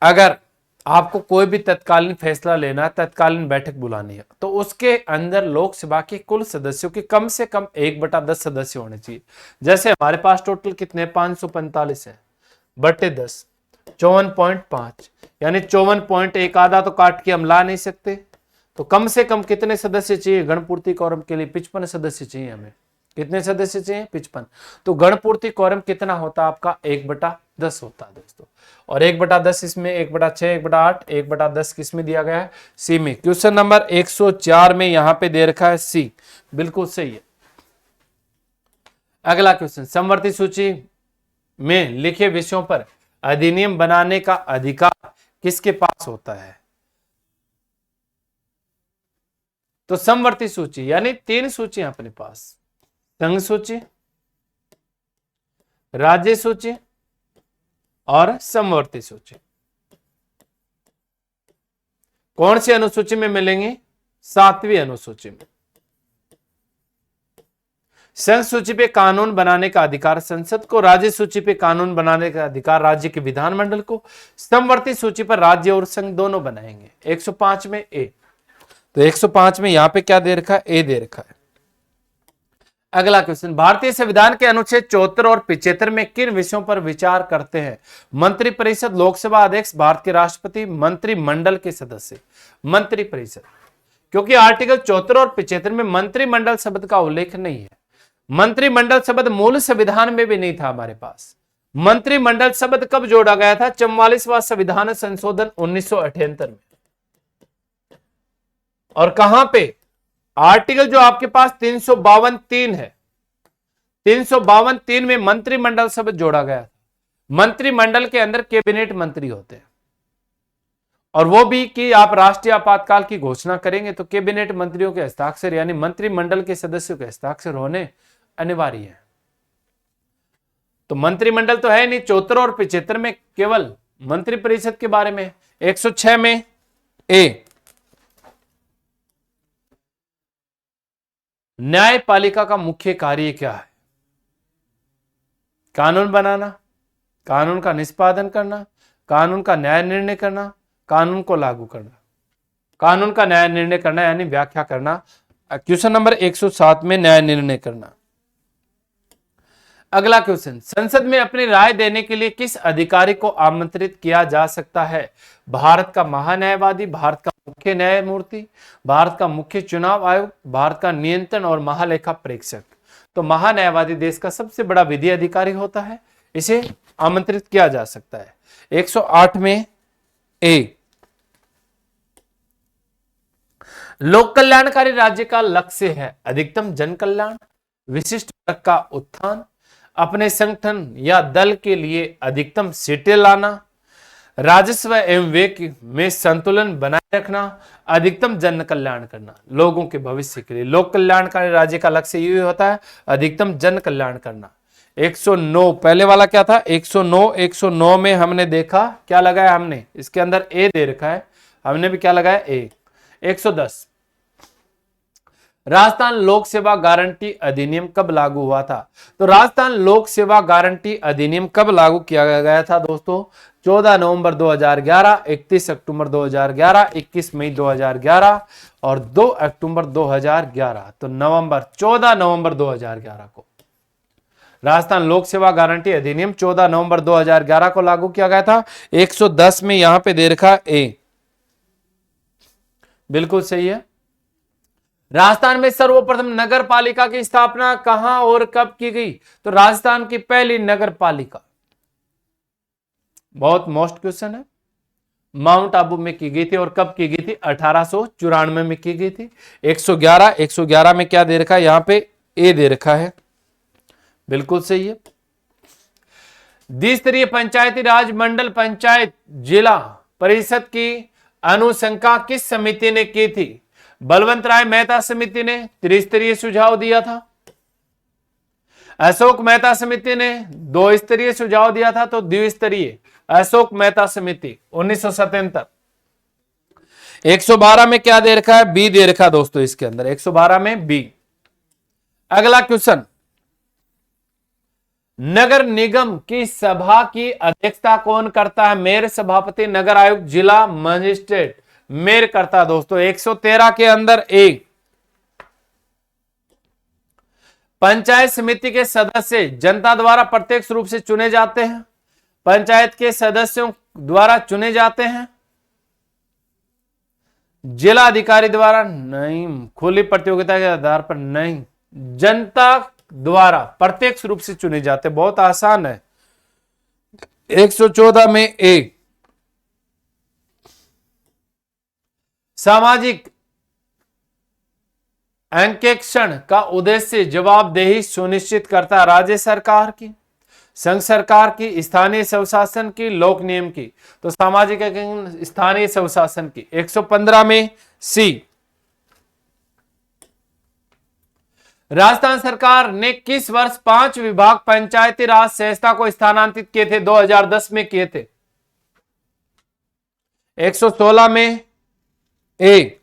अगर आपको कोई भी तत्कालीन फैसला लेना है, तत्कालीन बैठक बुलानी है, तो उसके अंदर लोकसभा के कुल सदस्यों के कम से कम 1/10 सदस्य होने चाहिए। जैसे हमारे पास टोटल कितने? 545 है, बटे 10, 54.5, यानी 54.1। आधा तो काट के हम ला नहीं सकते, तो कम से कम कितने सदस्य चाहिए गणपूर्ति कोरम के लिए? 55 सदस्य चाहिए हमें। कितने सदस्य चाहिए? 55। तो गणपूर्ति कोरम कितना होता है आपका? 1/10 होता है दोस्तों। और 1/10 इसमें 1/6, 1/8, 1/10 किस में दिया गया है? सी में। क्वेश्चन नंबर 104 में यहां पे दे रखा है सी, बिल्कुल सही है। अगला क्वेश्चन, समवर्ती सूची में लिखे विषयों पर अधिनियम बनाने का अधिकार किसके पास होता है? तो समवर्ती सूची यानी 3 सूचियां अपने पास, संघ सूची, राज्य सूची और समवर्ती सूची। कौन सी अनुसूची में मिलेंगे? 7वीं अनुसूची में। संघ सूची पे कानून बनाने का अधिकार संसद को, राज्य सूची पे कानून बनाने का अधिकार राज्य के विधानमंडल को, समवर्ती सूची पर राज्य और संघ दोनों बनाएंगे। 105 में ए, तो 105 में यहां पे क्या दे रखा है? ए दे रखा है। अगला क्वेश्चन, भारतीय संविधान के अनुच्छेद 74 और 75 में किन विषयों पर विचार करते हैं? मंत्रिपरिषद, लोकसभा अध्यक्ष, भारत के राष्ट्रपति, मंत्रिमंडल के सदस्य। मंत्रिपरिषद, क्योंकि आर्टिकल 74 और 75 में मंत्रिमंडल शब्द का उल्लेख नहीं है। मंत्रिमंडल शब्द मूल संविधान में भी नहीं था हमारे पास। मंत्रिमंडल शब्द कब जोड़ा गया था? 44वां संविधान संशोधन 1978 में। और कहां पे? आर्टिकल जो आपके पास 352(3) है, 352(3) में मंत्रिमंडल शब्द जोड़ा गया। मंत्रिमंडल के अंदर कैबिनेट मंत्री होते हैं, और वो भी कि आप राष्ट्रीय आपातकाल की घोषणा करेंगे तो कैबिनेट मंत्रियों के हस्ताक्षर यानी मंत्रिमंडल के सदस्यों के हस्ताक्षर होने अनिवार्य है। तो मंत्रिमंडल तो है नहीं। 74 और 75 में केवल मंत्रिपरिषद के बारे में। 106 में ए, न्यायपालिका का मुख्य कार्य क्या है? कानून बनाना, कानून का निष्पादन करना, कानून का न्याय निर्णय करना, कानून को लागू करना। कानून का न्याय निर्णय करना यानी व्याख्या करना। क्वेश्चन नंबर 107 में न्याय निर्णय करना। अगला क्वेश्चन, संसद में अपनी राय देने के लिए किस अधिकारी को आमंत्रित किया जा सकता है? भारत का महान्यायवादी, भारत का मुख्य न्यायमूर्ति, भारत का मुख्य चुनाव आयोग, भारत का नियंत्रण और महालेखा परीक्षक। तो महान्यायवादी देश का सबसे बड़ा विधि अधिकारी होता है, इसे आमंत्रित किया जा सकता है। 108 में ए, लोक कल्याणकारी राज्य का लक्ष्य है अधिकतम जन कल्याण, विशिष्ट वर्ग का उत्थान, अपने संगठन या दल के लिए अधिकतम सीटें लाना, राजस्व एवं व्यय में संतुलन बनाए रखना, अधिकतम जन कल्याण करना, लोगों के भविष्य के लिए। लोक कल्याणकारी राज्य का लक्ष्य ये होता है अधिकतम जन कल्याण करना। 109 पहले वाला क्या था, 109 में हमने देखा क्या लगाया हमने, इसके अंदर ए दे रखा है, हमने भी क्या लगाया ए। 110 राजस्थान लोक सेवा गारंटी अधिनियम कब लागू हुआ था? तो राजस्थान लोक सेवा गारंटी अधिनियम कब लागू किया गया था दोस्तों? 14 नवंबर 2011, 31 अक्टूबर 2011, 21 मई 2011 और 2 अक्टूबर 2011। तो 14 नवंबर 2011 को राजस्थान लोक सेवा गारंटी अधिनियम 14 नवंबर 2011 को लागू किया गया था। 110 में यहां पे दे रखा ए, बिल्कुल सही है। राजस्थान में सर्वप्रथम नगर पालिका की स्थापना कहां और कब की गई? तो राजस्थान की पहली नगर पालिका, बहुत मोस्ट क्वेश्चन है, माउंट आबू में की गई थी। और कब की गई थी? 1894 में की गई थी। 111 में क्या दे रखा है? यहां पे ए दे रखा है, बिल्कुल सही है। द्विस्तरीय पंचायती राज मंडल पंचायत जिला परिषद की अनुशंसा किस समिति ने की थी? बलवंत राय मेहता समिति ने त्रिस्तरीय सुझाव दिया था। अशोक मेहता समिति ने 2 स्तरीय सुझाव दिया था, तो द्विस्तरीय अशोक मेहता समिति 1977। 112 में क्या दे रखा है? बी दे रखा दोस्तों, इसके अंदर 112 में बी। अगला क्वेश्चन, नगर निगम की सभा की अध्यक्षता कौन करता है? मेयर, सभापति, नगर आयुक्त, जिला मजिस्ट्रेट। मेयर करता है दोस्तों। 113 के अंदर ए, पंचायत समिति के सदस्य जनता द्वारा प्रत्यक्ष रूप से चुने जाते हैं, पंचायत के सदस्यों द्वारा चुने जाते हैं, जिला अधिकारी द्वारा नहीं, खुली प्रतियोगिता के आधार पर नहीं, जनता द्वारा प्रत्यक्ष रूप से चुने जाते। बहुत आसान है। 114 में ए, सामाजिक अंकेक्षण का उद्देश्य जवाबदेही सुनिश्चित करता है। राज्य सरकार की, संघ सरकार की, स्थानीय स्वशासन की, लोक नियम की। तो सामाजिक अंकेक्षण स्थानीय स्वशासन की। 115 में सी, राजस्थान सरकार ने किस वर्ष 5 विभाग पंचायती राज संस्था को स्थानांतरित किए थे? 2010 में किए थे। 116 में ए,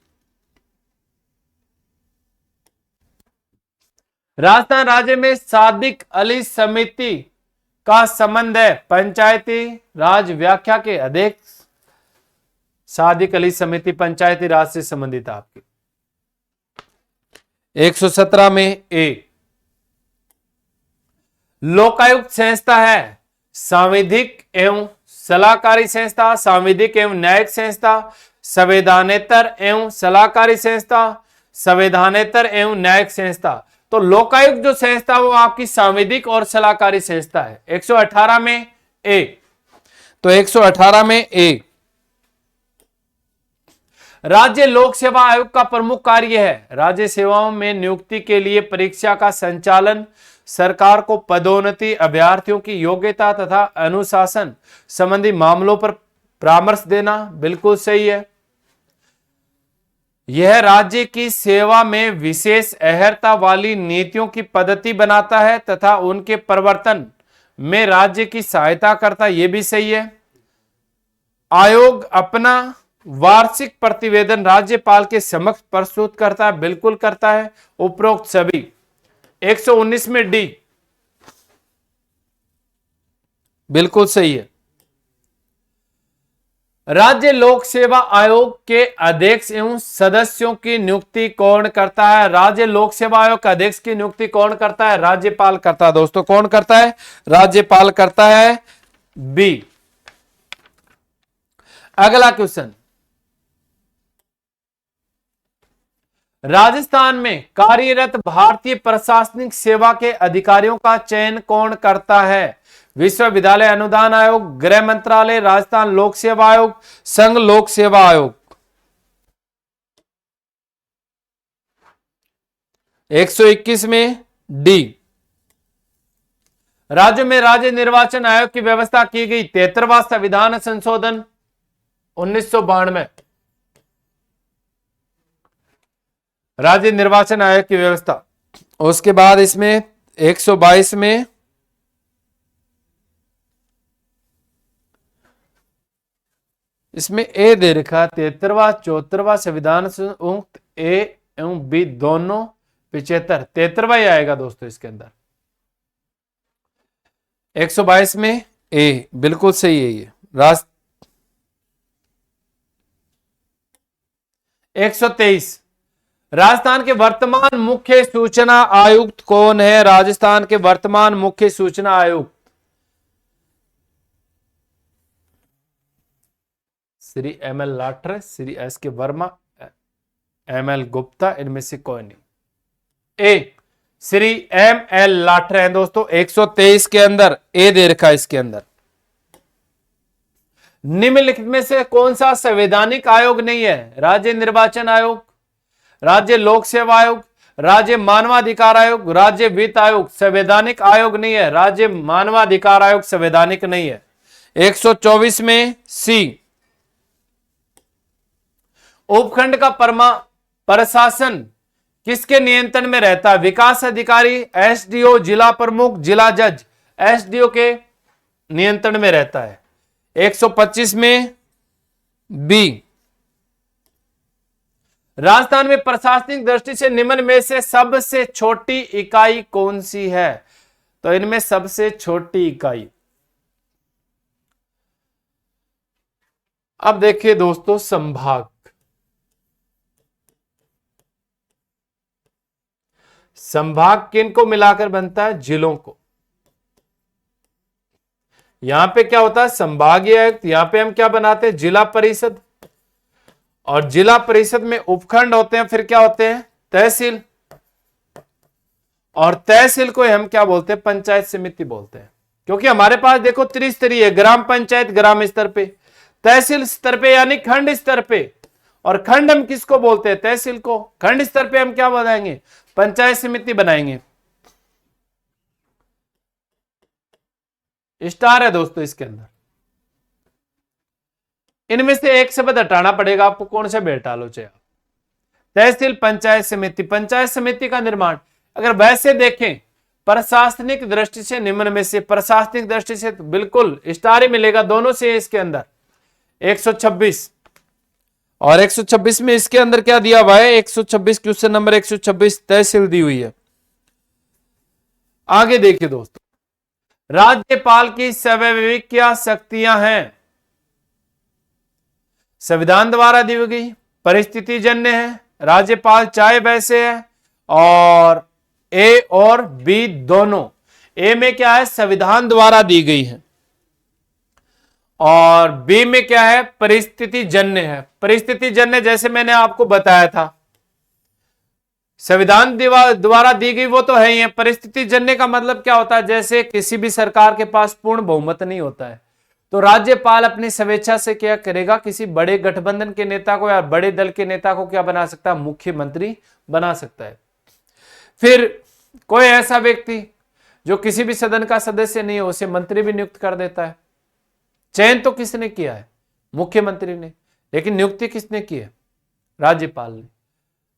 राजस्थान राज्य में सादिक अली समिति का संबंध है पंचायती राज व्याख्या के अध्यक्ष। सादिक अली समिति पंचायती राज से संबंधित है आपकी। 117 में ए, लोकायुक्त संस्था है सांविधिक एवं सलाहकारी संस्था, सांविधिक एवं न्यायिक संस्था, संवैधानेतर एवं सलाहकारी संस्था, संवैधानेतर एवं न्यायिक संस्था। तो लोकायुक्त जो संस्था वो आपकी सांविधिक और सलाहकारी संस्था है। 118 में ए, तो 118 में ए, राज्य लोक सेवा आयोग का प्रमुख कार्य है राज्य सेवाओं में नियुक्ति के लिए परीक्षा का संचालन, सरकार को पदोन्नति, अभ्यर्थियों की योग्यता तथा अनुशासन संबंधी मामलों पर परामर्श देना। बिल्कुल सही है। यह राज्य की सेवा में विशेष अहर्ता वाली नीतियों की पद्धति बनाता है तथा उनके प्रवर्तन में राज्य की सहायता करता है। यह भी सही है। आयोग अपना वार्षिक प्रतिवेदन राज्यपाल के समक्ष प्रस्तुत करता है। बिल्कुल करता है। उपरोक्त सभी। 119 में डी, बिल्कुल सही है। राज्य लोक सेवा आयोग के अध्यक्ष एवं सदस्यों की नियुक्ति कौन करता है? राज्य लोक सेवा आयोग के अध्यक्ष की नियुक्ति कौन करता है? राज्यपाल करता है दोस्तों। कौन करता है? राज्यपाल करता है। बी। अगला क्वेश्चन, राजस्थान में कार्यरत भारतीय प्रशासनिक सेवा के अधिकारियों का चयन कौन करता है? विश्वविद्यालय अनुदान आयोग, गृह मंत्रालय, राजस्थान लोक सेवा आयोग, संघ लोक सेवा आयोग। 121 में डी। राज्य में राज्य निर्वाचन आयोग की व्यवस्था की गई। 73वां संविधान संशोधन 1992। राज्य निर्वाचन आयोग की व्यवस्था। उसके बाद इसमें 122 में इसमें ए दे रखा। 73वां 74वां संविधान संयुक्त ए एवं बी दोनों 75। 73वां ही आएगा दोस्तों इसके अंदर। 122 में ए बिल्कुल सही है ये। 123 राजस्थान के वर्तमान मुख्य सूचना आयुक्त कौन है? राजस्थान के वर्तमान मुख्य सूचना आयुक्त Shri M L Lathar, Shri S K Verma, M L Gupta, इनमें से कोई नहीं। A Shri M L Lathar है दोस्तों। 123 के अंदर ए दे रखा है इसके अंदर। निम्नलिखित में से कौन सा संवैधानिक आयोग नहीं है? राज्य निर्वाचन आयोग, राज्य लोक सेवा आयोग, राज्य मानवाधिकार आयोग, राज्य वित्त आयोग। संवैधानिक आयोग नहीं है। राज्य मानवाधिकार आयोग संवैधानिक नहीं है। 124 में सी। उपखंड का प्रशासन किसके नियंत्रण में रहता है? विकास अधिकारी, एसडीओ, जिला प्रमुख, जिला जज। एसडीओ के नियंत्रण में रहता है। 125 में बी। राजस्थान में प्रशासनिक दृष्टि से निम्न में से सबसे छोटी इकाई कौन सी है? तो इनमें सबसे छोटी इकाई, अब देखिए दोस्तों, संभाग। संभाग किनको मिलाकर बनता है? जिलों को। यहां पे क्या होता है? संभागीय आयुक्त। यहां पे हम क्या बनाते हैं? जिला परिषद। और जिला परिषद में उपखंड होते हैं, फिर क्या होते हैं? तहसील। और तहसील को हम क्या बोलते हैं? पंचायत समिति बोलते हैं। क्योंकि हमारे पास देखो त्रिस्तरीय है, ग्राम पंचायत ग्राम स्तर पे, तहसील स्तर पे यानी खंड स्तर पे। और खंड हम किसको बोलते हैं? तहसील को। खंड स्तर पे हम क्या बनाएंगे? पंचायत समिति बनाएंगे। स्टार है दोस्तों इसके अंदर। इनमें से एक शब्द हटाना पड़ेगा आपको। कौन सा भी हटा लो चाहे आप। तहसील, पंचायत समिति। पंचायत समिति का निर्माण अगर वैसे देखें प्रशासनिक दृष्टि से निम्न में से, प्रशासनिक दृष्टि से तो बिल्कुल स्टार ही मिलेगा दोनों से इसके अंदर। 126 और 126 में इसके अंदर क्या दिया हुआ है? 126 क्वेश्चन नंबर 126 तहसील दी हुई है। आगे देखिए दोस्तों, राज्यपाल की स्वाभाविक क्या शक्तियां हैं? संविधान द्वारा दी गई, परिस्थिति जन्य है, राज्यपाल चाहे वैसे है, और ए और बी दोनों। ए में क्या है? संविधान द्वारा दी गई है। और बी में क्या है? परिस्थिति जन्य है। परिस्थिति जन्य जैसे मैंने आपको बताया था, संविधान द्वारा दी गई वो तो है ही है। परिस्थिति जन्य का मतलब क्या होता है? जैसे किसी भी सरकार के पास पूर्ण बहुमत नहीं होता है, तो राज्यपाल अपनी स्वेच्छा से क्या करेगा? किसी बड़े गठबंधन के नेता को या बड़े दल के नेता को क्या बना सकता है? मुख्यमंत्री बना सकता है। फिर कोई ऐसा व्यक्ति जो किसी भी सदन का सदस्य नहीं है, उसे मंत्री भी नियुक्त कर देता है। चयन तो किसने किया है? मुख्यमंत्री ने, लेकिन नियुक्ति किसने की है? राज्यपाल ने।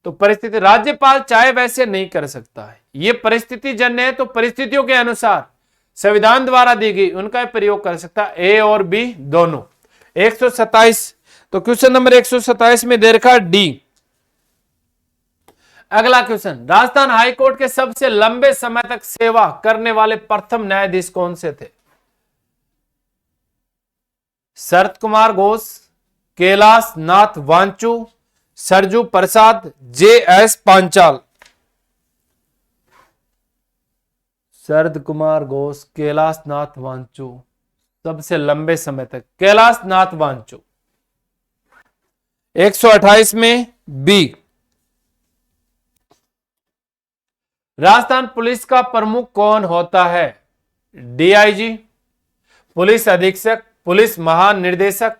तो परिस्थिति, राज्यपाल चाहे वैसे नहीं कर सकता है, ये परिस्थिति जन्य है। तो परिस्थितियों के अनुसार संविधान द्वारा दी गई उनका प्रयोग कर सकता है, ए और बी दोनों। 127, तो क्वेश्चन नंबर 127 में दे रखा डी। अगला क्वेश्चन, राजस्थान हाईकोर्ट के सबसे लंबे समय तक सेवा करने वाले प्रथम न्यायाधीश कौन से थे? शरद कुमार घोष, कैलाश नाथ वांचू, सरजू प्रसाद, जे.एस. पांचाल। शरद कुमार घोष, कैलाश नाथ वांचू, सबसे लंबे समय तक कैलाश नाथ वांचू। 128 में बी। राजस्थान पुलिस का प्रमुख कौन होता है? डीआईजी, पुलिस अधीक्षक, पुलिस महानिर्देशक,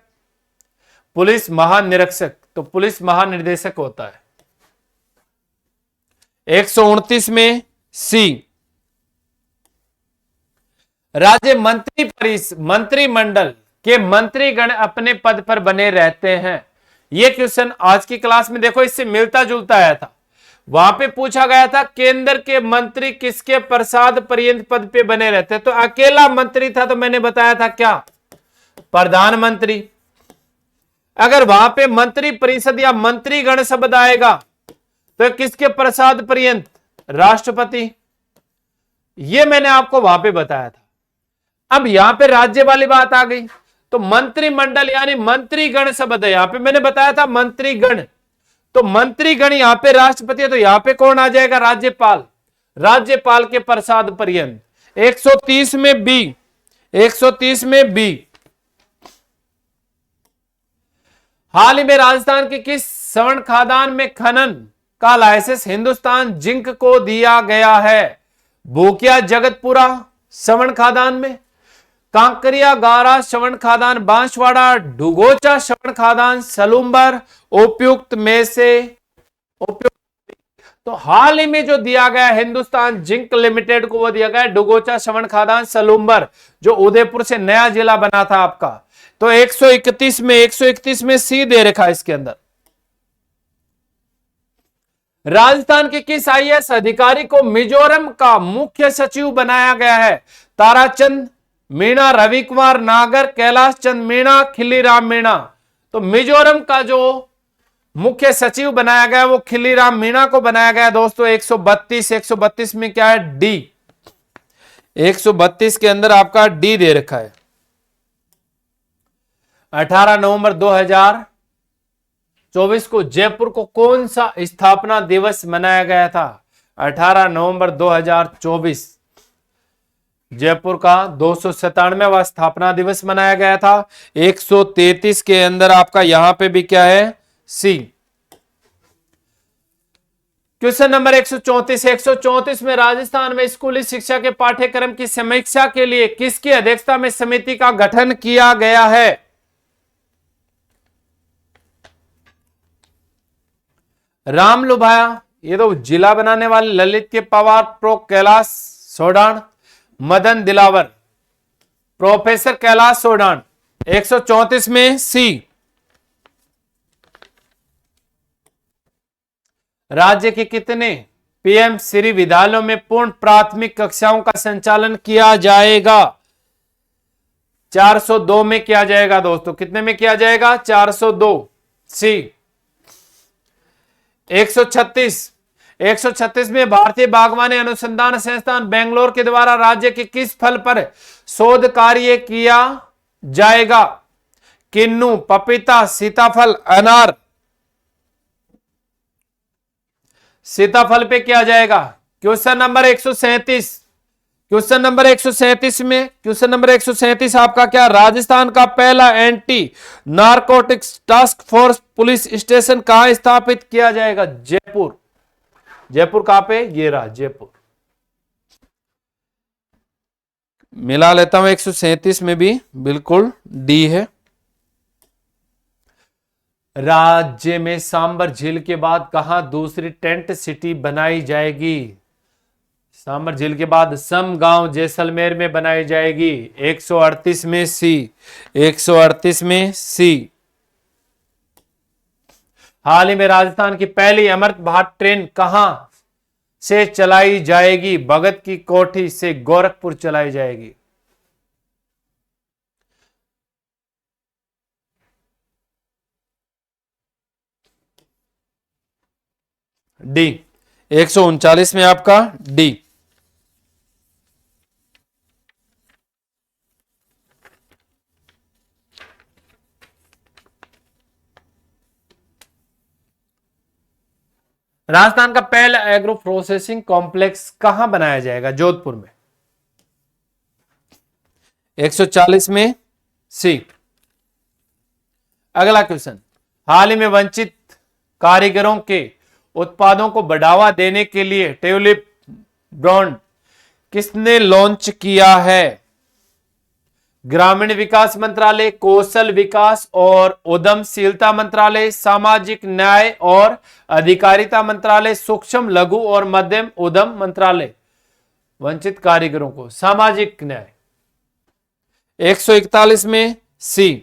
पुलिस महानिरीक्षक। तो पुलिस महानिर्देशक होता है। 129 में सी, राज्य मंत्रिमंडल के मंत्रीगण अपने पद पर बने रहते हैं। यह क्वेश्चन आज की क्लास में देखो इससे मिलता जुलता आया था। वहां पे पूछा गया था केंद्र के मंत्री किसके प्रसाद पर्यंत पद पे बने रहते हैं, तो अकेला मंत्री था, तो मैंने बताया था क्या? प्रधानमंत्री। अगर वहां पे मंत्री परिषद या मंत्रीगण शब्द आएगा तो किसके प्रसाद पर्यंत? राष्ट्रपति। यह मैंने आपको वहां पे बताया था। अब यहां पे राज्य वाली बात आ गई, तो मंत्रिमंडल यानी मंत्रीगण शब्द है। यहां पे मैंने बताया था मंत्रीगण, तो मंत्रीगण यहां पे राष्ट्रपति है, तो यहां पे कौन आ जाएगा? राज्यपाल। राज्यपाल के प्रसाद पर्यंत। 130 में बी, 130 में बी, हाल ही में राजस्थान के किस स्वर्ण खादान में खनन का लाइसेंस हिंदुस्तान जिंक को दिया गया है? भूकिया जगतपुरा स्वर्ण खादान में, कांकरिया गारा स्वर्ण खादान बांसवाड़ा, डुगोचा स्वर्ण खादान सलूम्बर, उपयुक्त में से उपयुक्त। तो हाल ही में जो दिया गया हिंदुस्तान जिंक लिमिटेड को, वो दिया गया डुगोचा स्वर्ण खादान सलूम्बर, जो उदयपुर से नया जिला बना था आपका। तो 131 में सी दे रखा है इसके अंदर। राजस्थान के किस आईएएस अधिकारी को मिजोरम का मुख्य सचिव बनाया गया है? ताराचंद मीणा, रवि कुमार नागर, कैलाश चंद मीणा, खिल्लीराम मीणा। तो मिजोरम का जो मुख्य सचिव बनाया गया वो खिल्लीराम मीणा को बनाया गया दोस्तों। 132 में क्या है? डी। 132 के अंदर आपका डी दे रखा है। 18 नवंबर 2024 को जयपुर को कौन सा स्थापना दिवस मनाया गया था? 18 नवंबर 2024 जयपुर का 297वां स्थापना दिवस मनाया गया था। 133 के अंदर आपका यहां पे भी क्या है? सी। Question number 134। 134 में राजस्थान में स्कूली शिक्षा के पाठ्यक्रम की समीक्षा के लिए किसकी अध्यक्षता में समिति का गठन किया गया है? राम लुभाया, ये तो जिला बनाने वाले ललित के पवार, प्रो कैलाश सोडान, मदन दिलावर, प्रोफेसर कैलाश सोडान। 134 में सी। राज्य के कितने पीएम श्री विद्यालयों में पूर्ण प्राथमिक कक्षाओं का संचालन किया जाएगा? 402 में किया जाएगा दोस्तों। कितने में किया जाएगा? 402 सी। 136 में भारतीय बागवानी अनुसंधान संस्थान बेंगलोर के द्वारा राज्य के किस फल पर शोध कार्य किया जाएगा? किन्नू, पपीता, सीताफल, अनार। सीताफल पे किया जाएगा। Question number 137। क्वेश्चन नंबर 137 आपका क्या? राजस्थान का पहला anti narcotics task force police station कहां स्थापित किया जाएगा? जयपुर। जयपुर कहां पे? ये रहा जयपुर। मिला लेता हूं 137 में भी बिल्कुल डी है। राज्य में सांबर झील के बाद कहां दूसरी टेंट सिटी बनाई जाएगी? सांबर झील के बाद समगांव जैसलमेर में बनाई जाएगी। 138 में सी। 138 में सी। हाल ही में राजस्थान की पहली अमृत भारत ट्रेन कहां से चलाई जाएगी? भगत की कोठी से गोरखपुर चलाई जाएगी। डी। 139 में आपका डी। राजस्थान का पहला एग्रो प्रोसेसिंग कॉम्प्लेक्स कहां बनाया जाएगा? जोधपुर में। 140 में सी। अगला क्वेश्चन, हाल ही में वंचित कारीगरों के उत्पादों को बढ़ावा देने के लिए ट्यूलिप ब्रॉन्ड किसने लॉन्च किया है? ग्रामीण विकास मंत्रालय, कौशल विकास और उद्यमशीलता मंत्रालय, सामाजिक न्याय और अधिकारिता मंत्रालय, सूक्ष्म लघु और मध्यम उद्यम मंत्रालय। वंचित कारीगरों को सामाजिक न्याय। 141 में सी।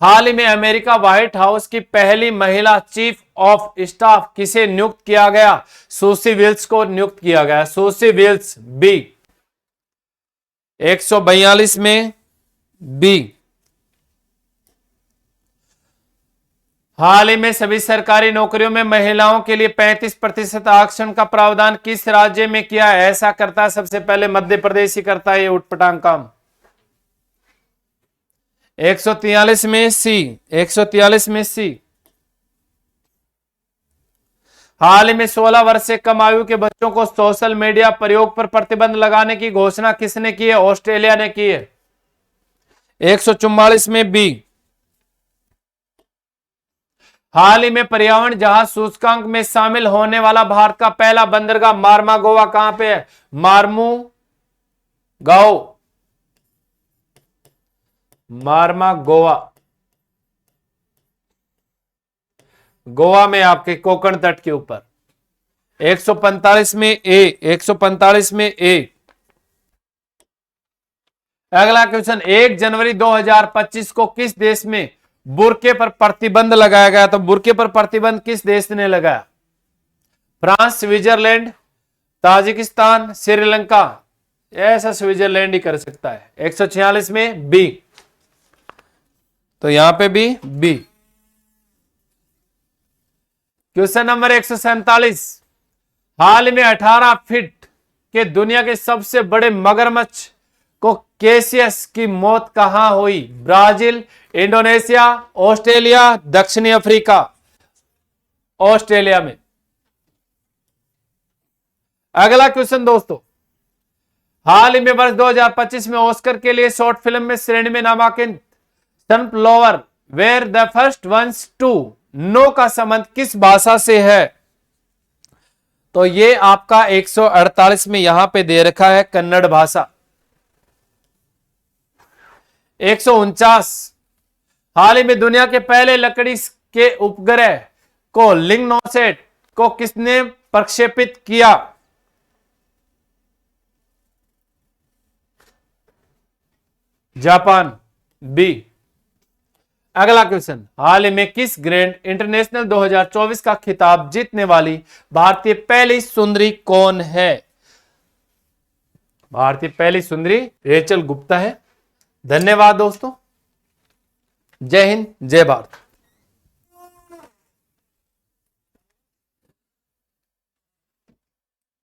हाल ही में अमेरिका व्हाइट हाउस की पहली महिला चीफ ऑफ स्टाफ किसे नियुक्त किया गया? सूसी विल्स को नियुक्त किया गया। Sushi Wills, B. 142 में बी। हाल ही में सभी सरकारी नौकरियों में महिलाओं के लिए 35% आरक्षण का प्रावधान किस राज्य में किया है? ऐसा करता है सबसे पहले मध्य प्रदेश ही करता है ये उटपटांग काम। 143 में सी। 143 में सी। हाल ही में 16 वर्ष से कम आयु के बच्चों को सोशल मीडिया प्रयोग पर प्रतिबंध लगाने की घोषणा किसने की है? ऑस्ट्रेलिया ने की है। 144 में बी। हाल ही में पर्यावरण जहाज सूचकांक में शामिल होने वाला भारत का पहला बंदरगाह मार्मा गोवा कहां पे है? मार्मू गांव, मार्मा गोवा, गोवा में आपके कोंकण तट के ऊपर। 145 में ए। 145 में ए। अगला क्वेश्चन, 1 जनवरी 2025 को किस देश में बुर्के पर प्रतिबंध लगाया गया? तो बुर्के पर प्रतिबंध किस देश ने लगाया? France, Switzerland, Tajikistan, Sri Lanka. ऐसा स्विट्जरलैंड ही कर सकता है। 146 में बी। तो यहां पे भी बी। क्वेश्चन नंबर 147, हाल में 18 फीट के दुनिया के सबसे बड़े मगरमच्छ को कैसियस की मौत कहां हुई? ब्राजील, इंडोनेशिया, ऑस्ट्रेलिया, दक्षिणी अफ्रीका। ऑस्ट्रेलिया में। अगला क्वेश्चन दोस्तों, हाल ही में वर्ष 2025 में ऑस्कर के लिए शॉर्ट फिल्म में श्रेणी में नामांकित sunflower were the first ones to know का संबंध किस भाषा से है? तो ये आपका 148 में यहां पे दे रखा है कन्नड़ भाषा। 149, हाल ही में दुनिया के पहले लकड़ी के उपग्रह को लिंगनोसेट को किसने प्रक्षेपित किया? Japan, B. अगला क्वेश्चन, हाल ही में किस ग्रैंड इंटरनेशनल 2024 का खिताब जीतने वाली भारतीय पहली सुंदरी कौन है? भारतीय पहली सुंदरी रेचल गुप्ता है। धन्यवाद दोस्तों। जय हिंद, जय भारत।